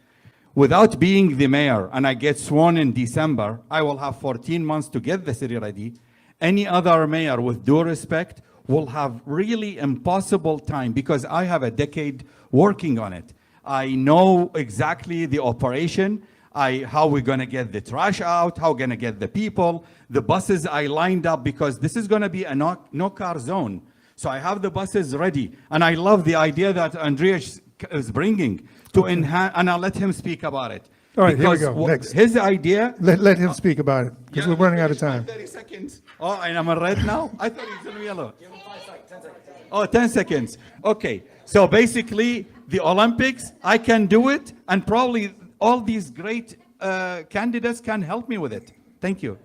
Without being the mayor and I get sworn in December, I will have 14 months to get the city ready. Any other mayor, with due respect, will have really impossible time because I have a decade working on it. I know exactly the operation, how we're gonna get the trash out, how we're gonna get the people, the buses I lined up because this is gonna be a no car zone. So I have the buses ready. And I love the idea that Andreas is bringing to enhance, and I'll let him speak about it. All right, here we Because go. Next. his idea. Let him speak about it, because we're running out of time. 30 seconds. Oh, and I'm on red now? I thought he was in yellow. Oh, 10 seconds. Okay. So basically, the Olympics, I can do it, and probably all these great candidates can help me with it. Thank you.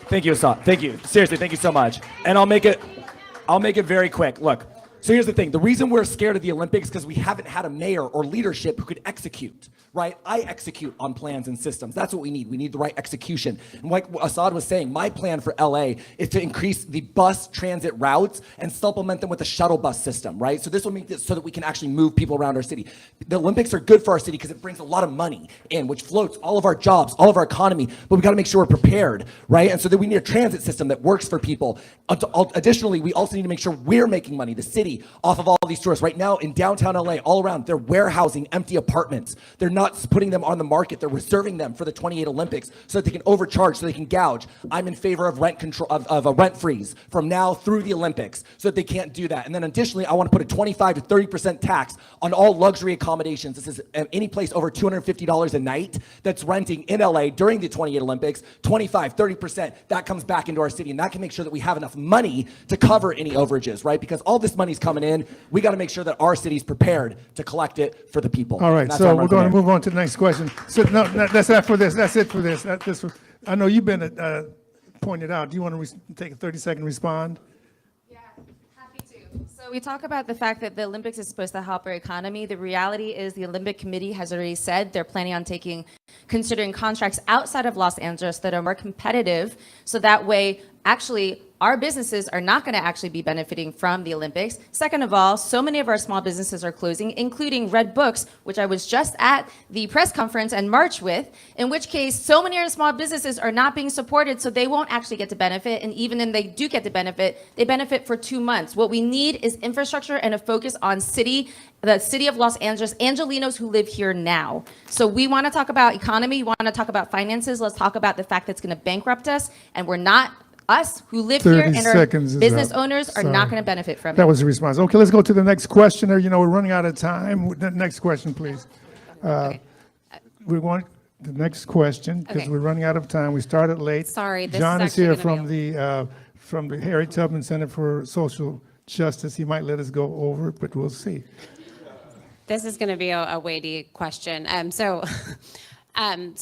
Thank you, Assad. Thank you. Seriously, thank you so much. And I'll make it very quick. Look, so here's the thing. The reason we're scared of the Olympics is because we haven't had a mayor or leadership who could execute, right? I execute on plans and systems. That's what we need. We need the right execution. And like Assad was saying, my plan for LA is to increase the bus transit routes and supplement them with a shuttle bus system, right? So this will make this so that we can actually move people around our city. The Olympics are good for our city because it brings a lot of money in, which floats all of our jobs, all of our economy, but we got to make sure we're prepared, right? And so then we need a transit system that works for people. Additionally, we also need to make sure we're making money, the city, off of all these tourists. Right now in downtown LA, all around, they're warehousing empty apartments. They're not putting them on the market. They're reserving them for the 28 Olympics so that they can overcharge, so they can gouge. I'm in favor of rent control, of a rent freeze from now through the Olympics so that they can't do that. And then additionally, I want to put a 25 to 30% tax on all luxury accommodations. This is any place over $250 a night that's renting in LA during the 28 Olympics, 25, 30%, that comes back into our city. And that can make sure that we have enough money to cover any overages, right? Because all this money's coming in. We got to make sure that our city's prepared to collect it for the people. All right, so we're going to move on to the next question. So no, that's not for this. That's it for this. I know you've been pointed out. Do you want to take a 30-second respond? So we talk about the fact that the Olympics is supposed to help our economy. The reality is the Olympic Committee has already said they're planning on considering contracts outside of Los Angeles that are more competitive. So that way, actually, our businesses are not going to actually be benefiting from the Olympics. Second of all, so many of our small businesses are closing, including Red Books, which I was just at the press conference and march with, in which case so many of our small businesses are not being supported, so they won't actually get to benefit. And even if they do get to benefit, they benefit for 2 months. What we need is infrastructure and a focus on the city of Los Angeles, Angelinos who live here now. So we want to talk about economy, we want to talk about finances, let's talk about the fact that's going to bankrupt us, and we're not. Us who live here and our business owners are not going to benefit from it. That was the response. Okay, let's go to the next questioner. You know, we're running out of time. Next question, please. We want the next question because we're running out of time. We started late. Sorry, this John is is here actually from the Harriet Tubman Center for Social Justice. He might let us go over it, but we'll see. This is going to be a weighty question. So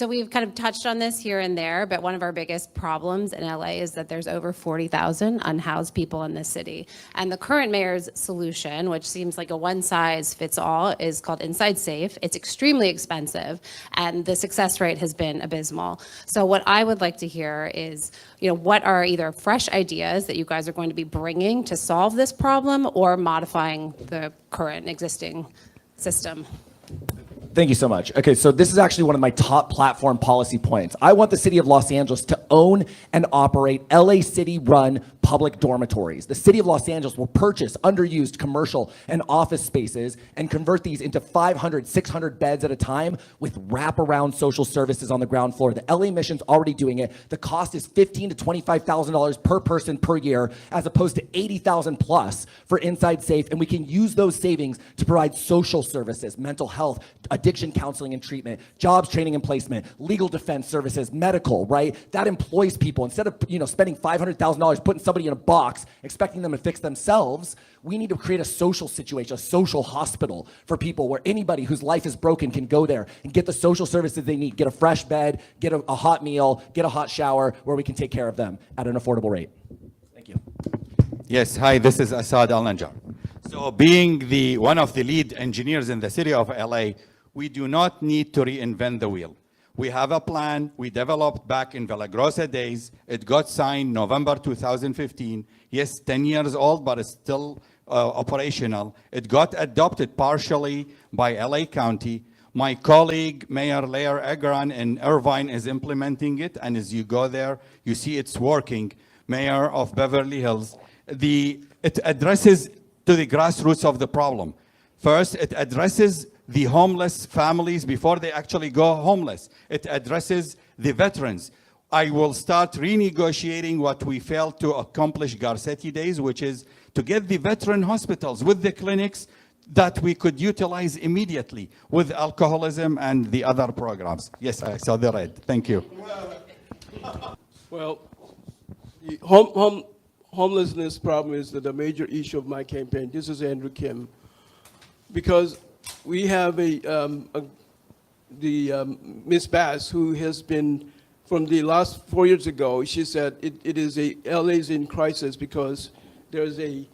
we've kind of touched on this here and there, but one of our biggest problems in LA is that there's over 40,000 unhoused people in this city. And the current mayor's solution, which seems like a one-size-fits-all, is called Inside Safe. It's extremely expensive, and the success rate has been abysmal. So what I would like to hear is, what are either fresh ideas that you guys are going to be bringing to solve this problem or modifying the current existing system? Thank you so much. Okay, so this is actually one of my top platform policy points. I want the city of Los Angeles to own and operate LA City-run public dormitories. The city of Los Angeles will purchase underused commercial and office spaces and convert these into 500, 600 beds at a time with wraparound social services on the ground floor. The LA Mission's already doing it. The cost is $15,000 to $25,000 per person per year, as opposed to $80,000 plus for Inside Safe. And we can use those savings to provide social services, mental health, addiction counseling and treatment, jobs training and placement, legal defense services, medical, right? That employs people. Instead of spending $500,000 putting somebody in a box, expecting them to fix themselves, we need to create a social situation, a social hospital for people where anybody whose life is broken can go there and get the social services they need, get a fresh bed, get a hot meal, get a hot shower, where we can take care of them at an affordable rate. Thank you. Yes, hi, this is Assad Al-Najjar. So being one of the lead engineers in the city of LA, we do not need to reinvent the wheel. We have a plan we developed back in Villagrosa days. It got signed November 2015. Yes, 10 years old, but it's still operational. It got adopted partially by LA County. My colleague, Mayor Lair Agran in Irvine is implementing it, and as you go there, you see it's working. Mayor of Beverly Hills. It addresses to the grassroots of the problem. First, it addresses the homeless families before they actually go homeless. It addresses the veterans. I will start renegotiating what we failed to accomplish Garcetti days, which is to get the veteran hospitals with the clinics that we could utilize immediately with alcoholism and the other programs. Yes, I saw the red. Thank you. Well, the homelessness problem is the major issue of my campaign. This is Andrew Kim. Because we have Ms. Bass, who has been, from the last 4 years ago, she said LA is in crisis because the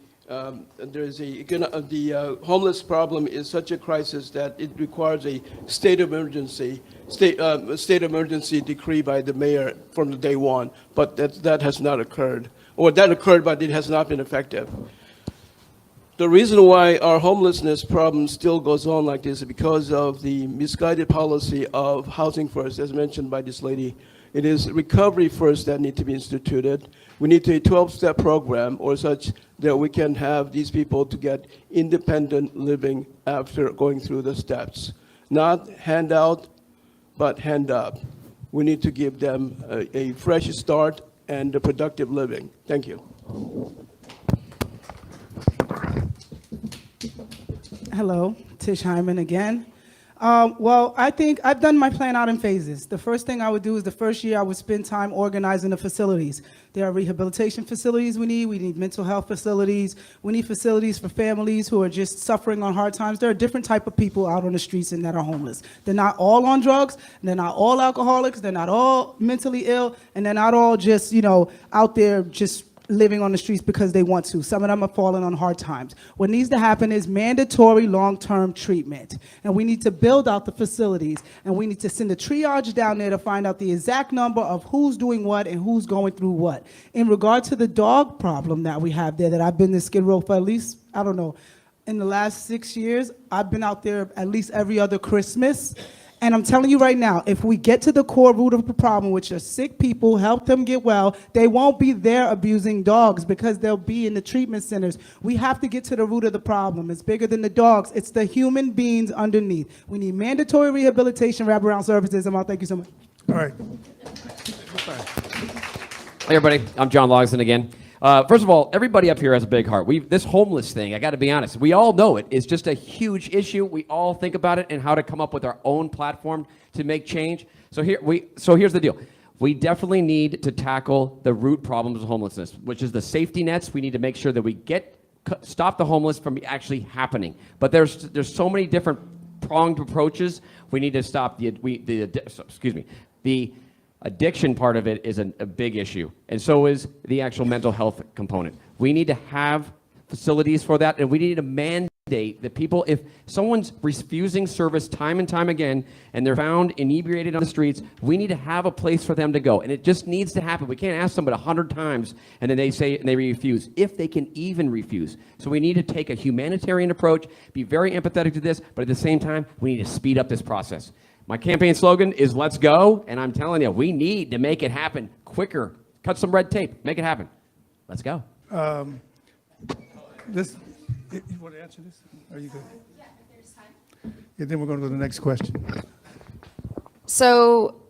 homeless problem is such a crisis that it requires a state of emergency decree by the mayor from the day one. But that has not occurred, or that occurred, but it has not been effective. The reason why our homelessness problem still goes on like this is because of the misguided policy of housing first, as mentioned by this lady. It is recovery first that need to be instituted. We need a 12-step program or such that we can have these people to get independent living after going through the steps. Not handout, but hand up. We need to give them a fresh start and a productive living. Thank you. Hello, Tish Hyman again. Well, I think I've done my plan out in phases. The first thing I would do is the first year I would spend time organizing the facilities. There are rehabilitation facilities we need mental health facilities, we need facilities for families who are just suffering on hard times. There are different type of people out on the streets and that are homeless. They're not all on drugs, they're not all alcoholics, they're not all mentally ill, and they're not all just, out there just living on the streets because they want to. Some of them are falling on hard times. What needs to happen is mandatory long-term treatment. And we need to build out the facilities. And we need to send a triage down there to find out the exact number of who's doing what and who's going through what. In regard to the dog problem that we have there, that I've been in Skid Row for at least, I don't know, in the last 6 years, I've been out there at least every other Christmas. And I'm telling you right now, if we get to the core root of the problem, which are sick people, help them get well, they won't be there abusing dogs because they'll be in the treatment centers. We have to get to the root of the problem. It's bigger than the dogs. It's the human beings underneath. We need mandatory rehabilitation, wraparound services. Thank you so much. All right. Hey everybody, I'm John Logsdon again. First of all, everybody up here has a big heart. This homeless thing, I got to be honest, we all know it. It's just a huge issue. We all think about it and how to come up with our own platform to make change. So here's the deal. We definitely need to tackle the root problems of homelessness, which is the safety nets. We need to make sure that we stop the homeless from actually happening. But there's so many different pronged approaches. We need to stop the addiction part of it is a big issue, and so is the actual mental health component. We need to have facilities for that, and we need to mandate that people, if someone's refusing service time and time again, and they're found inebriated on the streets, we need to have a place for them to go, and it just needs to happen. We can't ask somebody 100 times, and then they say and they refuse, if they can even refuse. So we need to take a humanitarian approach, be very empathetic to this, but at the same time, we need to speed up this process. My campaign slogan is "Let's go," and I'm telling you, we need to make it happen quicker. Cut some red tape, make it happen. Let's go. You want to answer this? Are you good? Yeah, if there's time. Yeah, then we're going to go to the next question. So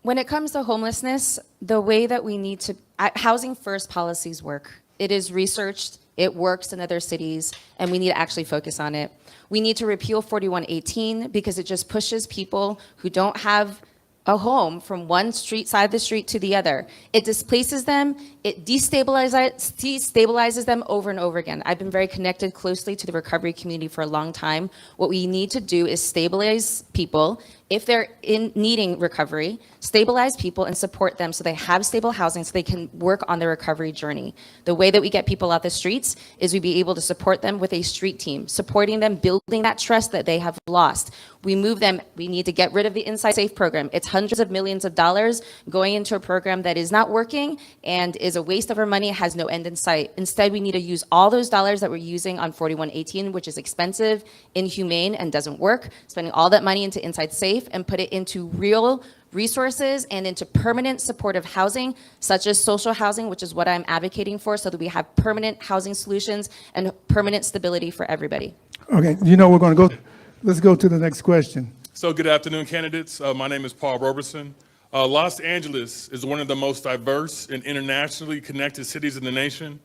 when it comes to homelessness, the way that we need to, housing first policies work. It is researched, it works in other cities, and we need to actually focus on it. We need to repeal 4118 because it just pushes people who don't have a home from one side of the street to the other. It displaces them, it destabilizes them over and over again. I've been very connected closely to the recovery community for a long time. What we need to do is stabilize people, if they're in needing recovery, stabilize people and support them so they have stable housing so they can work on their recovery journey. The way that we get people out the streets is we be able to support them with a street team, supporting them, building that trust that they have lost. We move them, we need to get rid of the Inside Safe program. It's hundreds of millions of dollars going into a program that is not working and is a waste of our money, has no end in sight. Instead, we need to use all those dollars that we're using on 4118, which is expensive, inhumane, and doesn't work, spending all that money into Inside Safe and put it into real resources and into permanent supportive housing, such as social housing, which is what I'm advocating for, so that we have permanent housing solutions and permanent stability for everybody. Okay, you know we're going to go. Let's go to the next question. So good afternoon, candidates. My name is Paul Roberson. Los Angeles is one of the most diverse and internationally connected cities in the nation.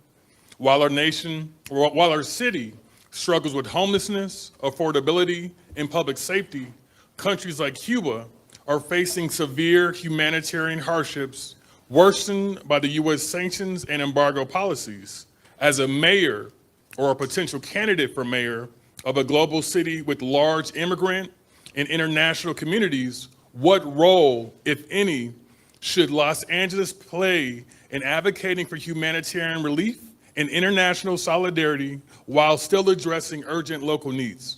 While our city struggles with homelessness, affordability, and public safety, countries like Cuba are facing severe humanitarian hardships worsened by the U.S. sanctions and embargo policies. As a mayor or a potential candidate for mayor of a global city with large immigrant and international communities, what role, if any, should Los Angeles play in advocating for humanitarian relief and international solidarity while still addressing urgent local needs?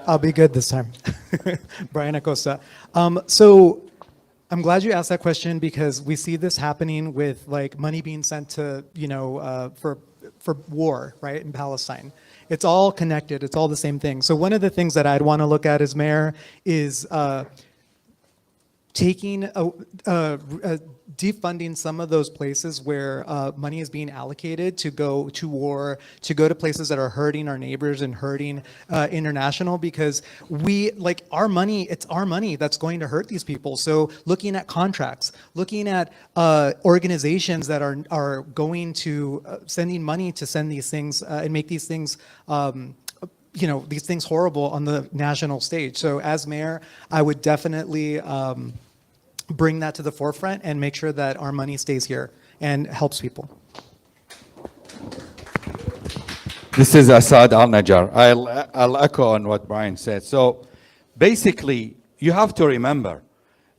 I'll be good this time. Brian Acosta. So I'm glad you asked that question because we see this happening with like money being sent to, for war, right, in Palestine. It's all connected. It's all the same thing. So one of the things that I'd want to look at as mayor is taking defunding some of those places where money is being allocated to go to war, to go to places that are hurting our neighbors and hurting international, because we, like, our money, it's our money that's going to hurt these people. So looking at contracts, looking at organizations that are going to sending money to send these things and make these things these things horrible on the national stage. So as mayor, I would definitely bring that to the forefront and make sure that our money stays here and helps people. This is Assad Al-Najjar. I'll echo on what Brian said. So basically, you have to remember,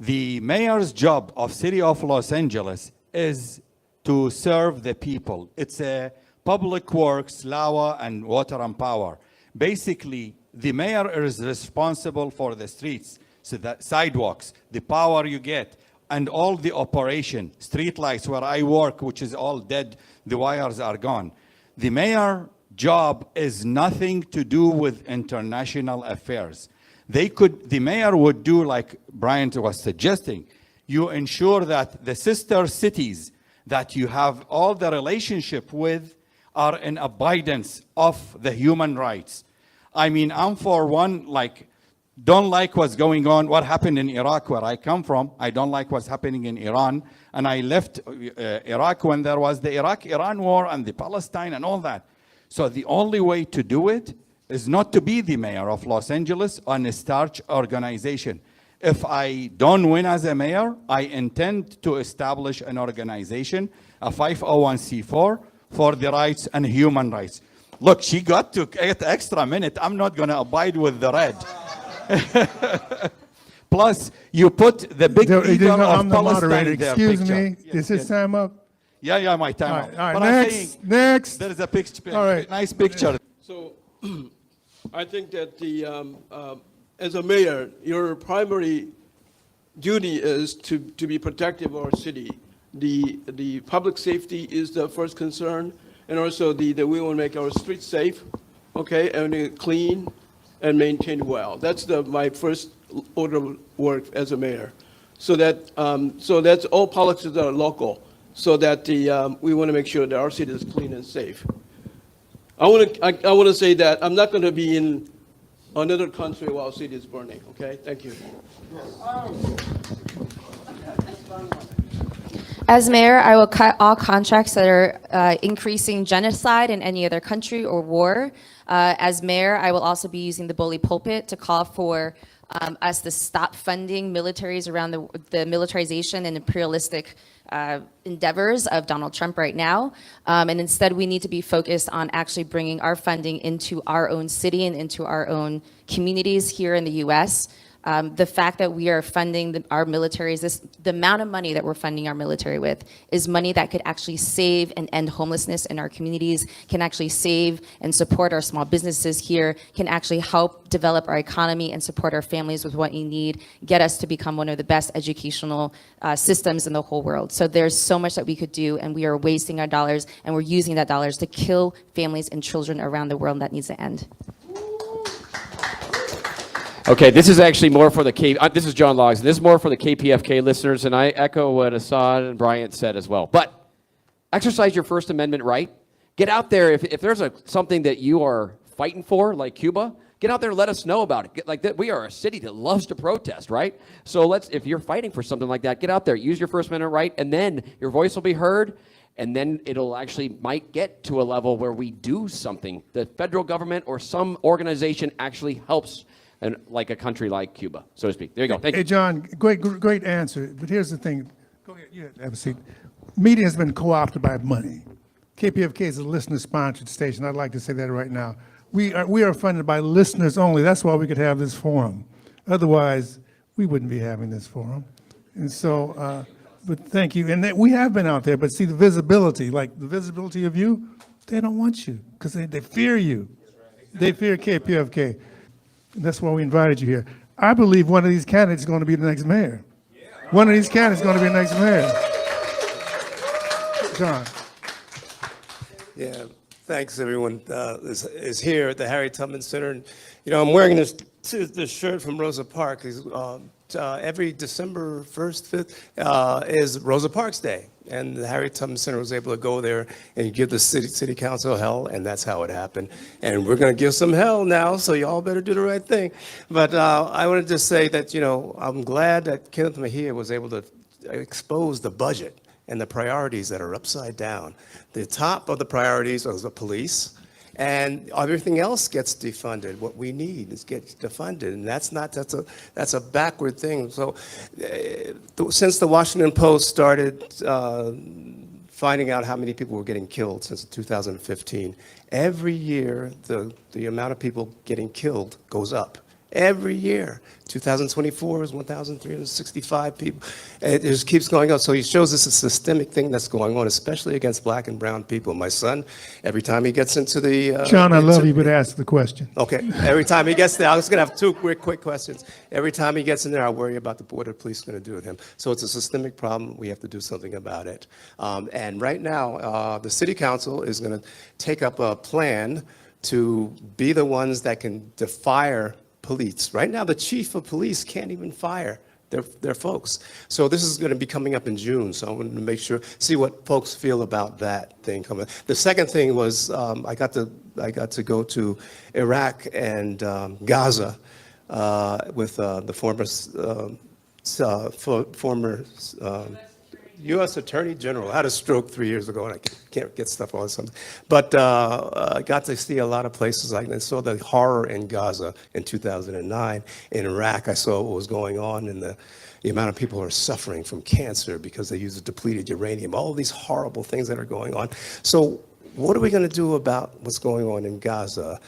the mayor's job of City of Los Angeles is to serve the people. It's a public works, LAWA, and water and power. Basically, the mayor is responsible for the streets, so the sidewalks, the power you get, and all the operation, street lights where I work, which is all dead, the wires are gone. The mayor's job is nothing to do with international affairs. The mayor would do like Brian was suggesting. You ensure that the sister cities that you have all the relationship with are in abidance of the human rights. I mean, I'm for one, don't like what's going on, what happened in Iraq where I come from. I don't like what's happening in Iran. And I left Iraq when there was the Iraq-Iran war and the Palestine and all that. So the only way to do it is not to be the mayor of Los Angeles on a starch organization. If I don't win as a mayor, I intend to establish an organization, a 501c4, for the rights and human rights. Look, she got to 8 extra minutes. I'm not going to abide with the red. Plus, you put the big leader of I'm the Palestine moderator. there. Excuse picture. me. Is his time up? Yeah, my time up. All right, But I'm next, saying next. there is a picture, All right. nice picture. So I think that as a mayor, your primary duty is to be protective of our city. The public safety is the first concern, and also we want to make our streets safe, okay, and clean and maintained well. That's my first order of work as a mayor. So that's all policies that are local, so that we want to make sure that our city is clean and safe. I want to say that I'm not going to be in another country while city is burning. Okay, thank you. As mayor, I will cut all contracts that are increasing genocide in any other country or war. As mayor, I will also be using the bully pulpit to call for us to stop funding militaries around the militarization and imperialistic endeavors of Donald Trump right now. And instead, we need to be focused on actually bringing our funding into our own city and into our own communities here in the US. The fact that we are funding our militaries, the amount of money that we're funding our military with is money that could actually save and end homelessness in our communities, can actually save and support our small businesses here, can actually help develop our economy and support our families with what you need, get us to become one of the best educational systems in the whole world. So there's so much that we could do, and we are wasting our dollars, and we're using that dollars to kill families and children around the world, and that needs to end. Okay, this is actually more for the this is John Logs. This is more for the KPFK listeners, and I echo what Assad and Bryant said as well. But exercise your First Amendment right. Get out there. If there's something that you are fighting for, like Cuba, get out there and let us know about it. We are a city that loves to protest, right? So if you're fighting for something like that, get out there, use your First Amendment right, and then your voice will be heard. And then it'll actually might get to a level where we do something. The federal government or some organization actually helps. And like a country like Cuba, so to speak. There you go. Thank you. Hey, John, great answer. But here's the thing. Go ahead. You have a seat. Media has been co-opted by money. KPFK is a listener-sponsored station. I'd like to say that right now. We are funded by listeners only. That's why we could have this forum. Otherwise, we wouldn't be having this forum. And so, but thank you. And we have been out there. But see, the visibility, like the visibility of you, they don't want you because they fear you. They fear KPFK. That's why we invited you here. I believe one of these candidates is going to be the next mayor. One of these candidates is going to be the next mayor. John. Yeah, thanks everyone is here at the Harry Tubman Center. And, I'm wearing this shirt from Rosa Parks. Every December 1st, 5th is Rosa Parks Day. And the Harry Tubman Center was able to go there and give the city council hell, and that's how it happened. And we're going to give some hell now, so y'all better do the right thing. But I wanted to say that, I'm glad that Kenneth Mejia was able to expose the budget and the priorities that are upside down. The top of the priorities are the police, and everything else gets defunded. What we need is gets defunded, and that's a backward thing. So, since the Washington Post started finding out how many people were getting killed since 2015, every year the amount of people getting killed goes up. Every year. 2024 is 1,365 people. It just keeps going on. So he shows us a systemic thing that's going on, especially against black and brown people. My son, every time he gets into the... John, I love you, but ask the question. Okay. Every time he gets there, I was going to have two quick questions. Every time he gets in there, I worry about what the police are going to do with him. So it's a systemic problem. We have to do something about it. And right now, the city council is going to take up a plan to be the ones that can fire police. Right now, the chief of police can't even fire their folks. So this is going to be coming up in June. So I wanted to see what folks feel about that thing coming. The second thing was I got to go to Iraq and Gaza with the former U.S. Attorney General. I had a stroke 3 years ago, and I can't get stuff all the time. But I got to see a lot of places. I saw the horror in Gaza in 2009. In Iraq, I saw what was going on and the amount of people who are suffering from cancer because they use depleted uranium, all these horrible things that are going on. So what are we going to do about what's going on in Gaza?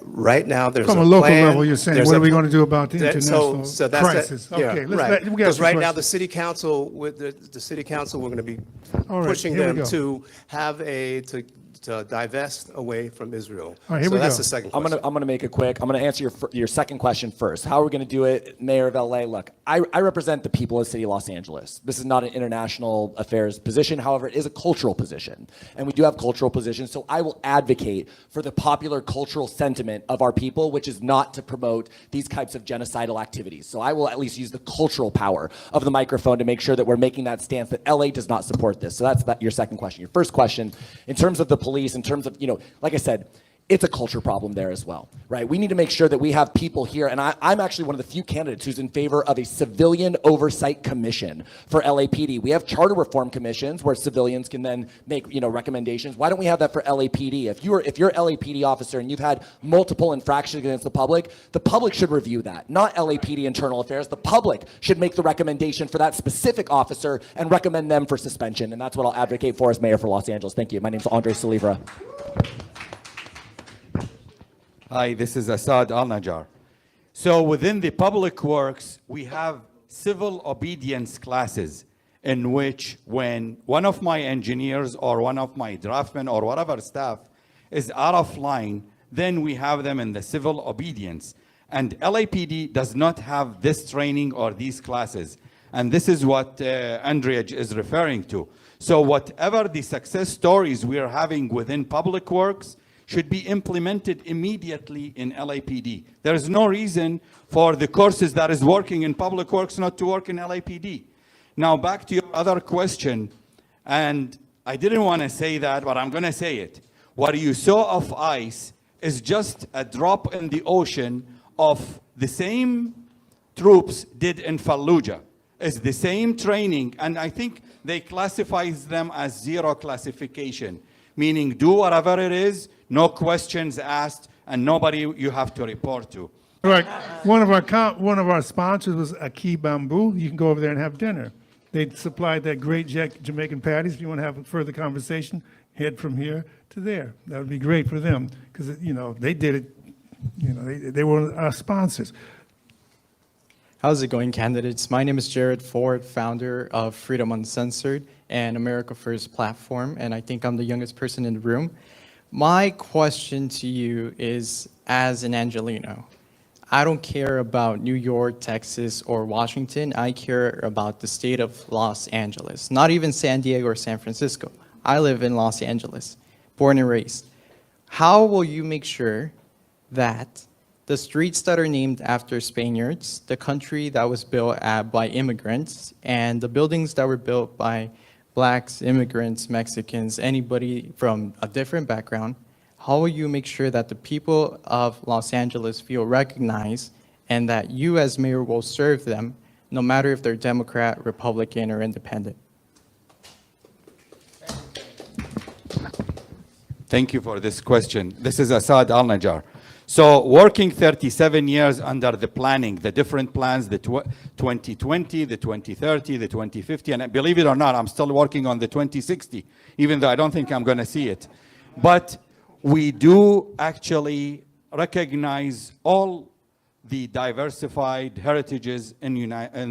Right now, there's From a local level, you're saying, what are we going to do about the international crisis? Okay, right. Because right now, the city council, with the city council, we're going to be pushing them to have to divest away from Israel. All right, here so we that's go. the second I'm question. gonna make it quick. I'm gonna answer your second question first. How are we gonna do it, Mayor of LA? Look, I represent the people of the city of Los Angeles. This is not an international affairs position. However, it is a cultural position, and we do have cultural positions. So I will advocate for the popular cultural sentiment of our people, which is not to promote these types of genocidal activities. So I will at least use the cultural power of the microphone to make sure that we're making that stance that LA does not support this. So that's your second question. Your first question, in terms of the police, in terms of, like I said, it's a culture problem there as well, right? We need to make sure that we have people here, and I'm actually one of the few candidates who's in favor of a civilian oversight commission for LAPD. We have charter reform commissions where civilians can then make, recommendations. Why don't we have that for LAPD? If you're LAPD officer and you've had multiple infractions against the public should review that, not LAPD internal affairs. The public should make the recommendation for that specific officer and recommend them for suspension, and that's what I'll advocate for as mayor for Los Angeles. Thank you. My name's Andre Salivra. Hi, this is Assad Al-Najjar. So within the public works, we have civil obedience classes in which when one of my engineers or one of my draftsmen or whatever staff is out of line, then we have them in the civil obedience. And LAPD does not have this training or these classes. And this is what Andrea is referring to. So whatever the success stories we are having within public works should be implemented immediately in LAPD. There is no reason for the courses that is working in public works not to work in LAPD. Now back to your other question, and I didn't want to say that, but I'm going to say it. What you saw of ICE is just a drop in the ocean of the same troops did in Fallujah. It's the same training, and I think they classify them as zero classification, meaning do whatever it is, no questions asked, and nobody you have to report to. Right. One of our sponsors was Aki Bamboo. You can go over there and have dinner. They supplied that great Jamaican patties. If you want to have a further conversation, head from here to there. That would be great for them because they did it. They were our sponsors. How's it going, candidates? My name is Jared Ford, founder of Freedom Uncensored and America First platform, and I think I'm the youngest person in the room. My question to you is, as an Angelino, I don't care about New York, Texas, or Washington. I care about the state of Los Angeles, not even San Diego or San Francisco. I live in Los Angeles, born and raised. How will you make sure that the streets that are named after Spaniards, the country that was built by immigrants, and the buildings that were built by Blacks, immigrants, Mexicans, anybody from a different background, how will you make sure that the people of Los Angeles feel recognized and that you as mayor will serve them no matter if they're Democrat, Republican, or independent? Thank you for this question. This is Assad Al-Najjar. So working 37 years under the planning, the different plans, the 2020, the 2030, the 2050, and believe it or not, I'm still working on the 2060, even though I don't think I'm going to see it. But we do actually recognize all the diversified heritages in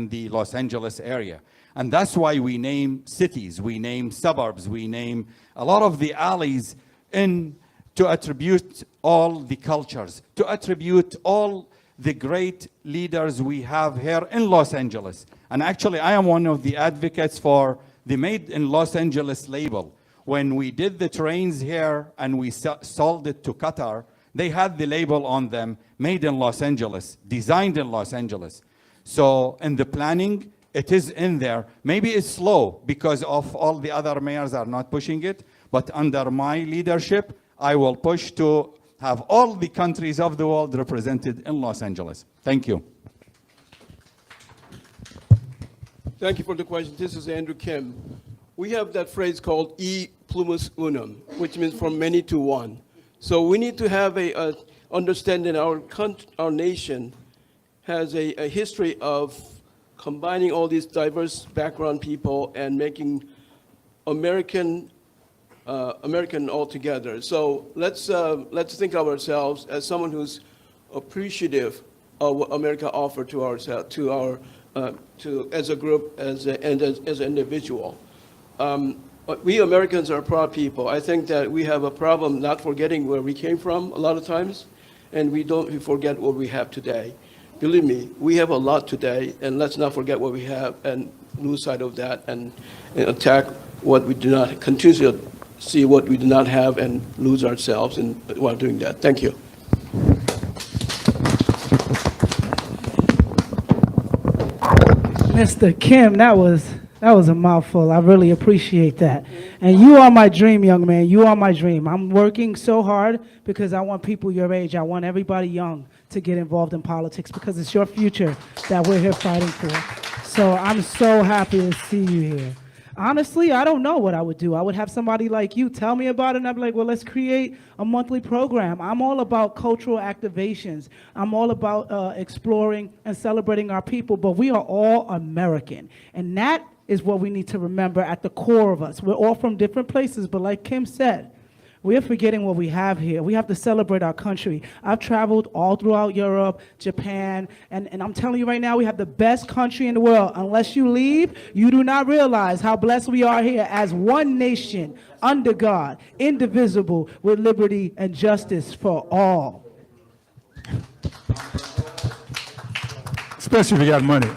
the Los Angeles area. And that's why we name cities, we name suburbs, we name a lot of the alleys to attribute all the cultures, to attribute all the great leaders we have here in Los Angeles. And actually, I am one of the advocates for the Made in Los Angeles label. When we did the trains here and we sold it to Qatar, they had the label on them, Made in Los Angeles, designed in Los Angeles. So in the planning, it is in there. Maybe it's slow because of all the other mayors are not pushing it, but under my leadership, I will push to have all the countries of the world represented in Los Angeles. Thank you. Thank you for the question. This is Andrew Kim. We have that phrase called e plumus unum, which means from many to one. So we need to have a understanding our nation has a history of combining all these diverse background people and making American all together. So let's think of ourselves as someone who's appreciative of what America offered to ourselves, as a group, and as an individual. We Americans are proud people. I think that we have a problem not forgetting where we came from a lot of times, and we forget what we have today. Believe me, we have a lot today, and let's not forget what we have and lose sight of that and attack what we do not, continue to see what we do not have and lose ourselves while doing that. Thank you. Mr. Kim, that was That was a mouthful. I really appreciate that. And you are my dream, young man. You are my dream. I'm working so hard because I want people your age. I want everybody young to get involved in politics because it's your future that we're here fighting for. So I'm so happy to see you here. Honestly, I don't know what I would do. I would have somebody like you tell me about it, and I'd be like, well, let's create a monthly program. I'm all about cultural activations. I'm all about exploring and celebrating our people, but we are all American. And that is what we need to remember at the core of us. We're all from different places, but like Kim said, we're forgetting what we have here. We have to celebrate our country. I've traveled all throughout Europe, Japan, and I'm telling you right now, we have the best country in the world. Unless you leave, you do not realize how blessed we are here as one nation, under God, indivisible, with liberty and justice for all. Especially if you got money.